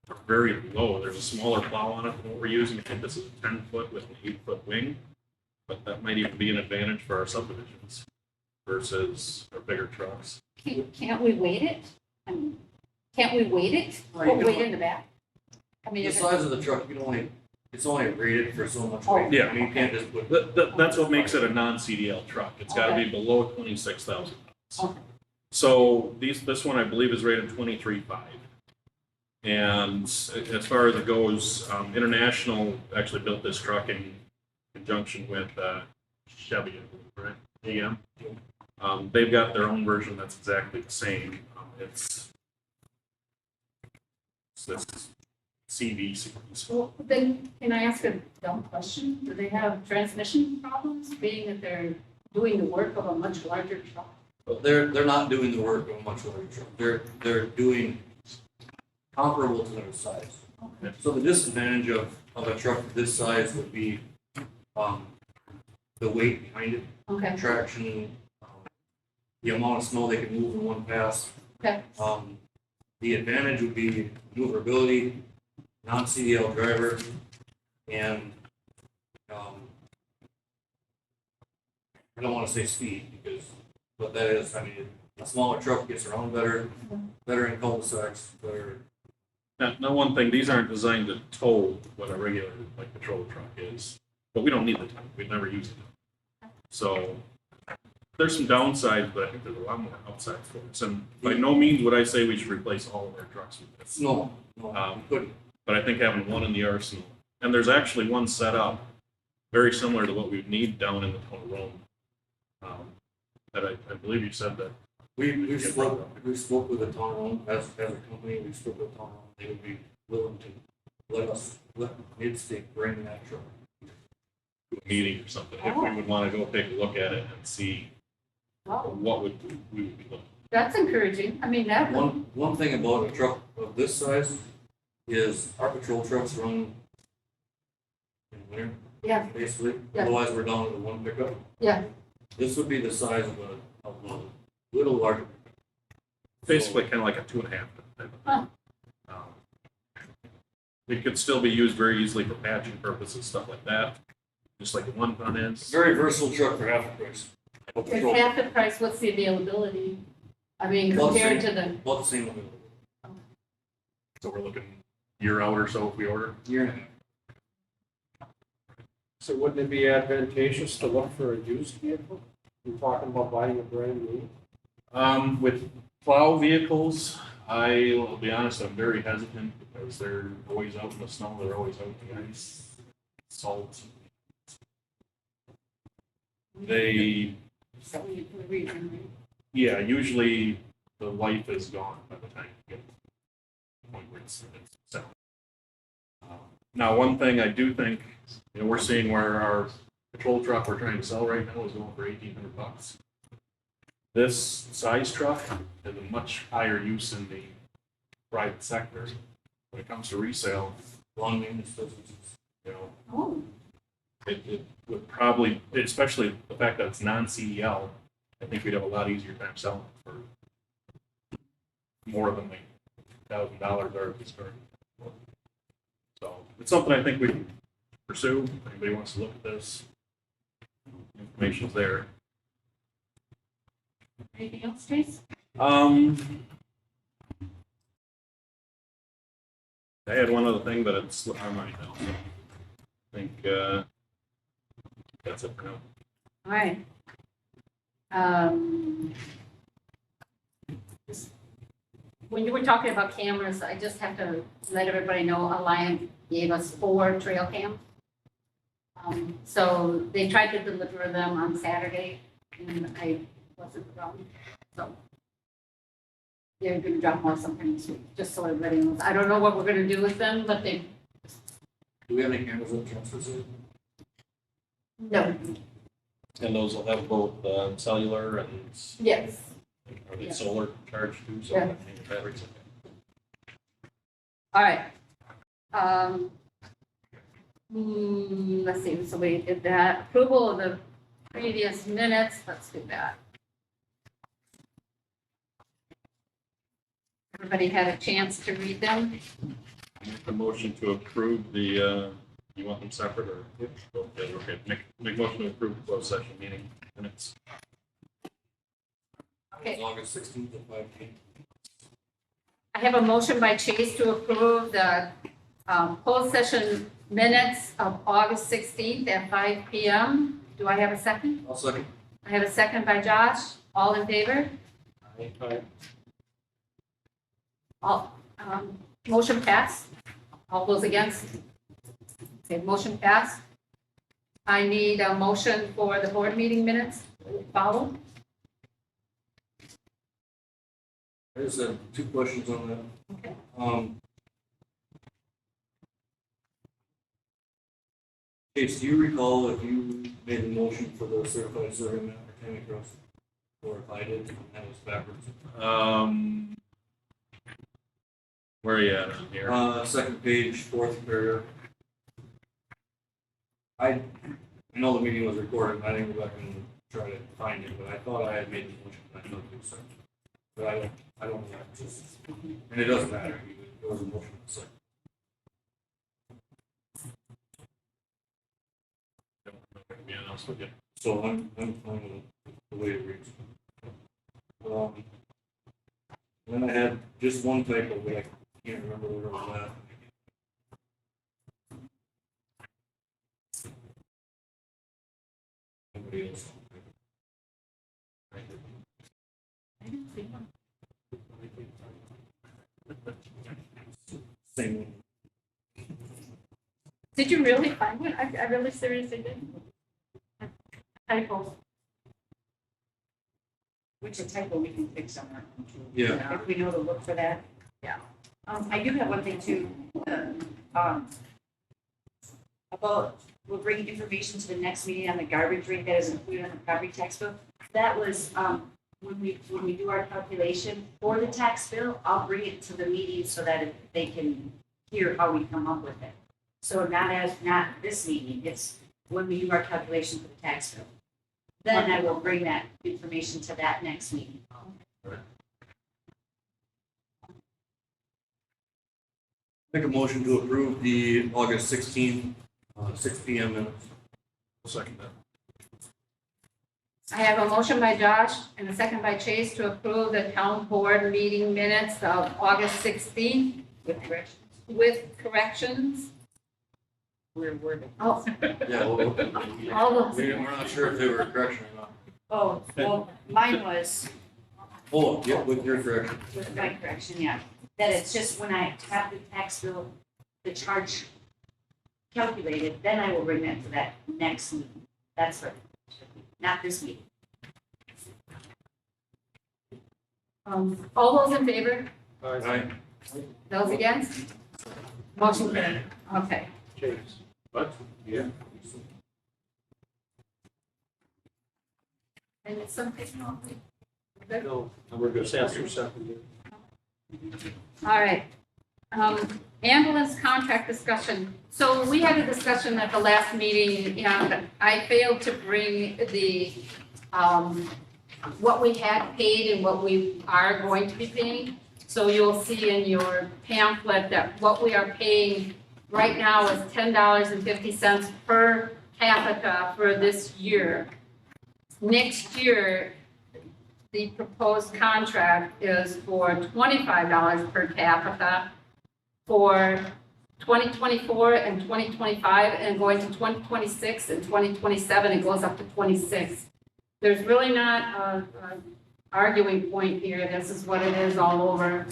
are very low. There's a smaller plow on it than what we're using. I think this is a 10-foot with an 8-foot wing, but that might even be an advantage for our subdivisions versus our bigger trucks. Can't we weight it? I mean, can't we weight it? Well, you Put can- weight in the back? I mean, The if it- size of the truck, it's only rated for so much Oh. weight. Yeah. I mean, you can't just put. That's what makes it a non-CDL truck. It's got to be below 26,000 pounds. Okay. So this one I believe is rated 23.5. And as far as it goes, International actually built this truck in conjunction with Chevy, right? GM. They've got their own version that's exactly the same. It's this CV series. Well, then, can I ask a dumb question? Do they have transmission problems, being that they're doing the work of a much larger truck? But they're not doing the work of a much larger truck. They're doing comparable to their size. Okay. So the disadvantage of a truck this size would be, the weight behind it, Okay, traction, the amount of snow they can move in one pass. okay, The advantage would be maneuverability, non-CDL driver, and, I don't wanna say speed, because what that is, I mean, a smaller truck gets around better in cul-de-sacs, better. Now, one thing, these aren't designed to tow what a regular like patrol truck is, but we don't need the tow. We'd never use it. So there's some downsides, but I think there's a lot more upsides for us. And by no means would I say we should replace all of our trucks with this. No, But I think having one in the arsenal, and there's actually one set up very similar to what we would need down in the town of Rome. That I believe you said that. We spoke with the town as a company, we spoke with the town, they would be willing to let Midstate bring that truck. to a meeting or something, if we would want to go take a look at it and see Wow, what we would be looking. that's encouraging. I mean, that, One thing about a truck of this size is our patrol trucks run in winter, yeah, basically, Yeah. otherwise we're down to the one pickup. yeah, This would be the size of a little larger. Basically kind of like a 2.5 type of Huh. thing. It could still be used very easily for patching purposes, stuff like that, just like the one ton is. Very versatile truck for half the price. it's half the price. What's the availability? I mean, Well, compared same. to the, About the same amount. So we're looking year out or so if we order. Year and a half. So wouldn't it be advantageous to look for a used vehicle? You're talking about buying a brand new? With plow vehicles, I will be honest, I'm very hesitant because they're always out in the snow, they're always out in the ice, salt. They, selling it for a reason, right? yeah, usually the life is gone by the time you get to the point where it's selling. Now, one thing I do think, we're seeing where our patrol truck we're trying to sell right now is going for $1,800. This size truck has a much higher use in the private sector. When it comes to resale, Long maintenance businesses. Oh, it would probably, especially the fact that it's non-CDL, I think we'd have a lot easier time selling it for more than like $1,000 or this car. So it's something I think we can pursue. If anybody wants to look at this, information's there. anything else, Trace? I had one other thing, but it's slipped my mind now. So I think that's it for now. All right. When you were talking about cameras, I just have to let everybody know Alliant gave us 4 trail cams. So they tried to deliver them on Saturday and I wasn't around, so. They're gonna drop more sometime this week, just so everybody knows. I don't know what we're gonna do with them, but they, Do we have any cameras in the transfer station? no, And those will have both cellular and yes. are they Yeah. solar charged too? So Yeah. the batteries. All right. Let's see, so we did that. Approval of the previous minutes, let's do that. Everybody had a chance to read them? Make a motion to approve the, you want them separate or? Okay, make motion to approve the closed session meeting minutes. Okay. August 16th at 5 p.m. I have a motion by Chase to approve the closed session minutes of August 16th at 5 PM. Do I have a second? I'll second. I have a second by Josh. All in favor? All, motion passed. All those against? Okay, motion passed. I need a motion for the board meeting minutes. Follow? I just have 2 questions on that. Okay. Chase, do you recall if you made the motion for the certified survey map for Tammy Cross? Or if I did, and that was backwards? Where are you at on here? Second page, 4th paragraph. I know the meeting was recorded, and I didn't go back and try to find it, but I thought I had made the motion, and I don't do so. But I don't know, just, and it doesn't matter, it was a motion, so. To be honest with you. So I'm fine with the way it reads. Then I had just one typo, but I can't remember where it was at. Somebody else. Same one. Did you really find one? I really seriously did. Typo. Which is typo we can fix somewhere. Yeah. If we know to look for that. Yeah. I do have one thing too, a about, we'll bring information to the next meeting on the garbage rate that is included in the property tax bill. That was, when we do our calculation for the tax bill, I'll bring it to the meeting so that they can hear how we come up with it. So not this meeting, it's when we do our calculation for the tax bill. Then I will bring that information to that next meeting. Make a motion to approve the August 16th, 6 PM minutes. Second that. I have a motion by Josh and a second by Chase to approve the town board meeting minutes of August 16th With corrections. with corrections. Weird wording. Oh, Yeah, all those. we're not sure if they were a correction or not. Oh, well, mine was, Oh, yeah, with your correction. with my correction, yeah, that it's just when I have the tax bill, the charge calculated, then I will bring that to that next meeting. That's what, not this meeting. All those in favor? Aye. Those against? Motion carried. Okay. James. But, yeah. And it's something. No, we're gonna say after second. All right. Ambulance contract discussion. So we had a discussion at the last meeting and I failed to bring the, what we had paid and what we are going to be paying. So you'll see in your pamphlet that what we are paying right now is $10.50 per capita for this year. Next year, the proposed contract is for $25 per capita for 2024 and 2025, and going to 2026 and 2027, it goes up to 26. There's really not a arguing point here. This is what it is all over.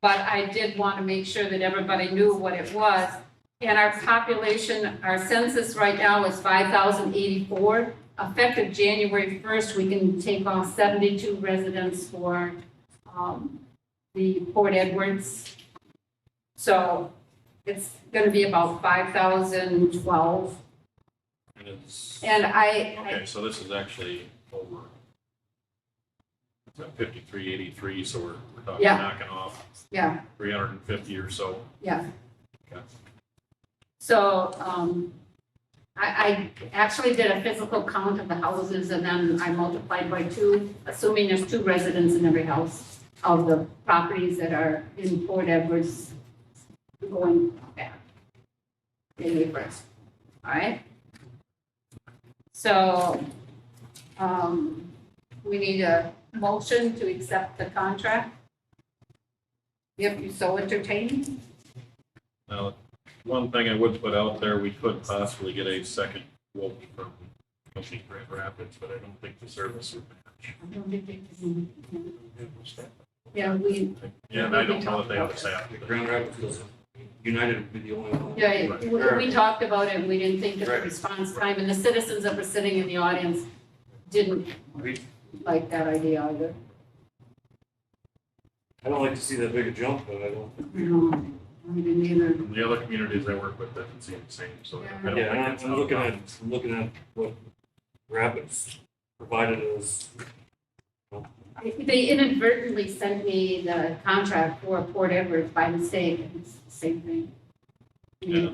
But I did want to make sure that everybody knew what it was. And our population, our census right now is 5,084. Effective January 1st, we can take off 72 residents for the Port Edwards. So it's going to be about 5,012. And it's, And okay, so this is actually over. It's at 5383, so we're talking Yeah. knocking off yeah, 350 or so. yeah. Okay. So I actually did a physical count of the houses and then I multiplied by 2, assuming there's 2 residents in every house of the properties that are in Port Edwards going back. January 1st, all right? So, we need a motion to accept the contract. If you so entertain. Now, one thing I would put out there, we could possibly get a second quote from company Grand Rapids, but I don't think the service would match. Yeah, we, Yeah, and I don't know if they have a staff. Grand Rapids doesn't. United would be the only one. yeah, we talked about it, and we didn't think that the Right. response time, and the citizens that were sitting in the audience didn't like that idea either. I don't like to see that big a jump, but I don't. No, I didn't either. The other communities I work with, doesn't seem the same, so I don't Yeah, think it's. I'm looking at what Rapids provided us. They inadvertently sent me the contract for Port Edwards by mistake, and it's the same thing. Yeah.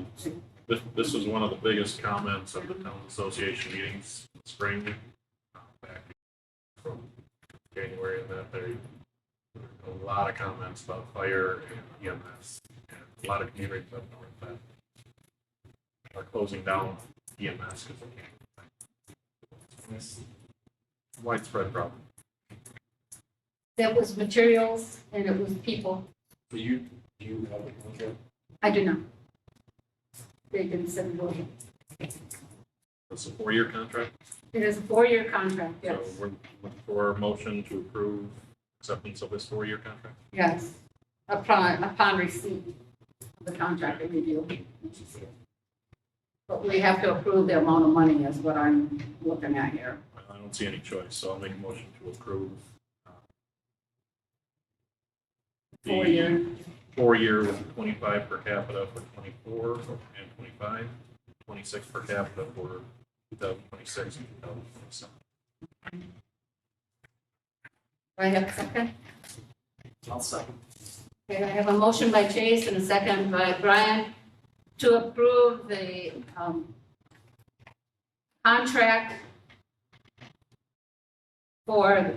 This was one of the biggest comments of the town association meetings in spring, back from January, and that there a lot of comments about fire and EMS. And a lot of communities up north that are closing down EMS because they can't. It's a widespread problem. That was materials and it was people. Do you have a contract? I do not. They didn't send me. It's a 4-year contract, It is a 4-year contract, yes, so we're looking for a motion to approve acceptance of this 4-year contract. yes. Upon receipt of the contract and review. But we have to approve the amount of money is what I'm looking at here. I don't see any choice, so I'll make a motion to approve. the 4-year. 4-year with 25 per capita for 24 and 25. 26 per capita for 2026 and 2027. Do I have a second? I'll second. Okay, I have a motion by Chase and a second by Brian to approve the contract for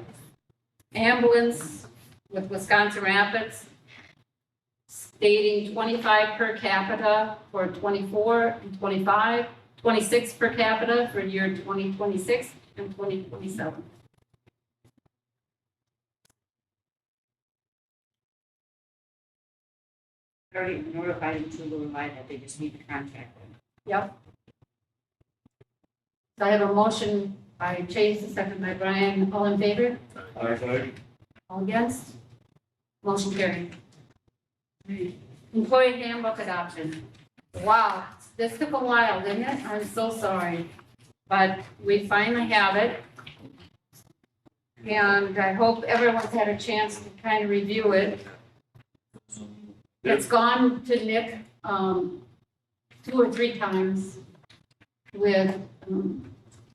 ambulance with Wisconsin Rapids, stating 25 per capita for 24 and 25, 26 per capita for year 2026 and 2027. I already notified them to notify that they just need the contract. Yep. So I have a motion by Chase, a second by Brian. All in favor? All against? Motion carried. Employee handbook adoption. Wow, this took a while, didn't it? I'm so sorry. But we finally have it. And I hope everyone's had a chance to kind of review it. It's gone to Nick 2 or 3 times with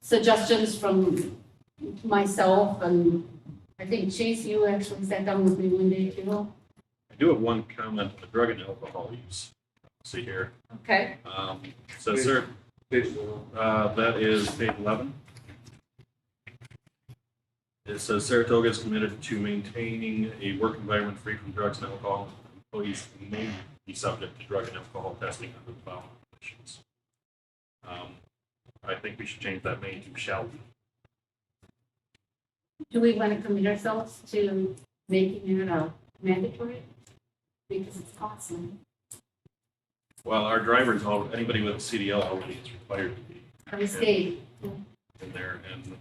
suggestions from myself, and I think Chase, you actually sat down with me one day too. I do have one comment on the drug and alcohol use. See here. Okay, Says there, that is page 11. It says Saratoga is committed to maintaining a work environment free from drugs and alcohol. Employees may be subject to drug and alcohol testing under the following conditions. I think we should change that may to shall be. do we want to commit ourselves to making it a mandatory? Because it's costly. Well, our drivers, anybody with a CDL already is required to be From the state. in there, and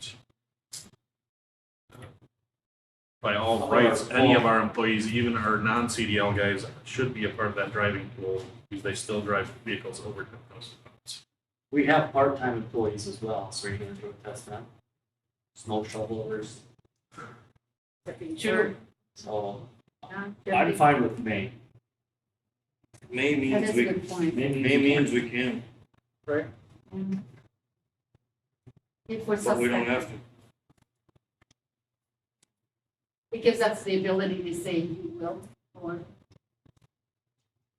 by all rights, any of our employees, even our non-CDL guys, should be a part of that driving pool because they still drive vehicles over 10,000 pounds. We have part-time employees as well, so you're gonna do a test them? Snow shovelers, Sure. so Yeah. I'm fine with May. May That means is a we, good point. May means we can, If we're but we don't suspect, have to. it gives us the ability to say you will, or,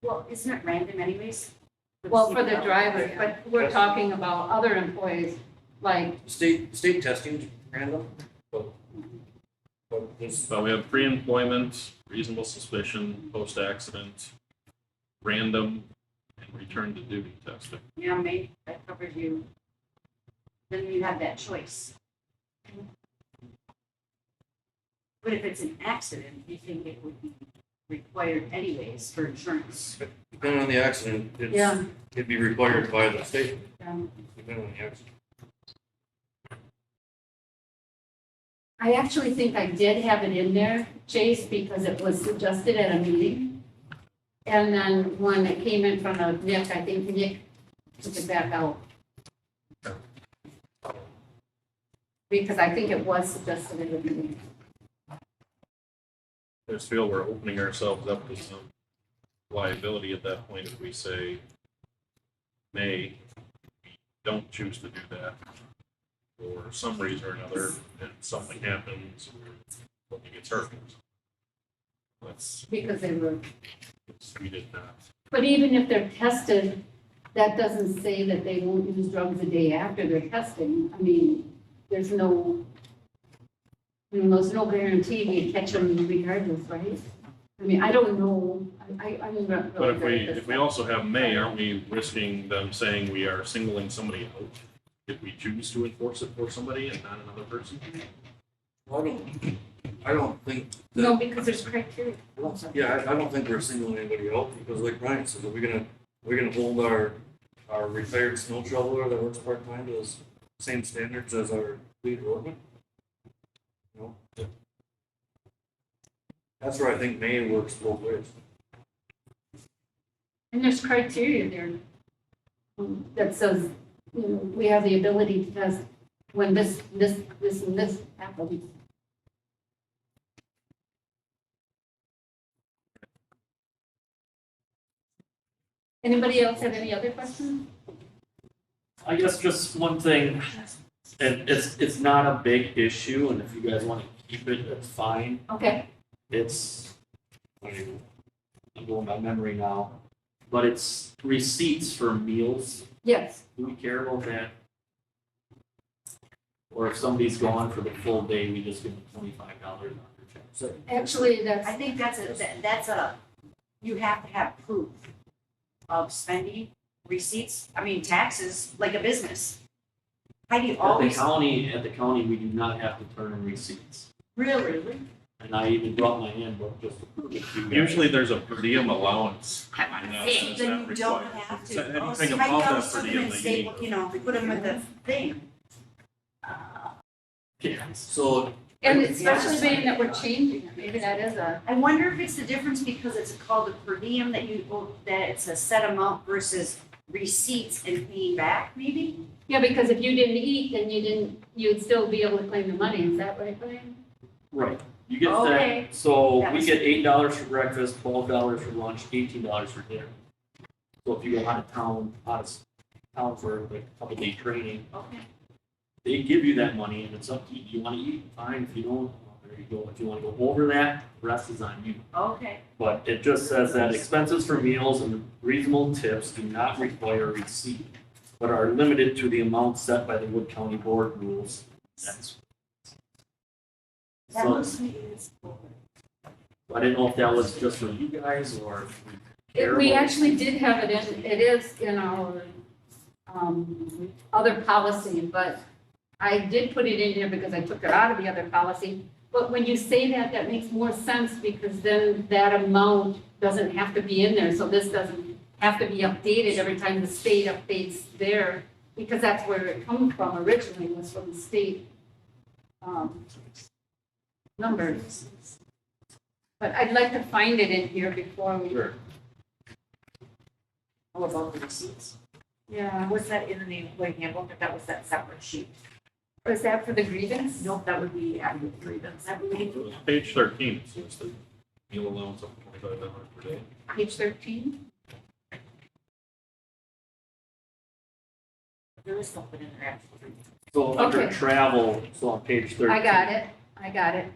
Well, isn't it random anyways? well, for the drivers, but we're talking about other employees, like, State testing random, but this, So we have pre-employment, reasonable suspicion, post-accident, random, and return to duty testing. Yeah, May, that covered you. Then you have that choice. But if it's an accident, you think it would be required anyways for insurance? depending on the accident, yeah. it'd be required by the state, um, depending on the accident. I actually think I did have it in there, Chase, because it was suggested at a meeting. And then when it came in from Nick, I think Nick took it back out. Because I think it was suggested at a meeting. I just feel we're opening ourselves up to some liability at that point if we say may, we don't choose to do that for some reason or another, and something happens, or somebody gets hurt. That's, Because they were, we did not. but even if they're tested, that doesn't say that they won't use drugs the day after they're testing. I mean, there's no guarantee we catch them regardless, right? I mean, I don't know, I'm not But really if good we, at this if we stuff. also have may, aren't we risking them saying we are singling somebody out if we choose to enforce it for somebody and not another person? Well, I don't think No, that, because there's criteria. yeah, I don't think we're singling anybody out, because like Brian says, are we gonna hold our retired snow shoveler that works part-time to those same standards as our lead roadman? No. That's where I think May works both ways. And there's criteria there that says, we have the ability to test when this, and this happens. Anybody else have any other questions? I guess just one thing, and it's not a big issue, and if you guys wanna keep it, that's fine. Okay, It's, I'm going by memory now, but it's receipts for meals. yes. Do we care about that? Or if somebody's gone for the full day, we just give them $25 on their check. So Actually, that's, I think that's you have to have proof of spending receipts, I mean, taxes, like a business. Heidi at the always, county, we do not have to turn in receipts. really, And I even brought my handbook just to prove it to you guys. Usually there's a per diem allowance. I want and to that say, says then that you don't required. have So to. anything Oh, see, above Heidi that always per took diem them and that you say, need. you know, put them with the thing. Yeah. So and especially being that we're changing it, maybe that is a, I wonder if it's the difference because it's called a per diem that that it's a set amount versus receipts and paying back, maybe? yeah, because if you didn't eat, then you'd still be able to claim the money, is that right, Brian? Right. You get Okay. that, so That we was- get $8 for breakfast, $12 for lunch, $18 for dinner. So if you go out of town for like a couple day training, Okay. they give you that money and it's up to you. You wanna eat, fine. If you don't, well, there you go. If you wanna go over that, the rest is on you. Okay. But it just says that expenses for meals and reasonable tips do not require receipt, but are limited to the amount set by the Wood County Board rules. That's. That So, must be, I didn't know if that was just for you guys or if we care We about it. actually did have it in, it is in our, other policy, but I did put it in here because I took it out of the other policy. But when you say that, that makes more sense because then that amount doesn't have to be in there. So this doesn't have to be updated every time the state updates their, because that's where it comes from originally, was from the state, numbers. But I'd like to find it in here before we. Sure. all about the receipts. Yeah, Was that in the employee handbook, or that was that separate sheet? was that for the grievance? Nope, that would be after the grievance, I believe. It was page 13, so it's the meal allowance of $25 per day. Page 13? There is something in there actually. So under Okay. travel, so on page 13. I got it.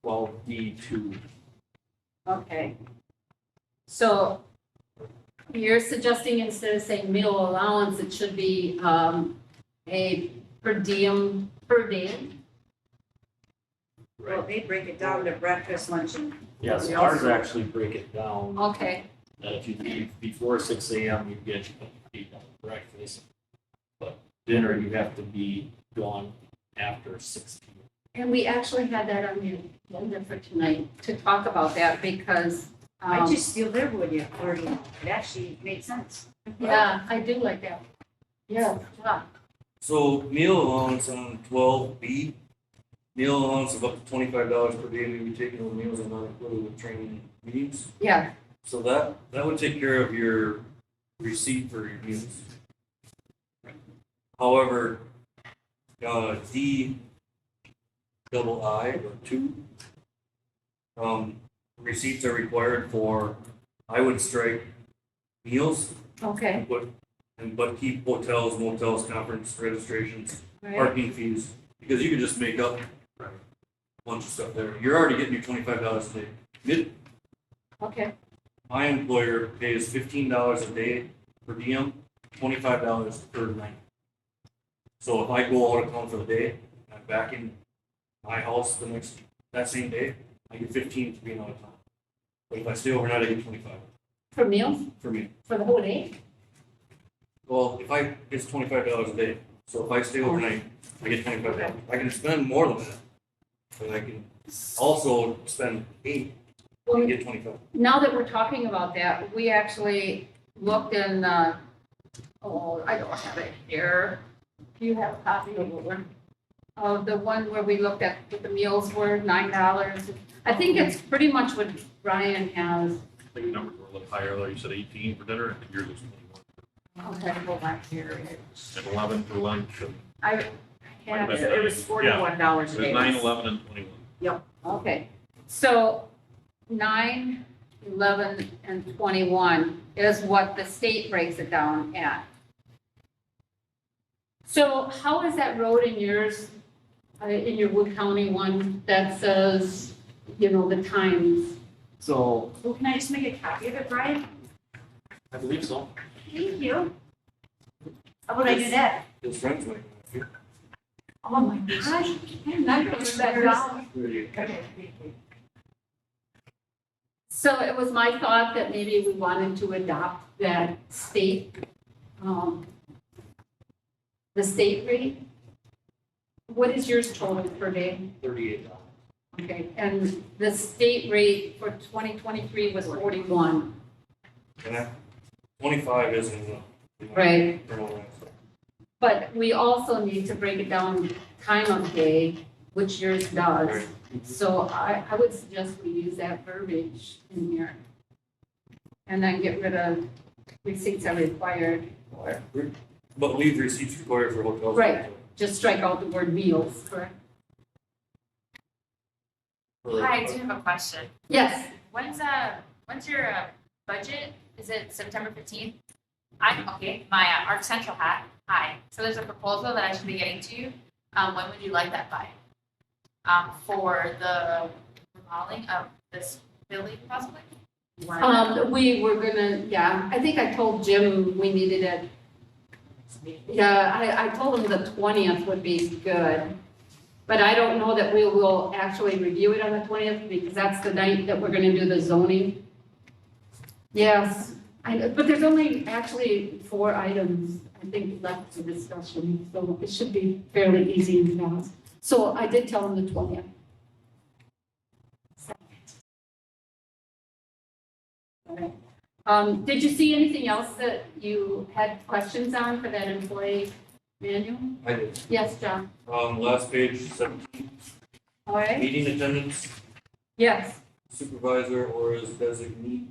12D2. Okay. So you're suggesting instead of saying meal allowance, it should be a per diem per day? Well, they break it down to breakfast, lunch, and. Yes, we ours also- actually break it down, Okay, that if you leave before 6 AM, you get $8 breakfast. But dinner, you have to be gone after 6 PM. and we actually had that on the agenda for tonight to talk about that because. I just feel there would you, already, it actually made sense. Yeah, I do like that. Yeah, yeah. So meal allowance on 12B, meal allowance of up to $25 per day may be taken with meals and not included with training and meetings. Yeah, So that would take care of your receipt for your meals. However, D double I or 2, receipts are required for, I would strike meals, okay, but keep hotels, motels, conference registrations, right, parking fees, because you could just make up a bunch of stuff there. You're already getting your $25 a day. okay, My employer pays $15 a day per diem, $25 per night. So if I go out of town for the day, and I'm back in my house that same day, I get 15 for being out of town. But if I stay overnight, I get 25 for meals, for me. for the whole day? Well, it's $25 a day, so if I stay overnight, I get $25. I can spend more than that, but I can also spend 8 and get 25. Now that we're talking about that, we actually looked in, oh, I don't have it here. Do you have a copy of the one? Of the one where we looked at what the meals were, $9. I think it's pretty much what Brian has. I think the numbers were a little higher, though. You said 18 for dinner, and yours was 21. Okay, hold on here. And 11 for lunch, and I Might have have it. been It was $41 a there's day. 9, 11, and 21. Okay, so 9, 11, and 21 is what the state breaks it down at. So how is that road in yours, in your Wood County one that says, you know, the times? So, Well, can I just make a copy of it, Brian? I believe so. Thank you. How would I do that? His friends might. Oh my gosh. I'm not gonna put that down. So it was my thought that maybe we wanted to adopt that state, the state rate. What is yours total per day? $38. Okay, and the state rate for 2023 was 41. And that 25 isn't enough. Right. For all that stuff. But we also need to break it down time of day, which yours does. Right. So I would suggest we use that verbiage in here. And then get rid of receipts are required, or, But leave receipts required for hotels. Right. just strike out the word meals, correct? Hi, I do have a question. Yes. When's your budget? Is it September 15th? Okay, my Arc Central hat. Hi. So there's a proposal that I should be getting to you. When would you like that by? For the remodeling of this building possibly? We were gonna, yeah, I think I told Jim we needed it. Yeah, I told him the 20th would be good. But I don't know that we will actually review it on the 20th because that's the night that we're gonna do the zoning. Yes, but there's only actually 4 items, I think, left for discussion, so it should be fairly easy and fast. So I did tell him the 20th. Did you see anything else that you had questions on for that employee manual? I did. Yes, John? Last page, 17, All right, meeting attendance, yes, supervisor or his designee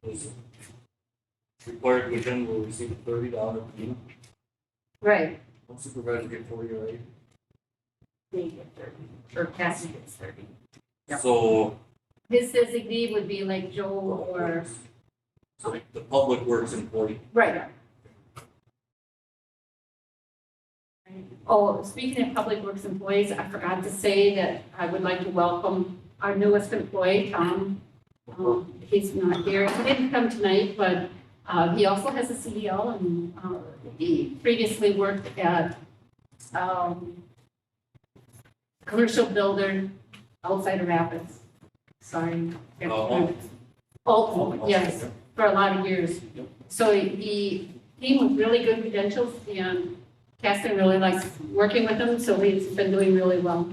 is required to attend will receive a $30 fee. right. One supervisor get 40, right? They get 30, or Cassie gets 30. Yep. So, His designee would be like Joe or, so the public works employee. right. Oh, speaking of Public Works employees, I forgot to say that I would like to welcome our newest employee, Tom. He's not here, he didn't come tonight, but he also has a CDL and he previously worked at commercial builder outside of Rapids. Sorry. Oh, yes, for a lot of years. So he came with really good credentials and Caston really likes working with him, so he's been doing really well.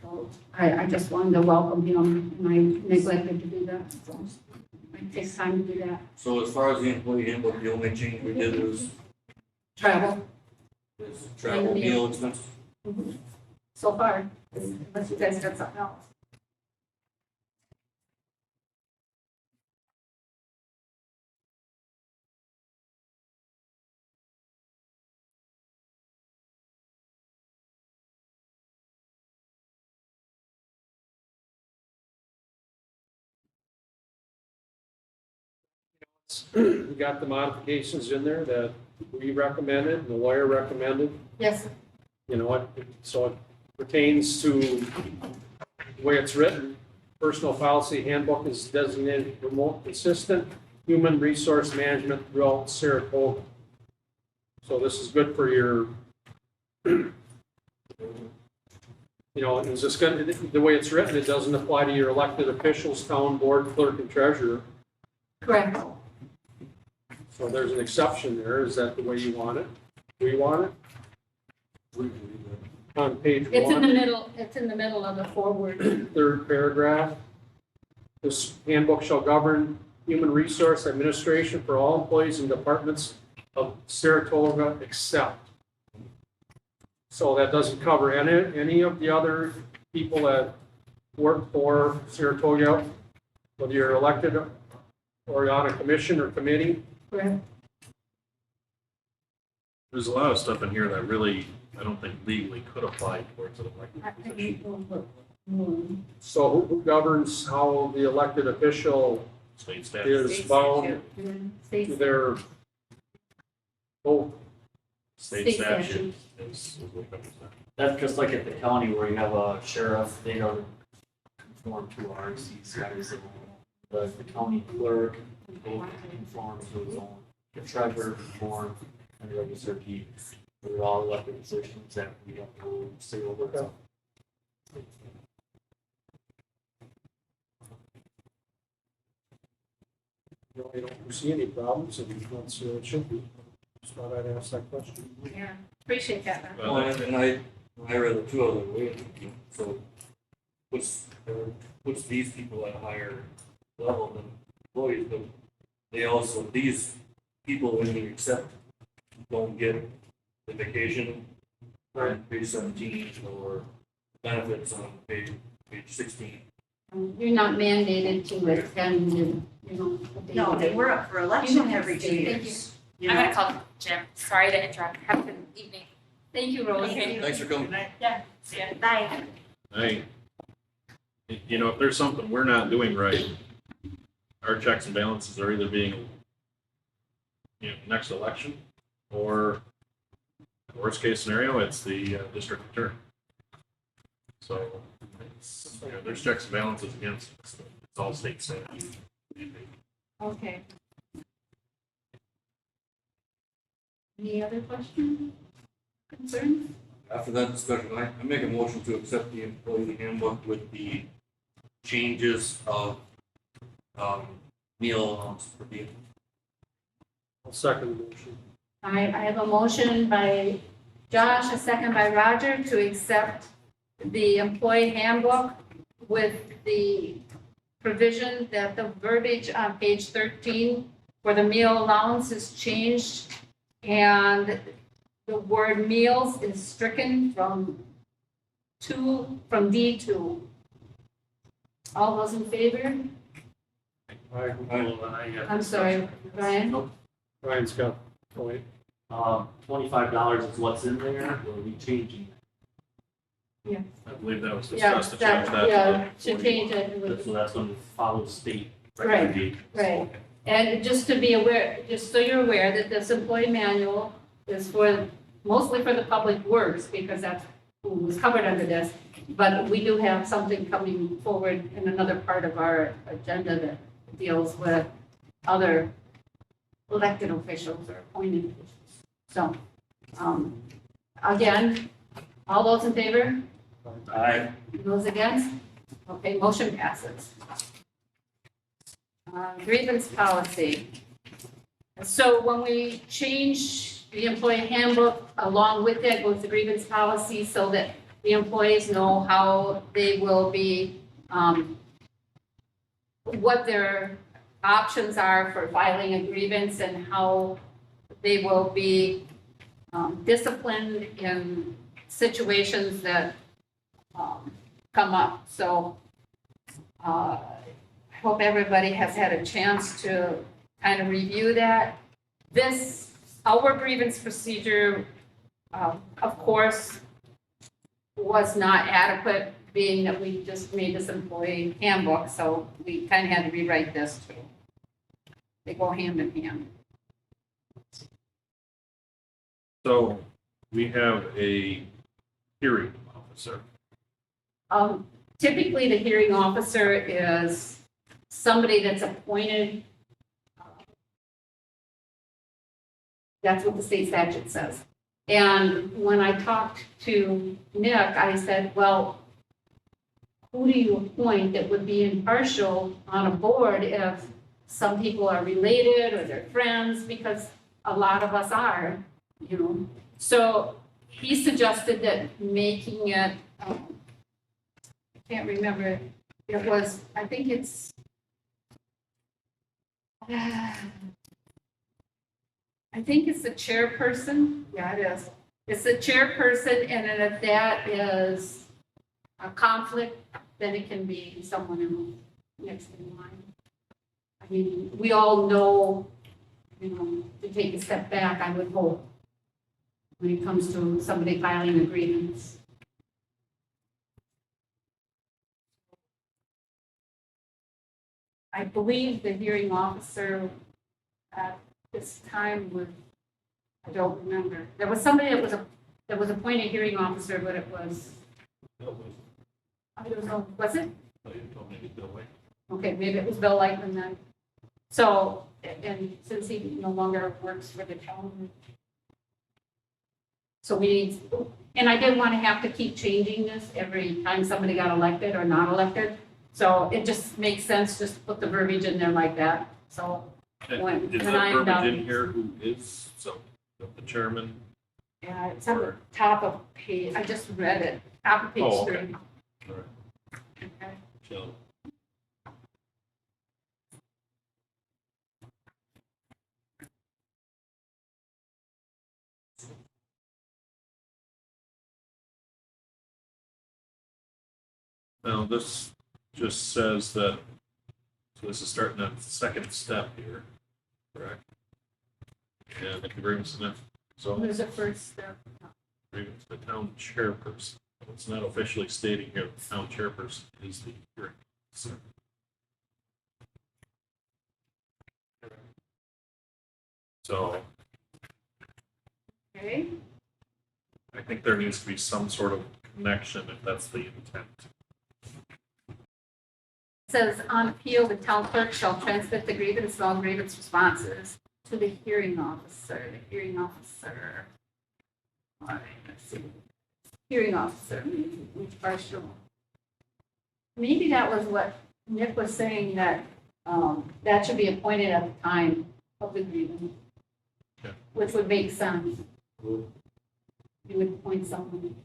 So I just wanted to welcome him, and I neglected to do that, so it takes time to do that. So as far as the employee handbook, the only change we did was Travel, travel, meal expenses. so far, unless you guys got something else. We got the modifications in there that we recommended and the lawyer recommended. Yes, You know what, so it pertains to the way it's written. Personal policy handbook is designated to promote consistent human resource management throughout Saratoga. So this is good for your, you know, it's just gonna, the way it's written, it doesn't apply to your elected officials, town board, clerk, and treasurer. correct. So there's an exception there. Is that the way you want it? Do you want it? On page It's in the 1, middle of the forward. third paragraph. This handbook shall govern human resource administration for all employees and departments of Saratoga except. So that doesn't cover any of the other people that work for Saratoga, whether you're elected or on a commission or committee. Correct. There's a lot of stuff in here that really, I don't think legally could apply towards an elected position. So who governs how the elected official State statute. is bound to their both State statute is what covers that. That's just like at the county where you have a sheriff, they don't conform to ours, he's got his own. The county clerk, they conform to his own. The treasurer conforms, and the register of deeds. They're all elected positions that we have to say over. So No, I don't foresee any problems, and that's, it should be. Just thought I'd ask that question. Yeah, appreciate that. Matt. Well, and I read the two other ways, so puts these people at a higher level than employees, but they also, these people, when you accept, don't get the vacation on page 17 or benefits on page 16. You're not mandated to attend, you know. a No, day-to-day. we're up for You election don't have every to 2 stay. years. Thank you. You I'm know? gonna call Jim. Sorry to interrupt. Have a good evening. Thank you, Rose. Thanks for coming. Yeah, see ya. Bye. Hey, you know, if there's something we're not doing right, our checks and balances are either being, you know, next election, or worst case scenario, it's the district attorney. So, it's, you know, there's checks and balances against us. It's all state statute. Okay. Any other questions, concerns? After that discussion, I make a motion to accept the employee handbook with the changes of meal allowance per diem. I'll second the motion. I have a motion by Josh, a second by Roger to accept the employee handbook with the provision that the verbiage on page 13 for the meal allowance is changed and the word meals is stricken from D2. All those in favor? I'm sorry, Brian? Ryan's got, wait. $25 is what's in there, or are we changing? Yeah. I believe that was Yeah, discussed to change that. yeah, to to change it. So that's going to follow state Right, recommendations. right. And just to be aware, just so you're aware that this employee manual is for, mostly for the public works, because that's who was covered under this. But we do have something coming forward in another part of our agenda that deals with other elected officials or appointed officials. So, again, all those in favor? Aye. Those against? Okay, motion passes. Grievance policy. So when we change the employee handbook, along with that goes the grievance policy so that the employees know how they will be, what their options are for filing a grievance and how they will be disciplined in situations that come up. So I hope everybody has had a chance to kind of review that. Our grievance procedure, of course, was not adequate, being that we just made this employee handbook, so we kind of had to rewrite this too. They go hand in hand. So we have a hearing officer. Typically, the hearing officer is somebody that's appointed. That's what the state statute says. And when I talked to Nick, I said, well, who do you appoint that would be impartial on a board if some people are related or they're friends? Because a lot of us are, you know. So he suggested that making it, I can't remember, it was, I think it's, I think it's the chairperson, yeah, it is. It's the chairperson, and then if that is a conflict, then it can be someone next in line. I mean, we all know, you know, to take a step back, I would hope, when it comes to somebody filing a grievance. I believe the hearing officer at this time would, I don't remember. There was somebody that was appointed hearing officer, but it was, I don't know, was it? Okay, maybe it was Bill Lightman then. So, and since he no longer works for the town. So we need, and I didn't want to have to keep changing this every time somebody got elected or not elected. So it just makes sense just to put the verbiage in there like that, so. when- Is when that I'm done- verbiage in here who is, so, the chairman? Yeah, it's on the top of page, I just read it, top of page Oh, okay. 3. All right. Okay. Chill. Now, this just says that, so this is starting that second step here, correct? And the agreements and that, so There's a first step. agreement to the town chairperson. It's not officially stating here the town chairperson is the hearing officer. So Okay, I think there needs to be some sort of connection if that's the intent. it says on appeal, the town clerk shall transmit the grievance and all grievance responses to the hearing officer, All right, let's see. Hearing officer, impartial. Maybe that was what Nick was saying, that, that should be appointed at the time of the grievance. Okay. Which would make sense. You would appoint someone.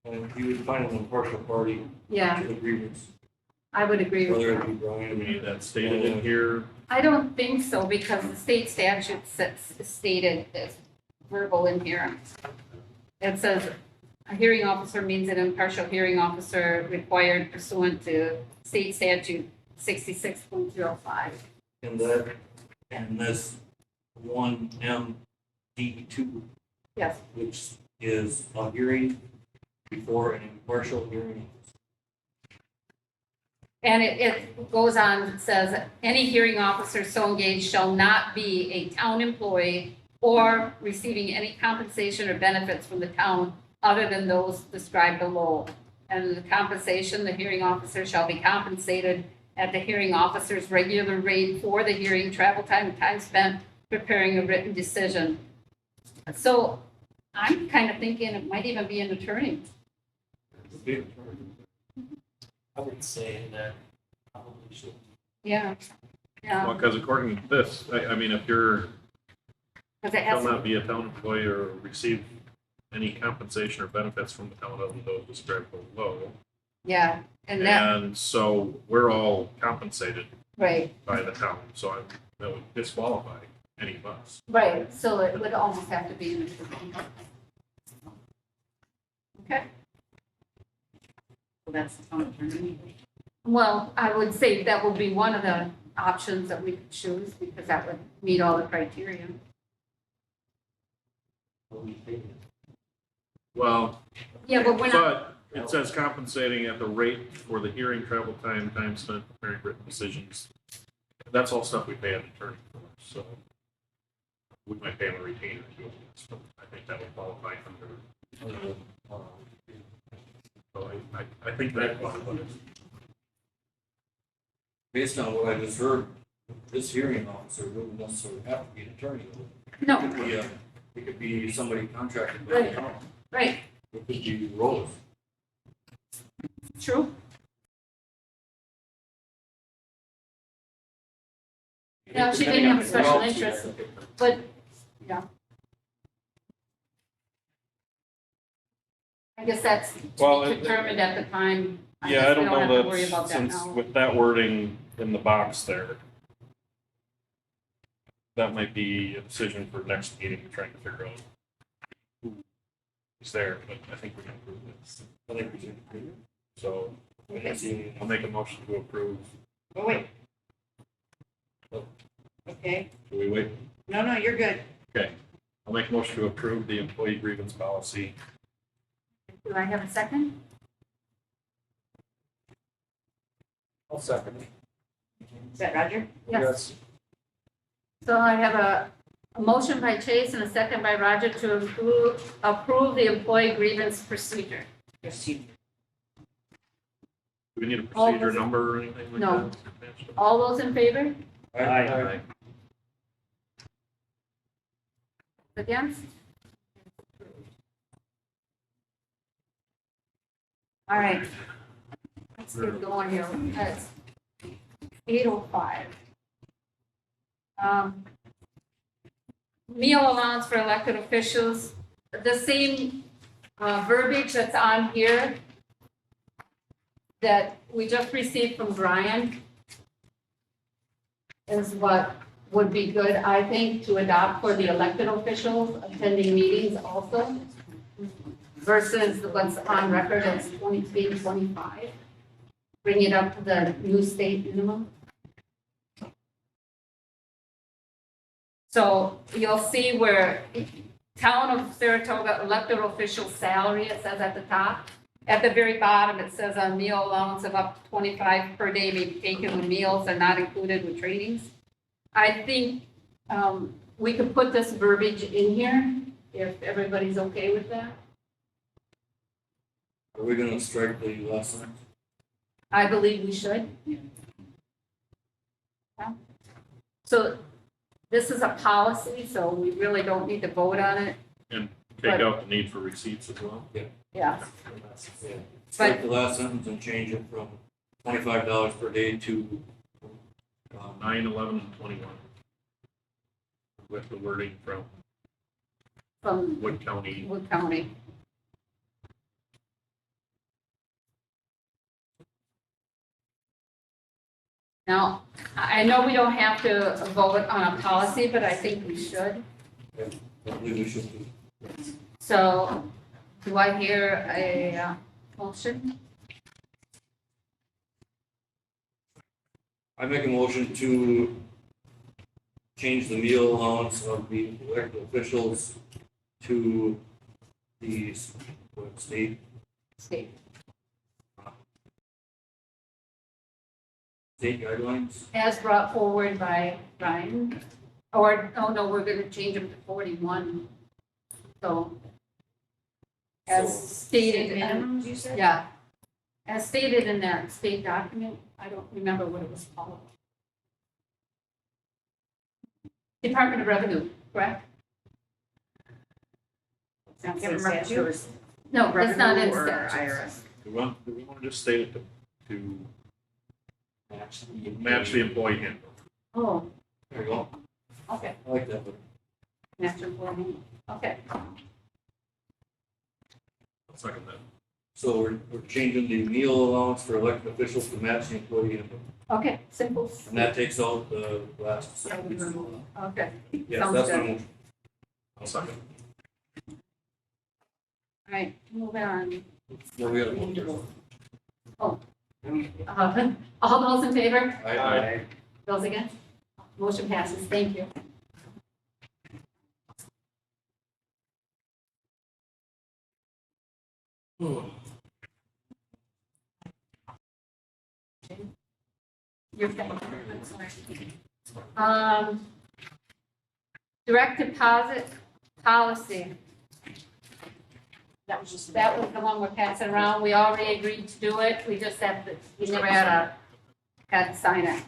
And you would find an impartial party Yeah, to the grievance, I would agree with whether that. it be Brian, We need that stated in here. I don't think so, because the state statute stated as verbal in here. It says, a hearing officer means an impartial hearing officer required pursuant to state statute 66.05. and that, and this 1MD2, Yes, which is a hearing before an impartial hearing. and it goes on, it says, any hearing officer so engaged shall not be a town employee or receiving any compensation or benefits from the town other than those described below. And the compensation, the hearing officer shall be compensated at the hearing officer's regular rate for the hearing, travel time, and time spent preparing a written decision. So I'm kind of thinking it might even be an attorney. I would say that probably should. Yeah, yeah, Well, because according to this, I mean, if you're, because it shall has, not be a town employee or receive any compensation or benefits from the town other than those described below. yeah, and that, And so we're all compensated right, by the town, so that would disqualify any of us. right, so it would almost have to be an attorney. Okay. So that's the town attorney. Well, I would say that would be one of the options that we could choose, because that would meet all the criteria. Well, Yeah, but we're not, but it says compensating at the rate for the hearing, travel time, time spent preparing written decisions. That's all stuff we pay an attorney for, so we might pay him a retainer too. So I think that would qualify under. So I think that qualifies. Based on what I just heard, this hearing officer wouldn't necessarily have to be an attorney. No. It could be somebody contracted by the Right. town. right, It could be Rose. true. No, she didn't have a special interest, but, yeah. I guess that's to Well, be determined at the time. Yeah, guess I we don't have know to worry that, about that since now. with that wording in the box there, that might be a decision for next meeting, trying to figure out who is there, but I think we can approve this. I think we should approve it. So I'll make a motion to approve. Oh, wait. Okay, Do we wait? no, you're good. Okay. I'll make a motion to approve the employee grievance policy. Do I have a second? I'll second it. Is that Roger? Yes. So I have a A motion by Chase and a second by Roger to approve the employee grievance procedure. Do we need a All procedure those- number or anything like No. that? All those in favor? Aye. Against? All right. Let's get going here. That's 8:05. Meal allowance for elected officials, the same verbiage that's on here that we just received from Brian is what would be good, I think, to adopt for the elected officials attending meetings also versus what's on record as 23 and 25. Bring it up to the new state minimum. So you'll see where Town of Saratoga elected official salary, it says at the top. At the very bottom, it says a meal allowance of up to 25 per day may be taken when meals are not included with trainings. I think we could put this verbiage in here if everybody's okay with that. Are we gonna strike the last sentence? I believe we should. Yeah. So this is a policy, so we really don't need to vote on it. And take out the need for receipts as well? Yeah. Yeah. Strike the last sentence and change it from $25 per day to 9, 11, and 21. With the wording from From Wood County. Wood County. Now, I know we don't have to vote on a policy, but I think we should. I believe we should do. So do I hear a motion? I make a motion to change the meal allowance of the elected officials to the state State. state guidelines. As brought forward by Brian, or, oh no, we're gonna change them to 41. So, as stated, Minimums, you said? yeah, as stated in that state document, I don't remember what it was called. Department of Revenue, correct? Can't remember if it was No, that's not in revenue or statute. IRS. Do we want to just state it to Actually, match the employee handbook? Oh, There you go. okay, I like that, but master employee, okay. I'll second that. so we're changing the meal allowance for elected officials to match the employee handbook. Okay, simple. And that takes out the last sentence. Okay. Yes, Sounds that's my good. motion. I'll second. All right, move on. Yeah, we got a motion. All those in favor? Aye. Those against? Motion passes, thank you. You're fine. Direct deposit policy. That was the one we're passing around. We already agreed to do it. We just had to, we never had to sign it.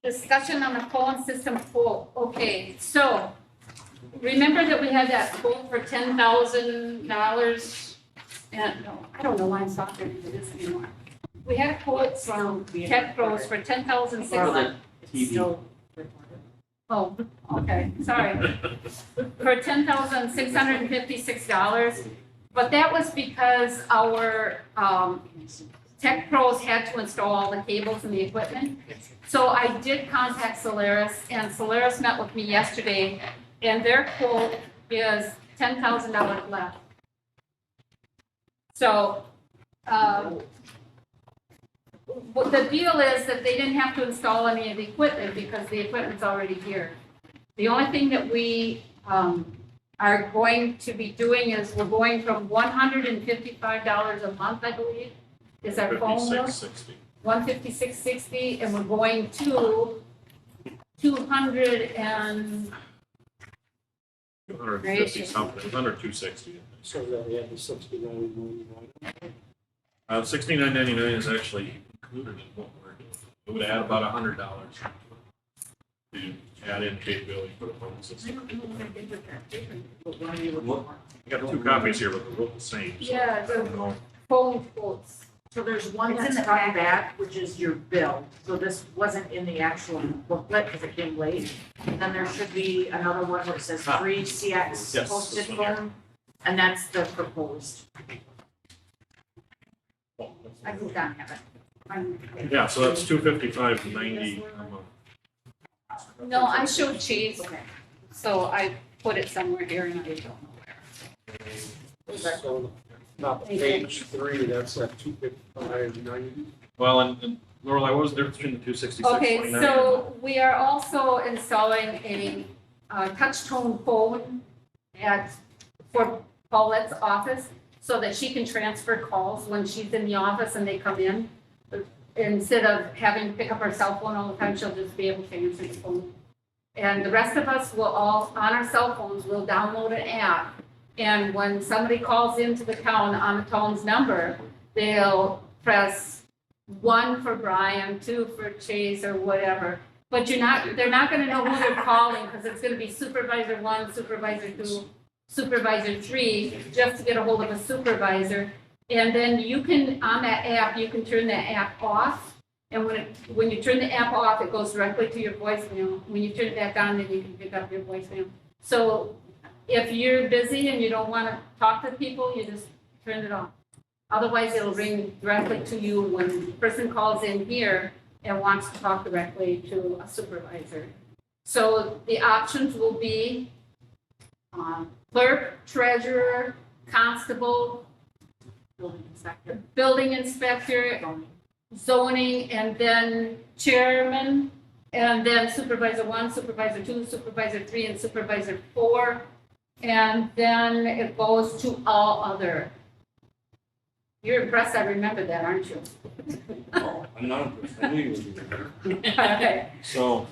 Discussion on the phone system quote. Okay, so remember that we had that quote for $10,000? And no, I don't know why I'm talking into this anymore. We had a quote from Tech Pros for $10,600. TV. Oh, okay, sorry. For $10,656, but that was because our Tech Pros had to install all the cables and the equipment. So I did contact Solaris, and Solaris met with me yesterday, and their quote is $10,000 less. So, what the deal is that they didn't have to install any of the equipment because the equipment's already here. The only thing that we are going to be doing is we're going from $155 a month, I believe, is our phone bill. 56.60. 156.60, and we're going to 200 and, 250 something, it was under 260. So that we had the 69. 69.99 is actually included in what we're doing. It would add about $100 to add in capability for the phone system. I got two copies here, but they're both the same. So yeah, I don't the know. phone quotes. So there's one It's in that's the front and packet. back, which is your bill. So this wasn't in the actual booklet because it came late. Then there should be another one where it says free CX Yes, posted this one here. phone. And that's the proposed. I do not have it. Yeah, so that's 255.90 a month. No, I showed Chase, Okay. so I put it somewhere here and I don't know where. So, not page 3, that's at 255.90. Well, and Lorelei, what was the difference between the 266.29? Okay, so we are also installing a touch tone phone for Paulette's office so that she can transfer calls when she's in the office and they come in. Instead of having to pick up her cell phone all the time, she'll just be able to answer the phone. And the rest of us will all, on our cell phones, will download an app. And when somebody calls into the town on the town's number, they'll press 1 for Brian, 2 for Chase or whatever. But they're not gonna know who they're calling because it's gonna be supervisor 1, supervisor 2, supervisor 3, just to get a hold of a supervisor. And then you can, on that app, you can turn that app off. And when you turn the app off, it goes directly to your voicemail. When you turn it back on, then you can pick up your voicemail. So if you're busy and you don't want to talk to people, you just turn it off. Otherwise, it'll ring directly to you when the person calls in here and wants to talk directly to a supervisor. So the options will be clerk, treasurer, constable, building inspector, zoning, and then chairman, and then supervisor 1, supervisor 2, supervisor 3, and supervisor 4. And then it goes to all other. You're impressed I remember that, aren't you? Oh, I'm not impressed. I knew you would be better. Okay. So,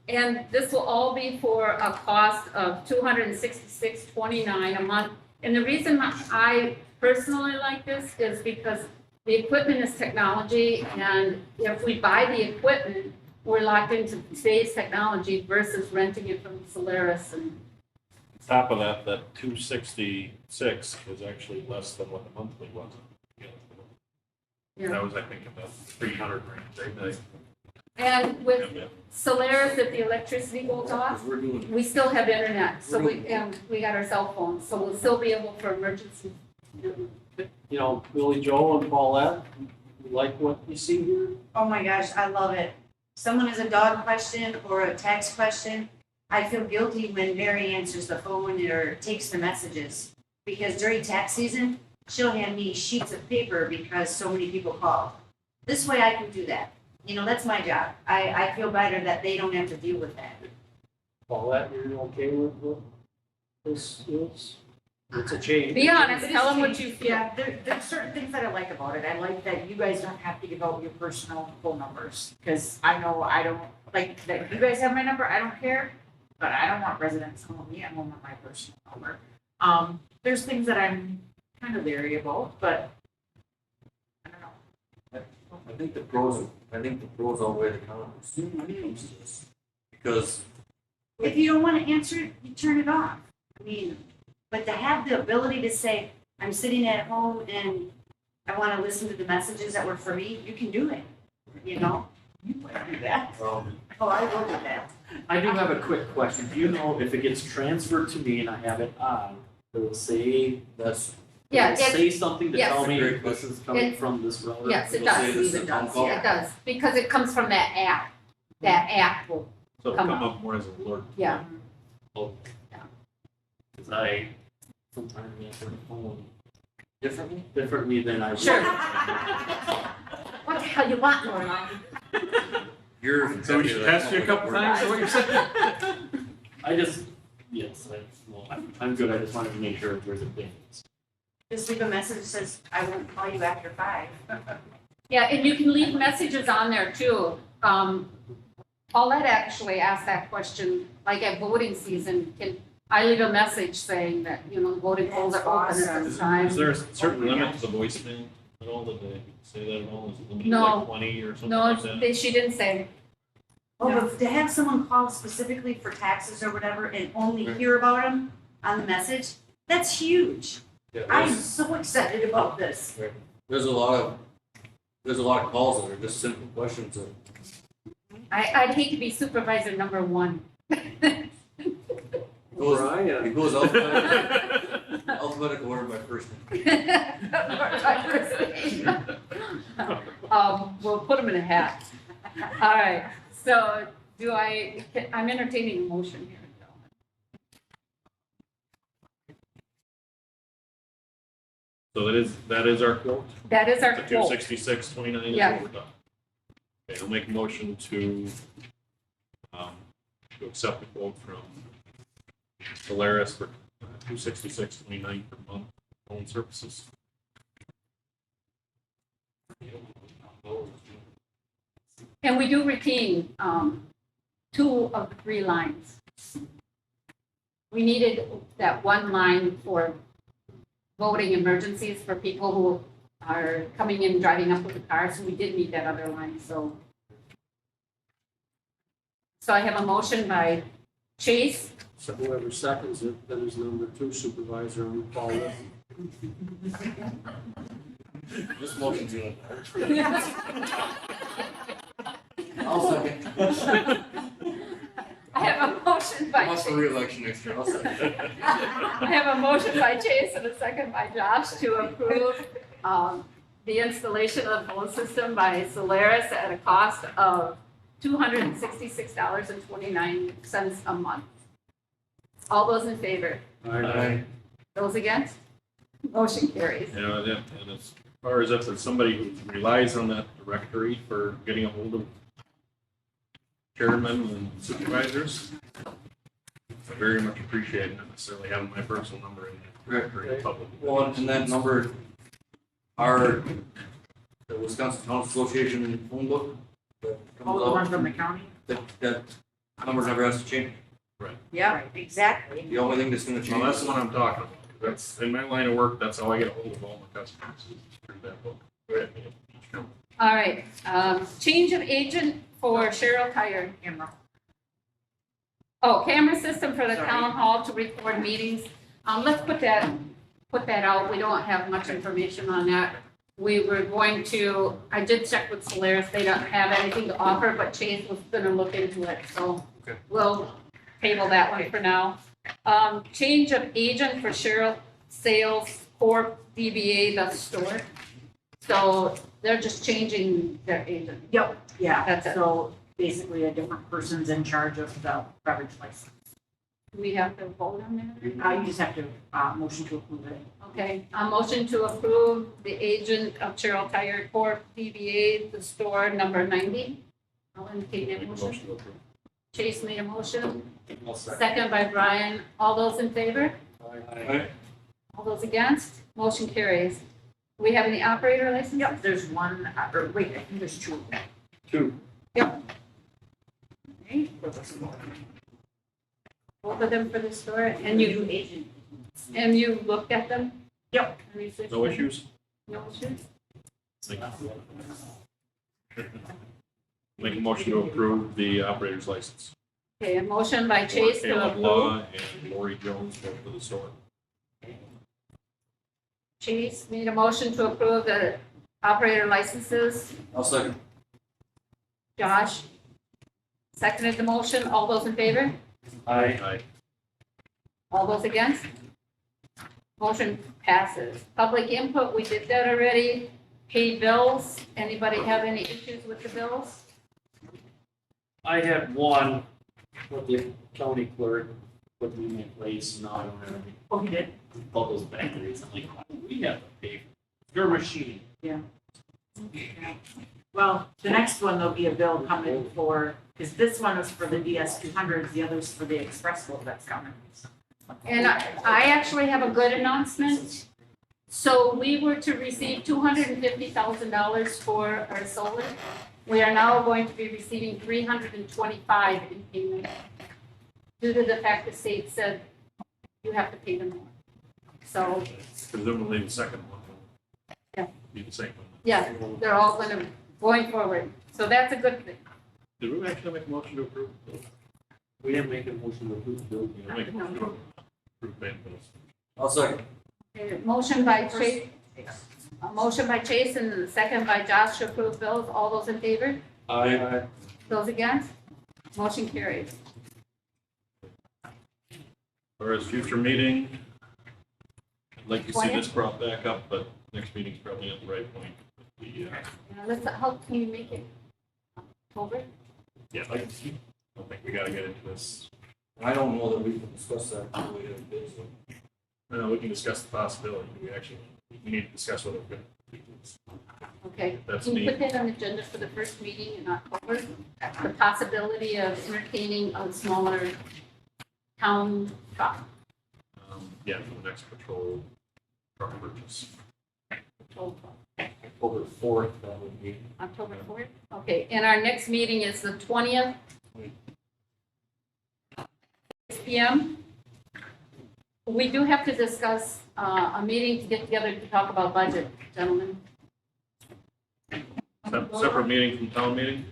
And this will all be for a cost of $266.29 a month. And the reason I personally like this is because the equipment is technology, and if we buy the equipment, we're locked into today's technology versus renting it from Solaris. And on top of that, that 266 is actually less than what the monthly was. That was, I think, about 300 range, I think. And with Solaris, if the electricity goes off, We're doing, we still have internet, so we got our cell phones, so we'll still be able for emergency. You know, Billy Joe and Paulette, you like what you see here? Oh my gosh, I love it. Someone has a dog question or a text question. I feel guilty when Mary answers the phone or takes the messages. Because during tax season, she'll hand me sheets of paper because so many people call. This way I can do that. You know, that's my job. I feel better that they don't have to deal with that. Paulette, you're okay with what this is? It's a change. Be honest, tell them what you feel. Yeah, there's certain things that I like about it. I like that you guys don't have to give out your personal phone numbers. Because I know I don't, like, that you guys have my number, I don't care. But I don't want residents calling me, I want my personal number. There's things that I'm kind of leery about, but I don't know. I think the pros outweigh the cons when it comes to this. Because If you don't want to answer it, you turn it off. I mean, but to have the ability to say, I'm sitting at home and I want to listen to the messages that were for me, you can do it, you know? You would do that. Oh, I will do that. I do have a quick question. Do you know if it gets transferred to me and I have it on, it will say, that's, Yeah, it'll it- say something to yes. tell me this is coming It- from this router? Yes, it It'll say does. this is It a phone does. call? It does, because it comes from that app. That app will, So it'll Come come up. up more as an alert. yeah. Because I sometimes answer the phone differently? differently than I would. Sure. What the hell you want, Lorelai? You're. So we should test you a couple times, is what you're saying? I just, yes, I'm good. I just wanted to make sure if there's a difference. Just leave a message that says, I won't call you after 5. Yeah, and you can leave messages on there too. Paulette actually asked that question, like at voting season, can I leave a message saying that, you know, voting polls are open at this time? Is there a certain limit to the voicemail at all? Did they say that at all? Is it limited to No. like 20 or something No, like that? she didn't say. Oh, but to have someone call specifically for taxes or whatever and only hear about them on the message, that's huge. Yeah, I'm so excited about this. There's a lot of calls that are just simple questions that I'd hate to be supervisor number one. it goes alphabetical order by first name. We'll put them in a hat. All right, so I'm entertaining a motion here. So that is our quote? That is our The quote. 266.29 is Yeah. what we're done. Okay, I'll make a motion to accept the quote from Solaris for $266.29 per month phone services. And we do retain 2 of the 3 lines. We needed that one line for voting emergencies for people who are coming in, driving up with a car, so we did need that other line, so. So I have a motion by Chase, So whoever seconds it, that is number 2 supervisor on the call list. This motion's gonna. I'll second. I have a motion by I'm up for Chase. re-election next year, I'll second. I have a motion by Chase and a second by Josh to approve the installation of the phone system by Solaris at a cost of $266.29 a month. All those in favor? Aye. Those against? Motion carries. Yeah, and as far as if there's somebody who relies on that directory for getting a hold of chairmen and supervisors, I very much appreciate not necessarily having my personal number in the directory public. Well, and that number, the Wisconsin Town Association phone book that Oh, comes the one out, from the county? that number never has to change. Yeah, exactly. The only thing that's gonna Well, change. that's the one I'm talking about. That's, in my line of work, that's how I get a hold of all my customers, is through that book. All right, change of agent for Cheryl Tire. Camera. Oh, camera system for the Sorry. town hall to record meetings. Let's put that out. We don't have much information on that. We were going to, I did check with Solaris. They don't have anything to offer, but Chase was gonna look into it, so Okay. we'll table that one for now. Change of agent for Cheryl Sales Corp. DBA The Store. So they're just changing their agent. Yep, yeah, That's it. so basically a different person's in charge of the beverage license. Do we have to vote on that? You just have to, motion to approve it. Okay, a motion to approve the agent of Cheryl Tire Corp. DBA The Store number 90. I'll entertain that motion. Chase made a motion, second by Brian. All those in favor? Aye. All those against? Motion carries. Do we have any operator license? Yep, there's one, or wait, I think there's 2. Two. Okay. Both of them for the store, and you, agent. and you looked at them? Yep. Any switch- No issues? No issues? Make a motion to approve the operator's license. Okay, a motion by For Chase to Caleb approve. Law and Lori Jones, both for the store. Chase made a motion to approve the operator licenses. I'll second. Josh seconded the motion. All those in favor? Aye. All those against? Motion passes. Public input, we did that already. Pay bills. Anybody have any issues with the bills? I had one with the county clerk put me in place, and now I don't have any. Oh, he did? All those batteries, I'm like, why do we have to pay for your machine? Well, the next one, there'll be a bill coming for, because this one is for the DS 200s, the other's for the express flow that's coming. And I actually have a good announcement. So we were to receive $250,000 for our solar. We are now going to be receiving $325 in payment due to the fact the state said you have to pay them more. So, Presumably the second one Yeah. will be the same one. yeah, they're all going forward. So that's a good thing. Did we actually make a motion to approve? We didn't make a motion to approve the bill. We didn't make a motion to approve paying bills. I'll second. Okay, motion by Chase, a motion by Chase and a second by Josh to approve bills. All those in favor? Aye. Those against? Motion carried. Or as future meeting, I'd like to see 20th? this brought back up, but next meeting's probably at the right point. How can you make it October? Yeah, I don't think we gotta get into this. I don't know that we can discuss that until we have bids. No, we can discuss the possibility. We need to discuss what we're gonna do. Okay, That's can you me. put that on the agenda for the first meeting in October? The possibility of entertaining a smaller town truck. Yeah, for the next patrol truck purchase. October 4th, that would be. October 4th? Okay, and our next meeting is the 20th. 6 p.m. We do have to discuss a meeting to get together to talk about budget, gentlemen. Separate meeting from town meeting?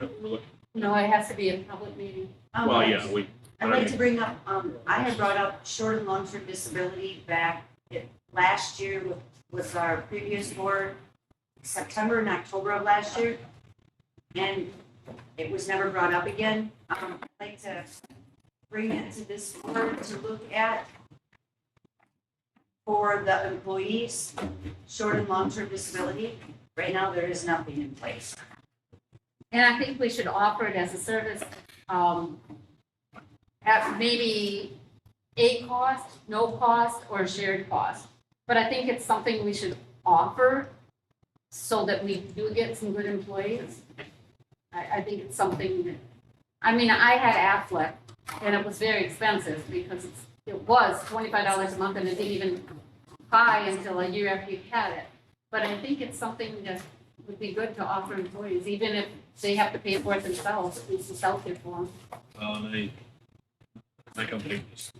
We're looking- No, it has to be a public meeting. Well, yeah, we. I'd like to bring up, I had brought up short and long-term disability back last year with our previous board, September and October of last year. And it was never brought up again. I'd like to bring it to this board to look at for the employees, short and long-term disability. Right now, there is nothing in place. And I think we should offer it as a service, at maybe a cost, no cost, or shared cost. But I think it's something we should offer so that we do get some good employees. I think it's something that, I mean, I had Aflac, and it was very expensive because it was $25 a month and it didn't even buy until a year after you had it. But I think it's something that would be good to offer employees, even if they have to pay for it themselves, at least it's out there for them. My company just,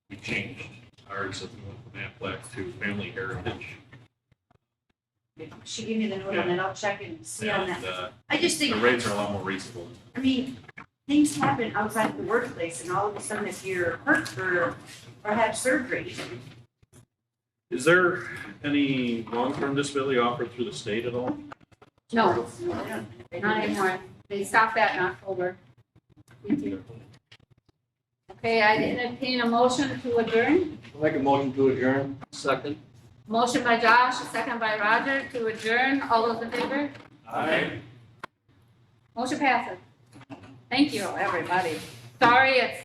we changed ours from Aflac to Family Heritage. She gave me the note on it, I'll check and see on And, that. I just think, the rates are a lot more reasonable. I mean, things happen outside the workplace and all of a sudden if you're hurt or have surgery, Is there any long-term disability offered through the state at all? No, not anymore. They stopped that in October. Okay, I entertain a motion to adjourn. I'll make a motion to adjourn. Second. Motion by Josh, second by Roger to adjourn. All those in favor? Aye. Motion passes. Thank you, everybody. Sorry, it's